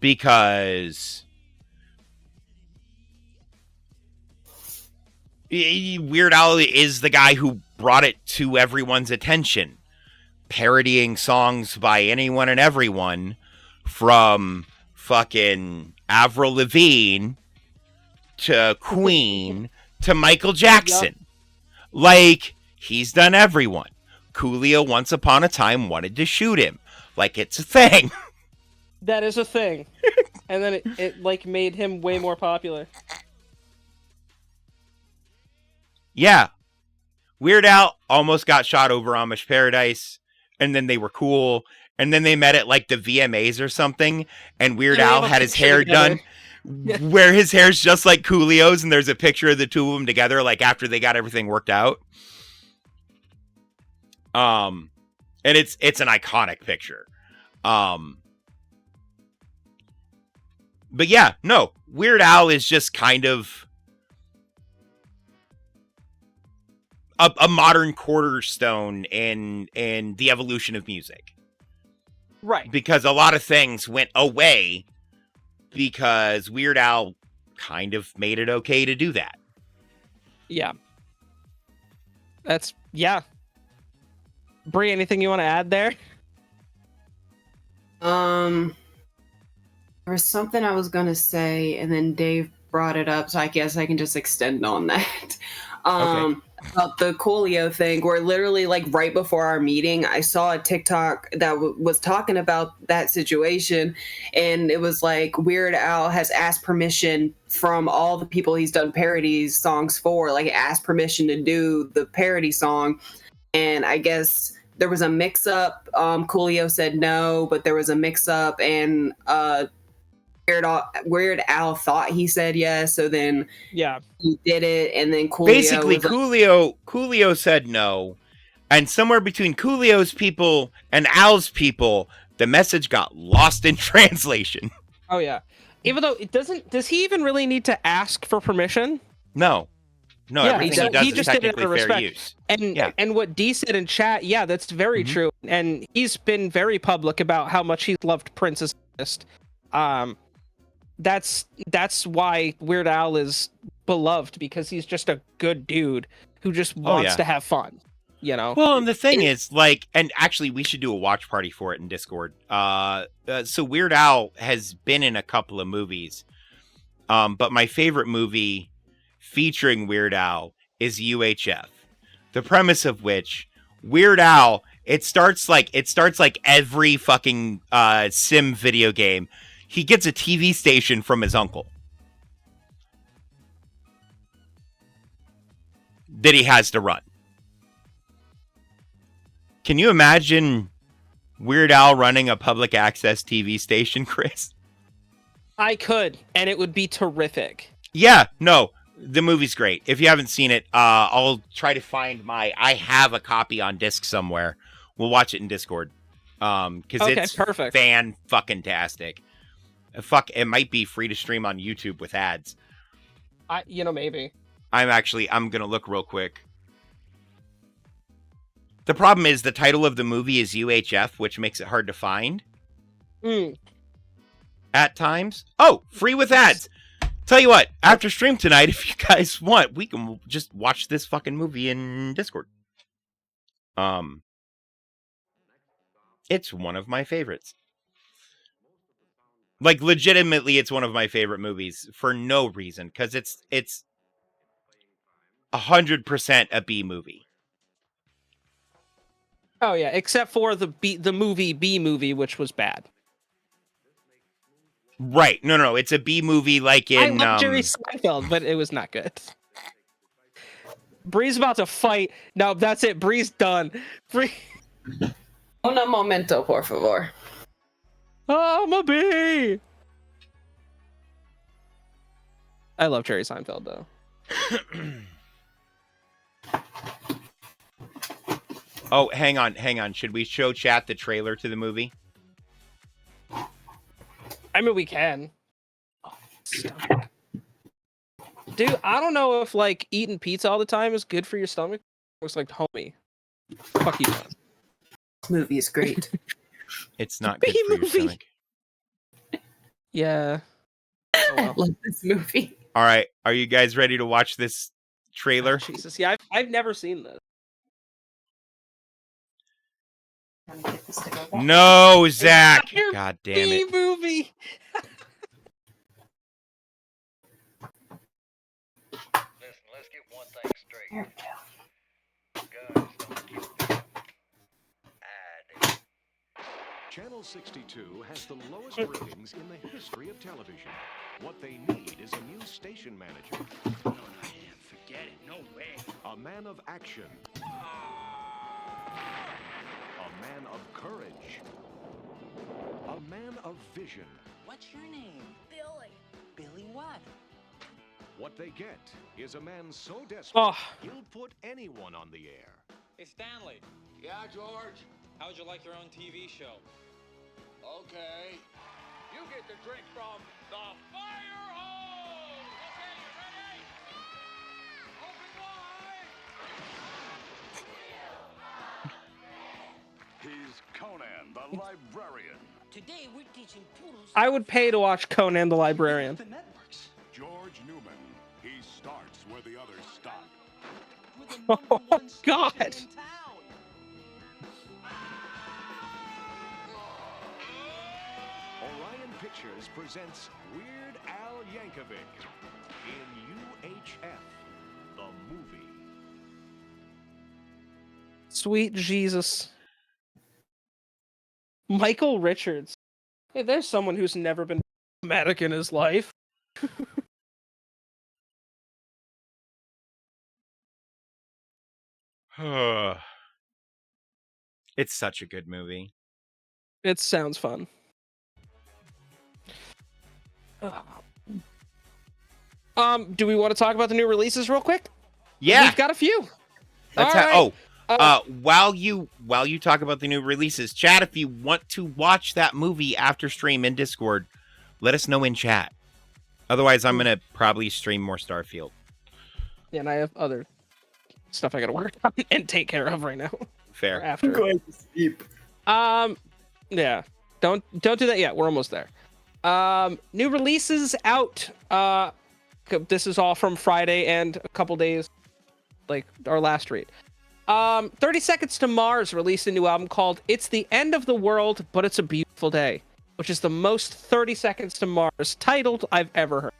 Because Weird Al is the guy who brought it to everyone's attention, parodying songs by anyone and everyone, from fucking Avril Lavigne to Queen to Michael Jackson. Yep. Like, he's done everyone. Coolio once upon a time wanted to shoot him. Like, it's a thing. That is a thing. And then it like made him way more popular. Yeah. Weird Al almost got shot over Amish Paradise, and then they were cool. And then they met at like the VMAs or something, and Weird Al had his hair done where his hair's just like Coolio's, and there's a picture of the two of them together, like after they got everything worked out. And it's an iconic picture. But yeah, no, Weird Al is just kind of a modern cornerstone in the evolution of music. Right. Because a lot of things went away because Weird Al kind of made it okay to do that. Yeah. Yeah. Bree, anything you want to add there? There was something I was going to say, and then Dave brought it up, so I guess I can just extend on that. Okay. About the Coolio thing, where literally like right before our meeting, I saw a TikTok that was talking about that situation, and it was like Weird Al has asked permission from all the people he's done parodies songs for, like asked permission to do the parody song, and I guess there was a mix-up. Coolio said no, but there was a mix-up, and Weird Al thought he said yes, so then he did it, and then Coolio said no, and somewhere between Coolio's people and Al's people, the message got lost in translation. Oh yeah, even though does he even really need to ask for permission? No, everything he does is technically fair use. And what D said in chat, yeah, that's very true, and he's been very public about how much he's loved Prince as an artist. That's why Weird Al is beloved, because he's just a good dude who just wants to have fun, you know? Well, and the thing is, like, and actually we should do a watch party for it in Discord. So Weird Al has been in a couple of movies, but my favorite movie featuring Weird Al is UHF. The premise of which, Weird Al, it starts like every fucking sim video game. He gets a TV station from his uncle that he has to run. Can you imagine Weird Al running a public access TV station, Chris? I could, and it would be terrific. Yeah, no. The movie's great. If you haven't seen it, I'll try to find I have a copy on disc somewhere. We'll watch it in Discord. Because it's perfect. fan-fucking-tastic. Fuck, it might be free to stream on YouTube with ads. Maybe. I'm gonna look real quick. The problem is the title of the movie is UHF, which makes it hard to find. At times. Oh, free with ads. Tell you what, after stream tonight, if you guys want, we can just watch this fucking movie in Discord. It's one of my favorites. Like, legitimately, it's one of my favorite movies for no reason, because it's 100% a B movie. Oh yeah, except for the movie B movie, which was bad. Right. No. It's a B movie like in... I love Jerry Seinfeld, but it was not good. Bree's about to fight. No, that's it. Bree's done. Bree... Un momento, por favor. Oh, I'm a bee! I love Jerry Seinfeld, though. Oh, hang on. Should we show chat the trailer to the movie? I mean, we can. Oh, stomach. Dude, I don't know if, like, eating pizza all the time is good for your stomach. Looks like, homie. Fuck you, John. This movie is great. It's not good for your stomach. Yeah. Oh, I well. love this movie. All right. Are you guys ready to watch this trailer? Jesus, yeah, I've never seen this. No, Zach. Your God damn B it. movie. Listen, let's get one thing straight. Here we go. Guys don't get paid. I do. Channel 62 has the lowest ratings in the history of television. What they need is a new station manager. No, forget it. No way. A man of action. A man of courage. A man of vision. What's your name? Billy. Billy what? What they get is a man so desperate, Oh. he'll put anyone on the air. Hey, Stanley, Yeah, George. how'd you like your own TV show? Okay. You get the drink from the fire hose. Okay, you ready? Open wide. He's Conan the Librarian. Today we're teaching poodles. I would pay to watch Conan the Librarian. The networks. George Newman. He starts where the others stop. We're the Oh, number one station God. in town. Orion Pictures presents Weird Al Yankovic in UHF, the movie. Sweet Jesus. Michael Richards. Hey, there's someone who's never been dramatic in his life. It's such a good movie. It sounds fun. Do we want to talk about the new releases real quick? Yeah. We've got a few. That's All right. while you talk about the new releases, chat, if you want to watch that movie after stream in Discord, let us know in chat. Otherwise, I'm gonna probably stream more Starfield. Yeah, and I have other stuff I gotta work on and take care of right now. Fair. After. going to sleep. Yeah. Don't do that yet. We're almost there. New releases out. This is all from Friday and a couple days, like our last read. 30 Seconds to Mars released a new album called It's the End of the World, but It's a Beautiful Day, which is the most 30 Seconds to Mars titled I've ever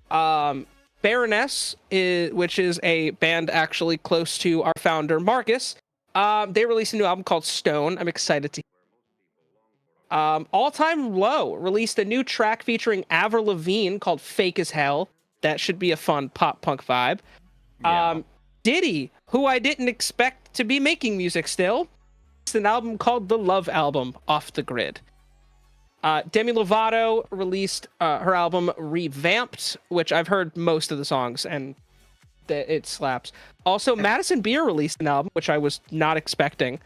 heard. Baroness, which is a band actually close to our founder, Marcus, they released a new album called Stone. I'm excited to hear. All Time Low released a new track featuring Avril Lavigne called Fake as Hell. That should be a fun pop punk vibe. Yeah. Diddy, who I didn't expect to be making music still, it's an album called The Love Album, Off the Grid. Demi Lovato released her album Revamped, which I've heard most of the songs, and it slaps. Also, Madison Beer released an album, which I was not expecting.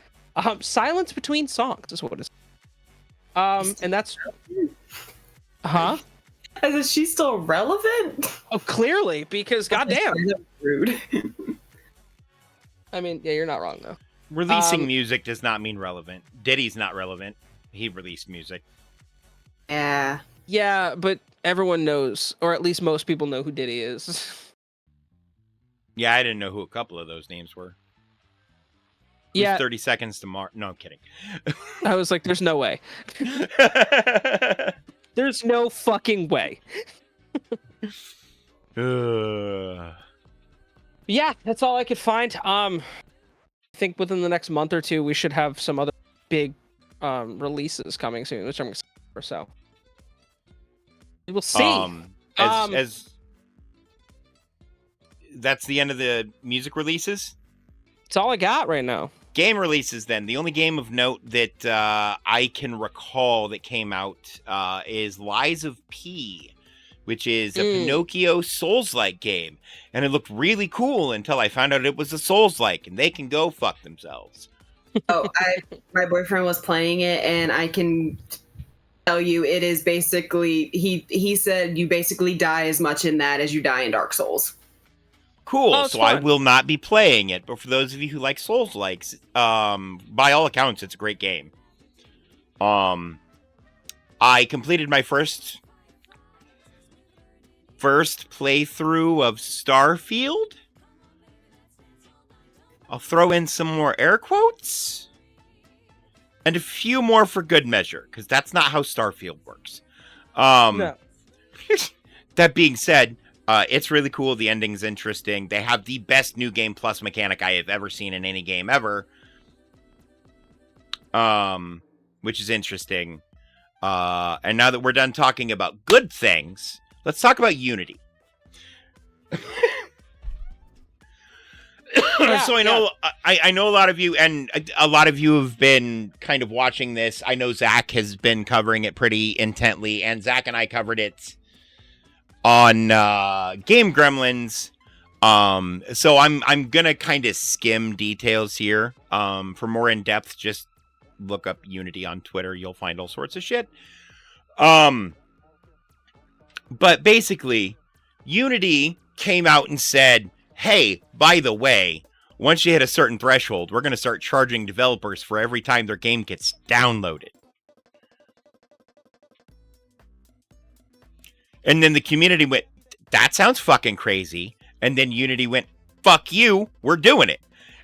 Silence Between Songs is what it is. And that's... Huh? Is she still relevant? Oh, clearly, because goddamn. Rude. I mean, yeah, you're not wrong, though. Releasing music does not mean relevant. Diddy's not relevant. He released music. Yeah. Yeah, but everyone knows, or at least most people know who Diddy is. Yeah, I didn't know who a couple of those names were. Who's Yeah. 30 Seconds to Mars. No, I'm kidding. I was like, there's no way. There's no fucking way. Yeah, that's all I could find. I think within the next month or two, we should have some other big releases coming soon, which I'm excited for. So we'll see. As that's the end of the music releases. It's all I got right now. Game releases, then. The only game of note that I can recall that came out is Lies of P, which is a Pinocchio Souls-like game. And it looked really cool until I found out it was a Souls-like, and they can go fuck themselves. My boyfriend was playing it, and I can tell you it is basically, he said you basically die as much in that as you die in Dark Souls. Cool, so fun. I will not be playing it, but for those of you who like Souls-likes, by all accounts, it's a great game. I completed my first playthrough of Starfield. I'll throw in some more air quotes. And a few more for good measure, because that's not how Starfield works. No. That being said, it's really cool. The ending's interesting. They have the best New Game Plus mechanic I have ever seen in any game ever. Which is interesting. And now that we're done talking about good things, let's talk about Unity. So I know I know a lot of you, and a lot of you have been kind of watching this. I know Zach has been covering it pretty intently, and Zach and I covered it on Game Gremlins. So I'm gonna kind of skim details here. For more in depth, just look up Unity on Twitter. You'll find all sorts of shit. But basically, Unity came out and said, hey, by the way, once you hit a certain threshold, we're going to start charging developers for every time their game gets downloaded. And then the community went, that sounds fucking crazy. And then Unity went, fuck you, we're doing it.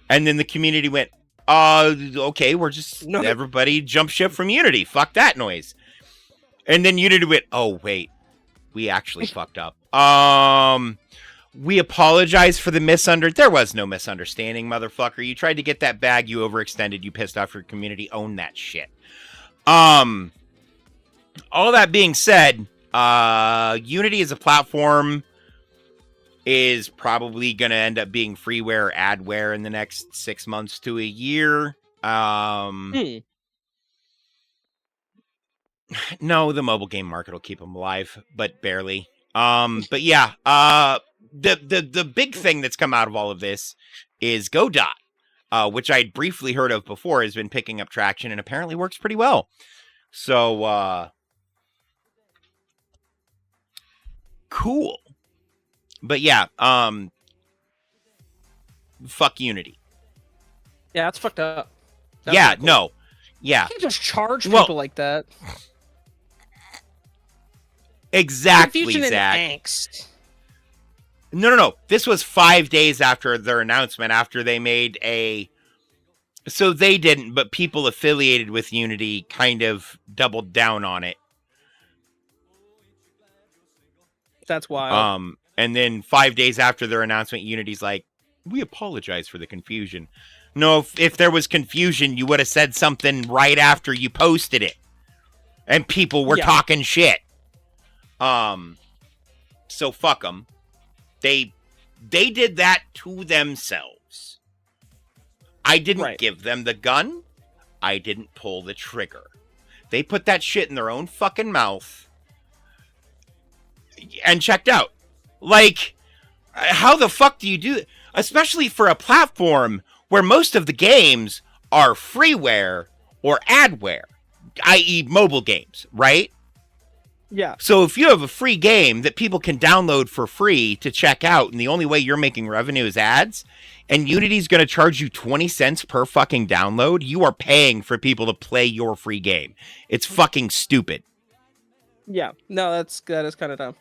And then the community went, okay, we're just, everybody jump ship from Unity. Fuck that noise. And then Unity went, oh, wait, we actually fucked up. We apologize for the there was no misunderstanding, motherfucker. You tried to get that bag, you overextended, you pissed off your community, own that shit. All that being said, Unity as a platform is probably going to end up being freeware or adware in the next 6 months to a year. No, the mobile game market will keep them alive, but barely. But yeah, the big thing that's come out of all of this is Godot, which I'd briefly heard of before, has been picking up traction and apparently works pretty well. So, cool. But yeah, fuck Unity. Yeah, that's fucked up. That's yeah, cool. no. Yeah. You can't just charge people like that. Exactly, Confusion Zach. and angst. No. This was 5 days after their announcement, after they made a... So they didn't, but people affiliated with Unity kind of doubled down on it. That's wild. And then 5 days after their announcement, Unity's like, we apologize for the confusion. No, if there was confusion, you would have said something right after you posted it. And people were talking shit. So fuck them. They did that to themselves. I didn't give them the gun. I didn't pull the trigger. They put that shit in their own fucking mouth and checked out. Like, how the fuck do you do it? Especially for a platform where most of the games are freeware or adware, i.e. mobile games, right? Yeah. So if you have a free game that people can download for free to check out, and the only way you're making revenue is ads, and Unity's going to charge you 20 cents per fucking download, you are paying for people to play your free game. It's fucking stupid. Yeah. No, that is kind of dumb.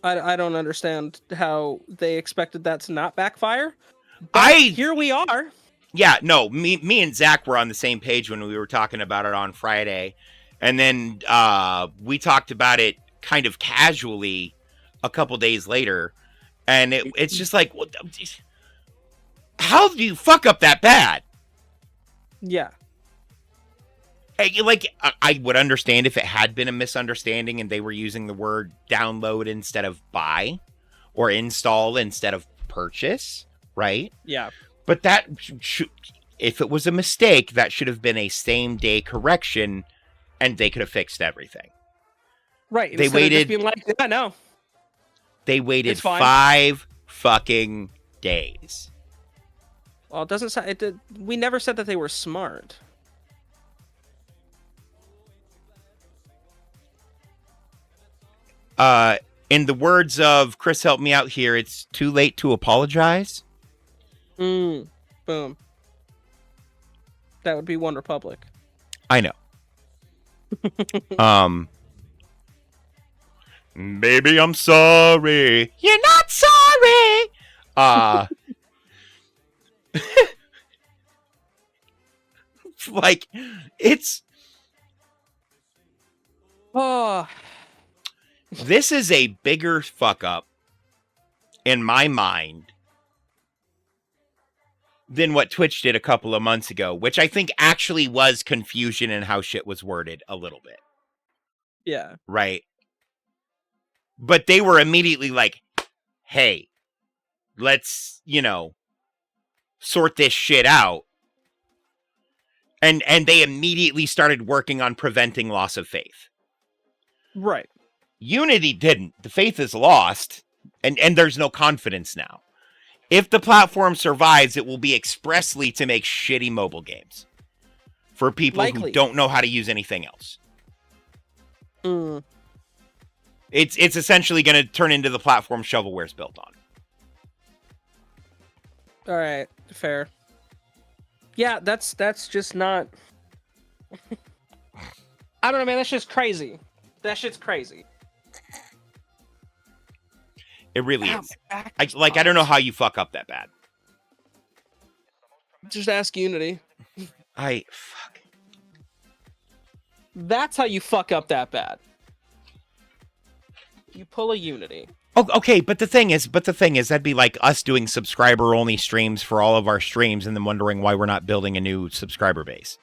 I don't understand how they expected that to not backfire. But here we are. Yeah, no, me and Zach were on the same page when we were talking about it on Friday. And then we talked about it kind of casually a couple days later. And it's just like, how do you fuck up that bad? Yeah. Like, I would understand if it had been a misunderstanding and they were using the word download instead of buy or install instead of purchase, right? Yeah. But that if it was a mistake, that should have been a same-day correction, and they could have fixed everything. Right. They waited. Of just being like, yeah, no. They waited 5 fucking days. Well, it doesn't sound. We never said that they were smart. In the words of Chris, help me out here. It's too late to apologize. Boom. That would be One Republic. I know. Baby, I'm sorry. You're not sorry. Like, it's. Oh. This is a bigger fuck up in my mind than what Twitch did a couple of months ago, which I think actually was confusion in how shit was worded a little bit. Yeah. Right. But they were immediately like, hey, let's, sort this shit out. And they immediately started working on preventing loss of faith. Right. Unity didn't. The faith is lost, and there's no confidence now. If the platform survives, it will be expressly to make shitty mobile games for people who don't know how to use anything else. It's essentially going to turn into the platform shovelware's built on. All right, fair. Yeah, that's just not. I don't know, man. That's just crazy. That shit's crazy. It really is. I don't know how you fuck up that bad. Just ask Unity. Fuck. That's how you fuck up that bad. You pull a Unity. Oh, okay, but the thing is, that'd be like us doing subscriber-only streams for all of our streams and then wondering why we're not building a new subscriber base.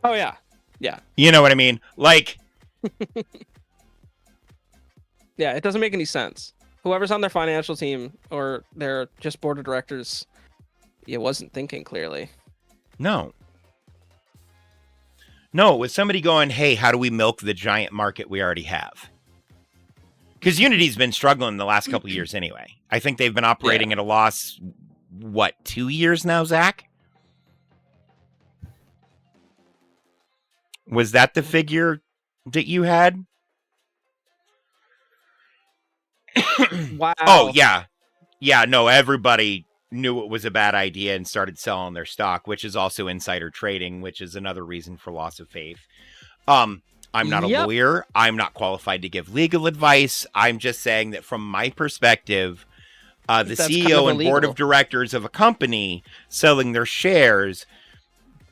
Oh, yeah. Yeah. You know what I mean? Like... Yeah, it doesn't make any sense. Whoever's on their financial team or their just board of directors, it wasn't thinking clearly. No. No, it was somebody going, hey, how do we milk the giant market we already have? Because Unity's been struggling the last couple years anyway. I think they've been operating at a loss, 2 years now, Zach? Was that the figure that you had? Wow. Oh, yeah. Yeah, no, everybody knew it was a bad idea and started selling their stock, which is also insider trading, which is another reason for loss of faith. I'm not a lawyer. I'm not qualified to give legal advice. I'm just saying that from my perspective, the CEO and board of directors of a company selling their shares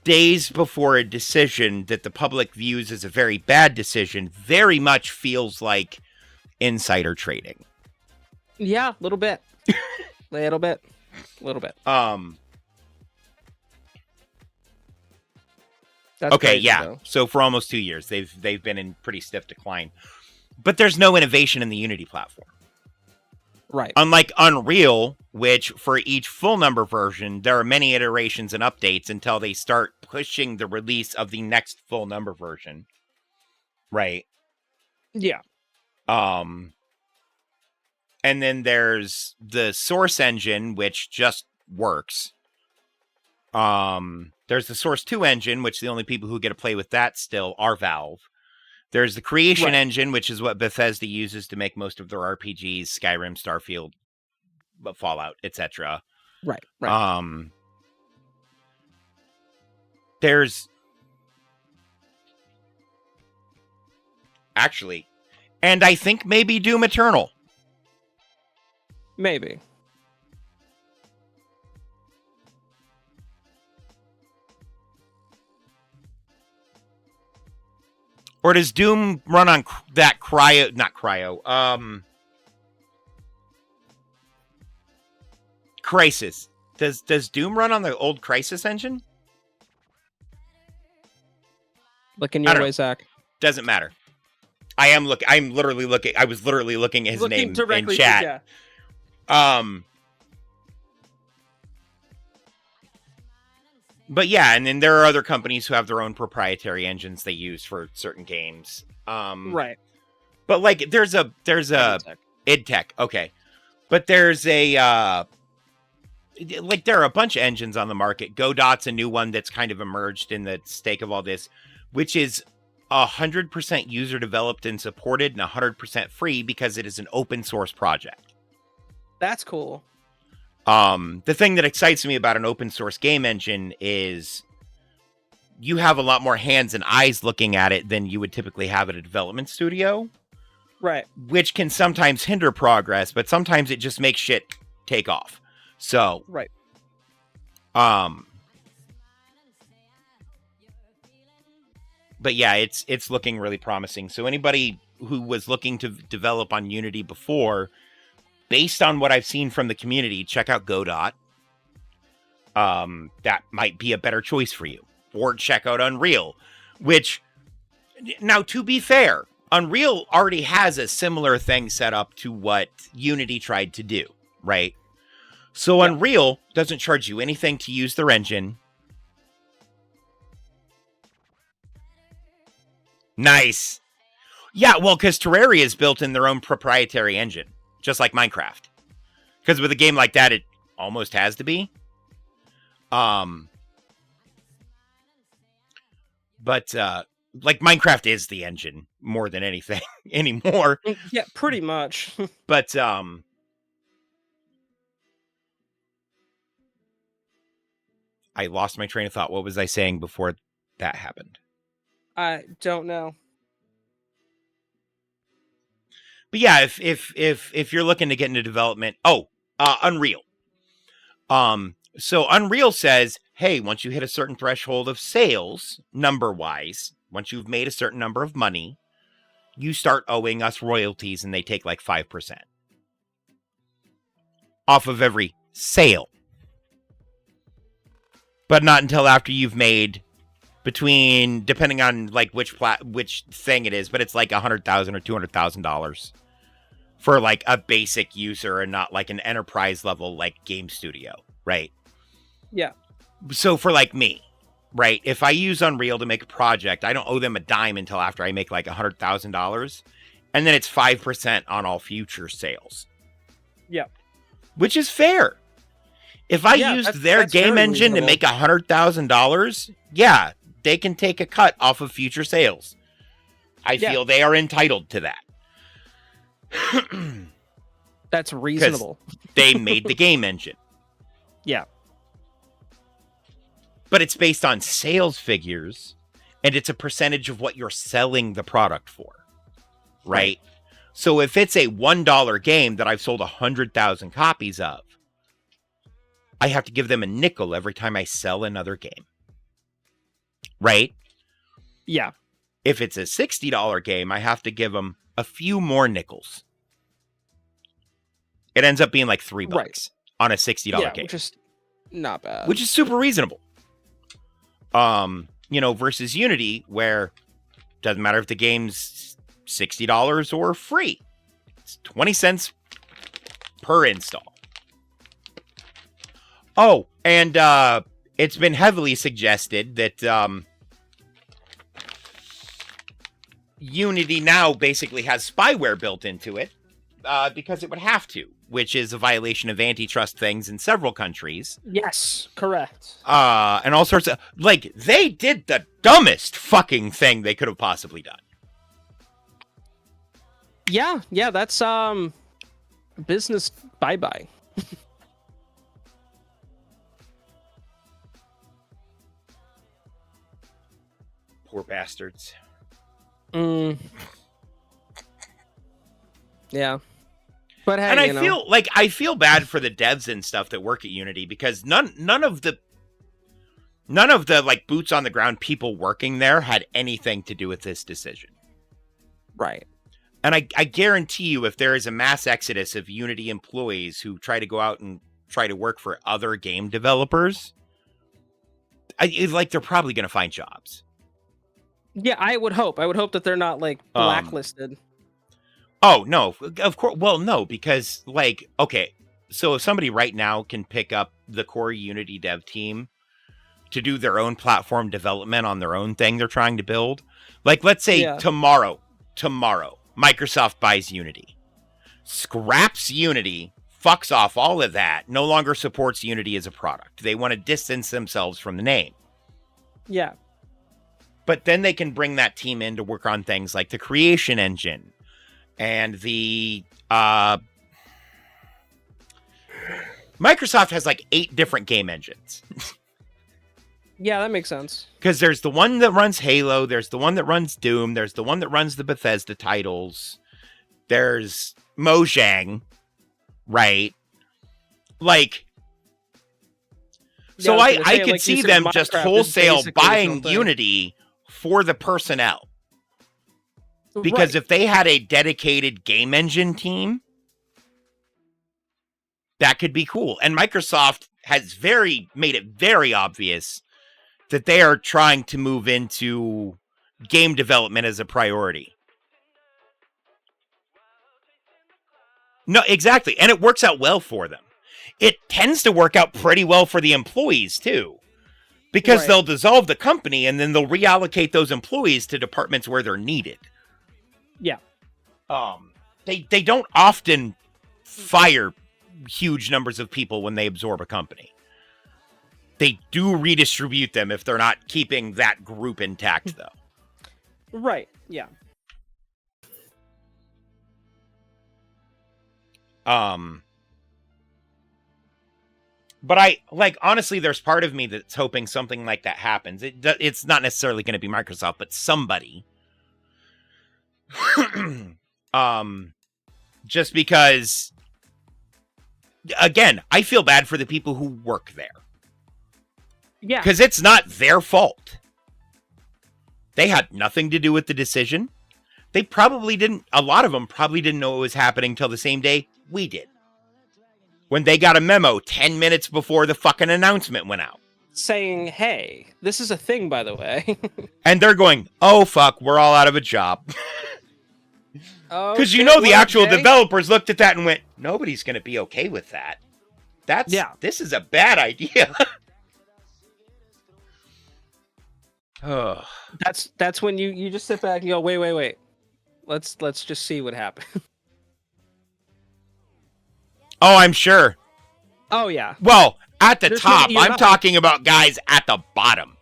days before a decision that the public views as a very bad decision very much feels like insider trading. Yeah, a little bit. Little bit. That's okay, crazy, yeah. though. So for almost 2 years, they've been in pretty stiff decline. But there's no innovation in the Unity platform. Right. Unlike Unreal, which for each full number version, there are many iterations and updates until they start pushing the release of the next full number version. Right. Yeah. And then there's the Source engine, which just works. There's the Source 2 engine, which the only people who get to play with that still are Valve. There's the Creation engine, which is what Bethesda uses to make most of their RPGs, Skyrim, Starfield, Fallout, etc. Right. There's actually, and I think maybe Doom Eternal. Maybe. Or does Doom run on that Crysis? Does Doom run on the old Crysis engine? Look in your way, Zach. Doesn't matter. I'm literally looking. I was literally looking at his name in chat. But yeah, and then there are other companies who have their own proprietary engines they use for certain games. Right. But like, there's a IdTech. Okay. But there's a like there are a bunch of engines on the market. Godot's a new one that's kind of emerged in the stake of all this, which is 100% user developed and supported and 100% free because it is an open source project. That's cool. The thing that excites me about an open source game engine is you have a lot more hands and eyes looking at it than you would typically have at a development studio. Right. Which can sometimes hinder progress, but sometimes it just makes shit take off. So, right. But yeah, it's looking really promising. So anybody who was looking to develop on Unity before, based on what I've seen from the community, check out Godot. That might be a better choice for you. Or check out Unreal, which, now to be fair, Unreal already has a similar thing set up to what Unity tried to do, right? So Unreal doesn't charge you anything to use their engine. Nice. Yeah, well, because Terraria is built in their own proprietary engine, just like Minecraft. Because with a game like that, it almost has to be. But like Minecraft is the engine more than anything anymore. Yeah, pretty much. But I lost my train of thought. What was I saying before that happened? I don't know. But yeah, if you're looking to get into development, Unreal. So Unreal says, hey, once you hit a certain threshold of sales, number-wise, once you've made a certain number of money, you start owing us royalties, and they take like 5% off of every sale. But not until after you've made between, depending on like which thing it is, but it's like $100,000 or $200,000 for like a basic user and not like an enterprise level like game studio, right? Yeah. So for like me, right? If I use Unreal to make a project, I don't owe them a dime until after I make like $100,000, and then it's 5% on all future sales. Yeah. Which is fair. If I used their game engine to make $100,000, yeah, they can take a cut off of future sales. I feel they are entitled to that. That's reasonable. They made the game engine. Yeah. But it's based on sales figures, and it's a percentage of what you're selling the product for. Right? So if it's a $1 game that I've sold 100,000 copies of, I have to give them a nickel every time I sell another game. Right? Yeah. If it's a $60 game, I have to give them a few more nickels. It ends up being like $3 on a $60 game. Which is not bad. Which is super reasonable. Versus Unity, where it doesn't matter if the game's $60 or free. It's 20 cents per install. Oh, and it's been heavily suggested that Unity now basically has spyware built into it because it would have to, which is a violation of antitrust things in several countries. Yes, correct. And all sorts of, like, they did the dumbest fucking thing they could have possibly done. Yeah, that's business bye-bye. Poor bastards. Yeah. But hey, and I feel bad for the devs and stuff that work at Unity, because none of the like boots on the ground people working there had anything to do with this decision. Right. And I guarantee you, if there is a mass exodus of Unity employees who try to go out and try to work for other game developers, they're probably going to find jobs. Yeah, I would hope that they're not like blacklisted. Oh, no, of course. Well, no, because like, okay, so if somebody right now can pick up the core Unity dev team to do their own platform development on their own thing they're trying to build, like, let's say tomorrow, Microsoft buys Unity, scraps Unity, fucks off all of that, no longer supports Unity as a product. They want to distance themselves from the name. Yeah. But then they can bring that team in to work on things like the creation engine and the Microsoft has like 8 different game engines. Yeah, that makes sense. Because there's the one that runs Halo, there's the one that runs Doom, there's the one that runs the Bethesda titles, there's Mojang, right? Like, so I could see them just wholesale buying Unity for the personnel. Because if they had a dedicated game engine team, that could be cool. And Microsoft has made it very obvious that they are trying to move into game development as a priority. No, exactly. And it works out well for them. It tends to work out pretty well for the employees, too. Because they'll dissolve the company and then they'll reallocate those employees to departments where they're needed. Yeah. They don't often fire huge numbers of people when they absorb a company. They do redistribute them if they're not keeping that group intact, though. Right. Yeah. But honestly, there's part of me that's hoping something like that happens. It's not necessarily going to be Microsoft, but somebody. Just because, again, I feel bad for the people who work there. Yeah. Because it's not their fault. They had nothing to do with the decision. A lot of them probably didn't know what was happening till the same day we did. When they got a memo 10 minutes before the fucking announcement went out. Saying, hey, this is a thing, by the way. And they're going, oh, fuck, we're all out of a job. Because the actual developers looked at that and went, nobody's going to be okay with that. This is a bad idea. Oh. That's when you just sit back and go, wait. Let's just see what happened. Oh, I'm sure. Oh, yeah. Well, at the top, I'm talking about guys at the bottom.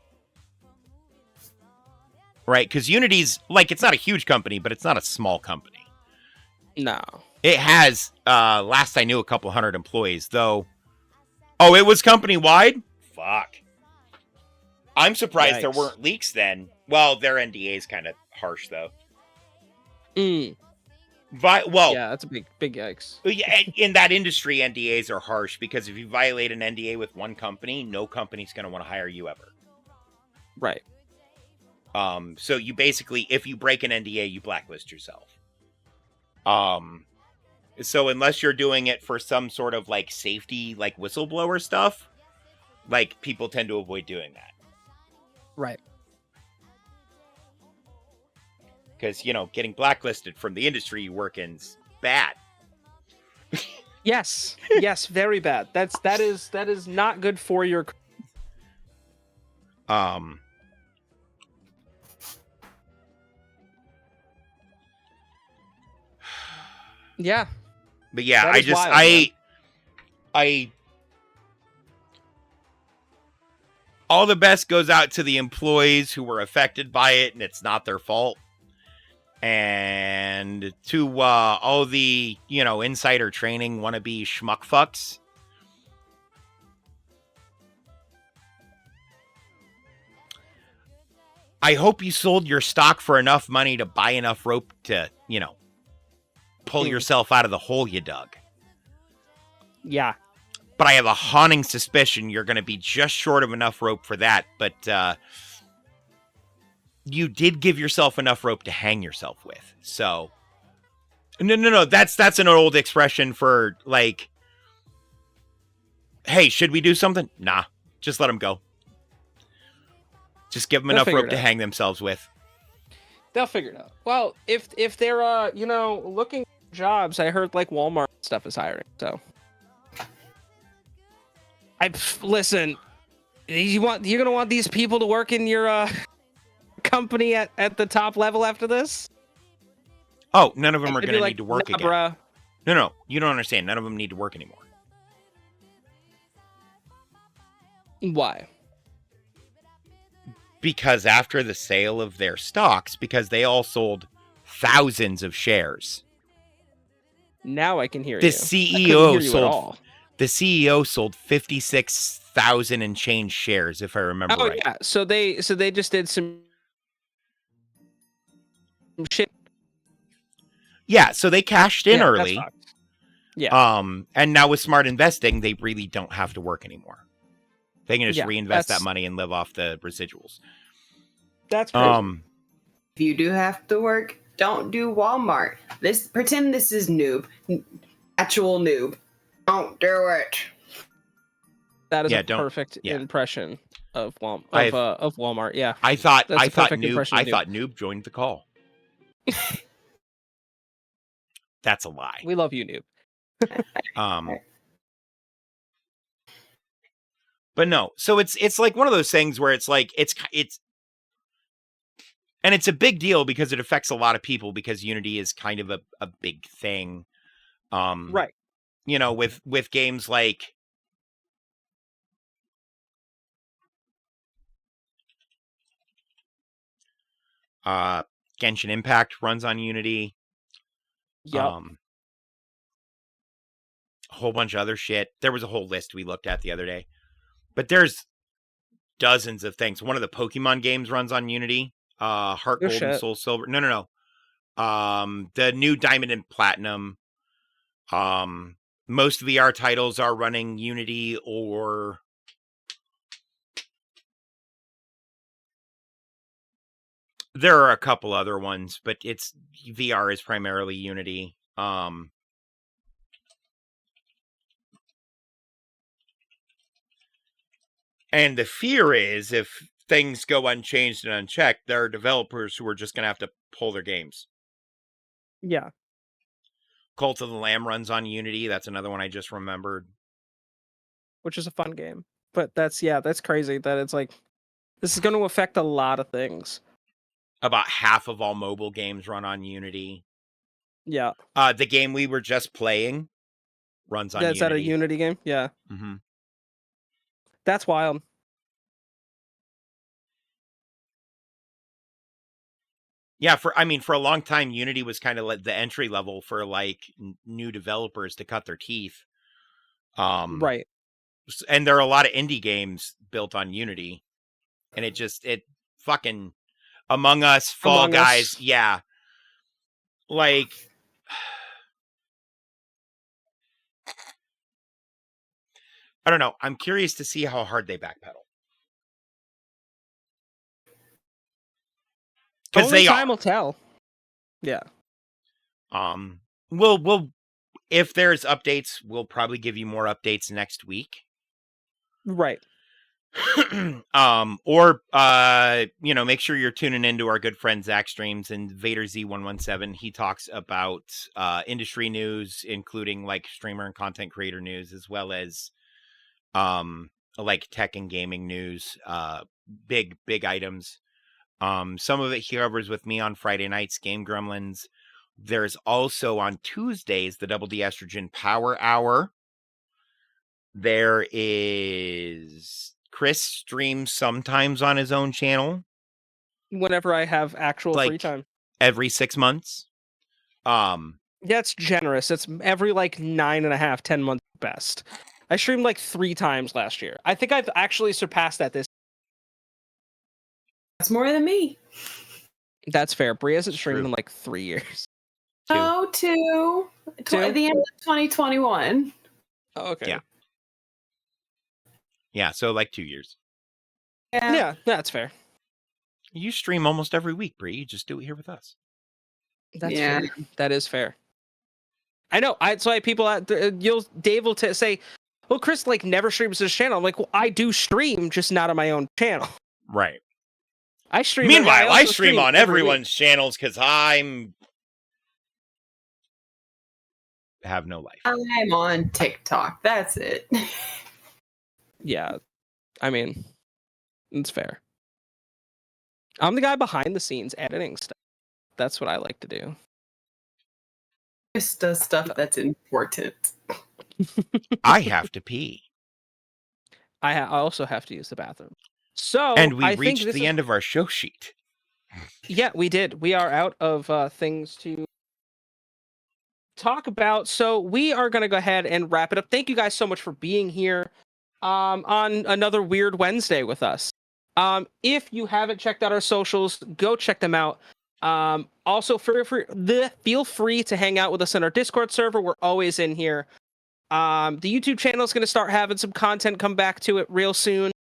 Right? Because Unity's, it's not a huge company, but it's not a small company. No. It has, last I knew, a couple hundred employees, though. Oh, it was company-wide? Fuck. I'm surprised there weren't leaks then. Well, their NDA is kind of harsh, though. Yeah, that's a big yikes. In that industry, NDAs are harsh because if you violate an NDA with one company, no company's going to want to hire you ever. Right. So you basically, if you break an NDA, you blacklist yourself. So unless you're doing it for some sort of safety, whistleblower stuff, people tend to avoid doing that. Right. Because, getting blacklisted from the industry you work in's bad. Yes, very bad. That is not good for your. Yeah. But yeah, That I is just wild, man. I all the best goes out to the employees who were affected by it, and it's not their fault. And to all the, insider training wannabe schmuck fucks. I hope you sold your stock for enough money to buy enough rope to, pull yourself out of the hole you dug. Yeah. But I have a haunting suspicion you're going to be just short of enough rope for that. But you did give yourself enough rope to hang yourself with. So, no. That's an old expression for, like, hey, should we do something? Nah, just let them go. Just give them enough rope to hang themselves with. They'll figure it out. Well, if they're looking for jobs, I heard like Walmart stuff is hiring. So, listen. You're gonna want these people to work in your company at the top level after this? Oh, none of them are gonna need to work again. Bruh. No, you don't understand. None of them need to work anymore. Why? Because after the sale of their stocks, because they all sold thousands of shares. Now I can hear the you. The CEO sold 56,000 and change shares, if I remember right. Yeah. So they just did some shit. Yeah, so they cashed in early. Yeah. And now with smart investing, they really don't have to work anymore. They can just reinvest that money and live off the residuals. That's crazy. If you do have to work, don't do Walmart. Pretend this is noob. Actual noob. Don't do it. That is a perfect impression of Walmart. Yeah. I thought noob joined the call. That's a lie. We love you, noob. But no, so it's like one of those things where it's like it's and it's a big deal because it affects a lot of people because Unity is kind of a big thing. Right. With games like Genshin Impact runs on Unity. Yep. A whole bunch of other shit. There was a whole list we looked at the other day. But there's dozens of things. One of the Pokemon games runs on Unity. Heart Gold and Soul Silver. No. The new Diamond and Platinum. Most VR titles are running Unity or there are a couple other ones, but VR is primarily Unity. And the fear is if things go unchanged and unchecked, there are developers who are just going to have to pull their games. Yeah. Cult of the Lamb runs on Unity. That's another one I just remembered. Which is a fun game. But that's crazy that it's like, this is going to affect a lot of things. About half of all mobile games run on Unity. Yeah. The game we were just playing runs on Unity. Is that a Unity game? Yeah. Mm-hmm. That's wild. Yeah, for a long time, Unity was kind of like the entry level for like new developers to cut their teeth. Right. And there are a lot of indie games built on Unity, and it fucking Among Us, Fall Guys, yeah. Like, I don't know. I'm curious to see how hard they backpedal. Because time will tell. Yeah. We'll if there's updates, we'll probably give you more updates next week. Right. Or make sure you're tuning into our good friend Zach streams and Vader Z117. He talks about industry news, including like streamer and content creator news, as well as like tech and gaming news. big items. Some of it he covers with me on Friday nights, Game Gremlins. There's also on Tuesdays the Double D Estrogen Power Hour. There is Chris streams sometimes on his own channel. Whenever I have actual free Like time. every 6 months. That's generous. It's every like 9.5, 10 months best. I streamed like 3 times last year. I think I've actually surpassed that this. That's more than me. That's fair. Brie hasn't streamed True. in like 3 years. Oh, two. At the end of 2021. Oh, okay. Yeah. Yeah, so like 2 years. Yeah, that's fair. You stream almost every week, Bree. You just do it here with us. That's fair. That is fair. I know. That's why people Dave will say, "Well, Chris like never streams his channel." I'm like, "Well, I do stream, just not on my own channel." Right. I stream. Meanwhile, I also stream on every everyone's channels because I'm have no life. I'm on TikTok. That's it. Yeah, I mean, it's fair. I'm the guy behind the scenes editing stuff. That's what I like to do. Just does stuff that's important. I have to pee. I also have to use the bathroom. So, And we I think reached this the is- end of our show sheet. Yeah, we did. We are out of things to talk about. So we are going to go ahead and wrap it up. Thank you guys so much for being here on another Weird Wednesday with us. If you haven't checked out our socials, go check them out. Also, feel free to hang out with us on our Discord server. We're always in here. The YouTube channel is going to start having some content come back to it real soon.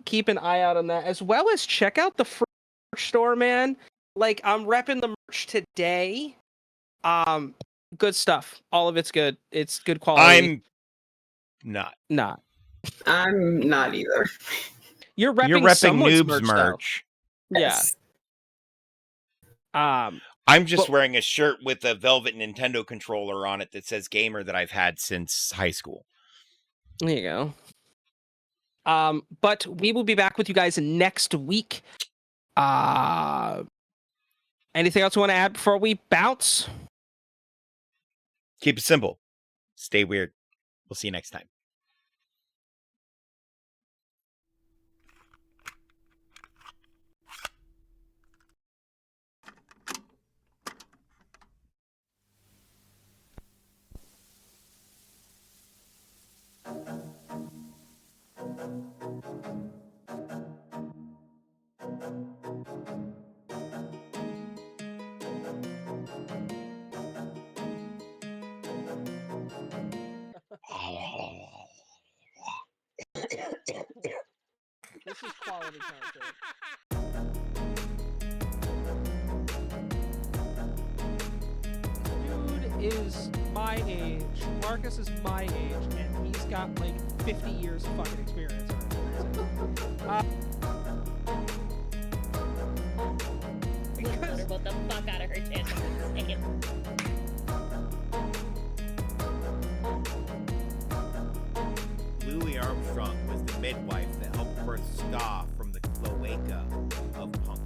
Keep an eye out on that, as well as check out the free merch store, man. Like, I'm repping the merch today. Good stuff. All of it's good. It's good quality. I'm not. I'm not either. You're repping Noob's merch. merch. Yes. Yeah. I'm just wearing a shirt with a velvet Nintendo controller on it that says gamer that I've had since high school. There you go. But we will be back with you guys next week. Anything else you want to add before we bounce? Keep it simple. Stay weird. We'll see you next time. This is quality content. Dude is my age. Marcus is my age, and he's got like 50 years of fucking experience. What the fuck out of her channel. Louis Armstrong was the midwife that helped birth Ska from the cloaca of punk.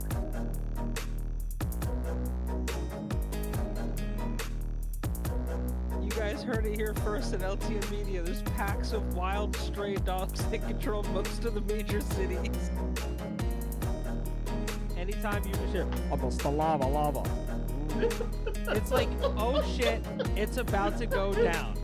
You guys heard it here first at LTN Media. There's packs of wild stray dogs that control most of the major cities. Anytime you just hear, almost the lava. It's like, oh shit, it's about to go down.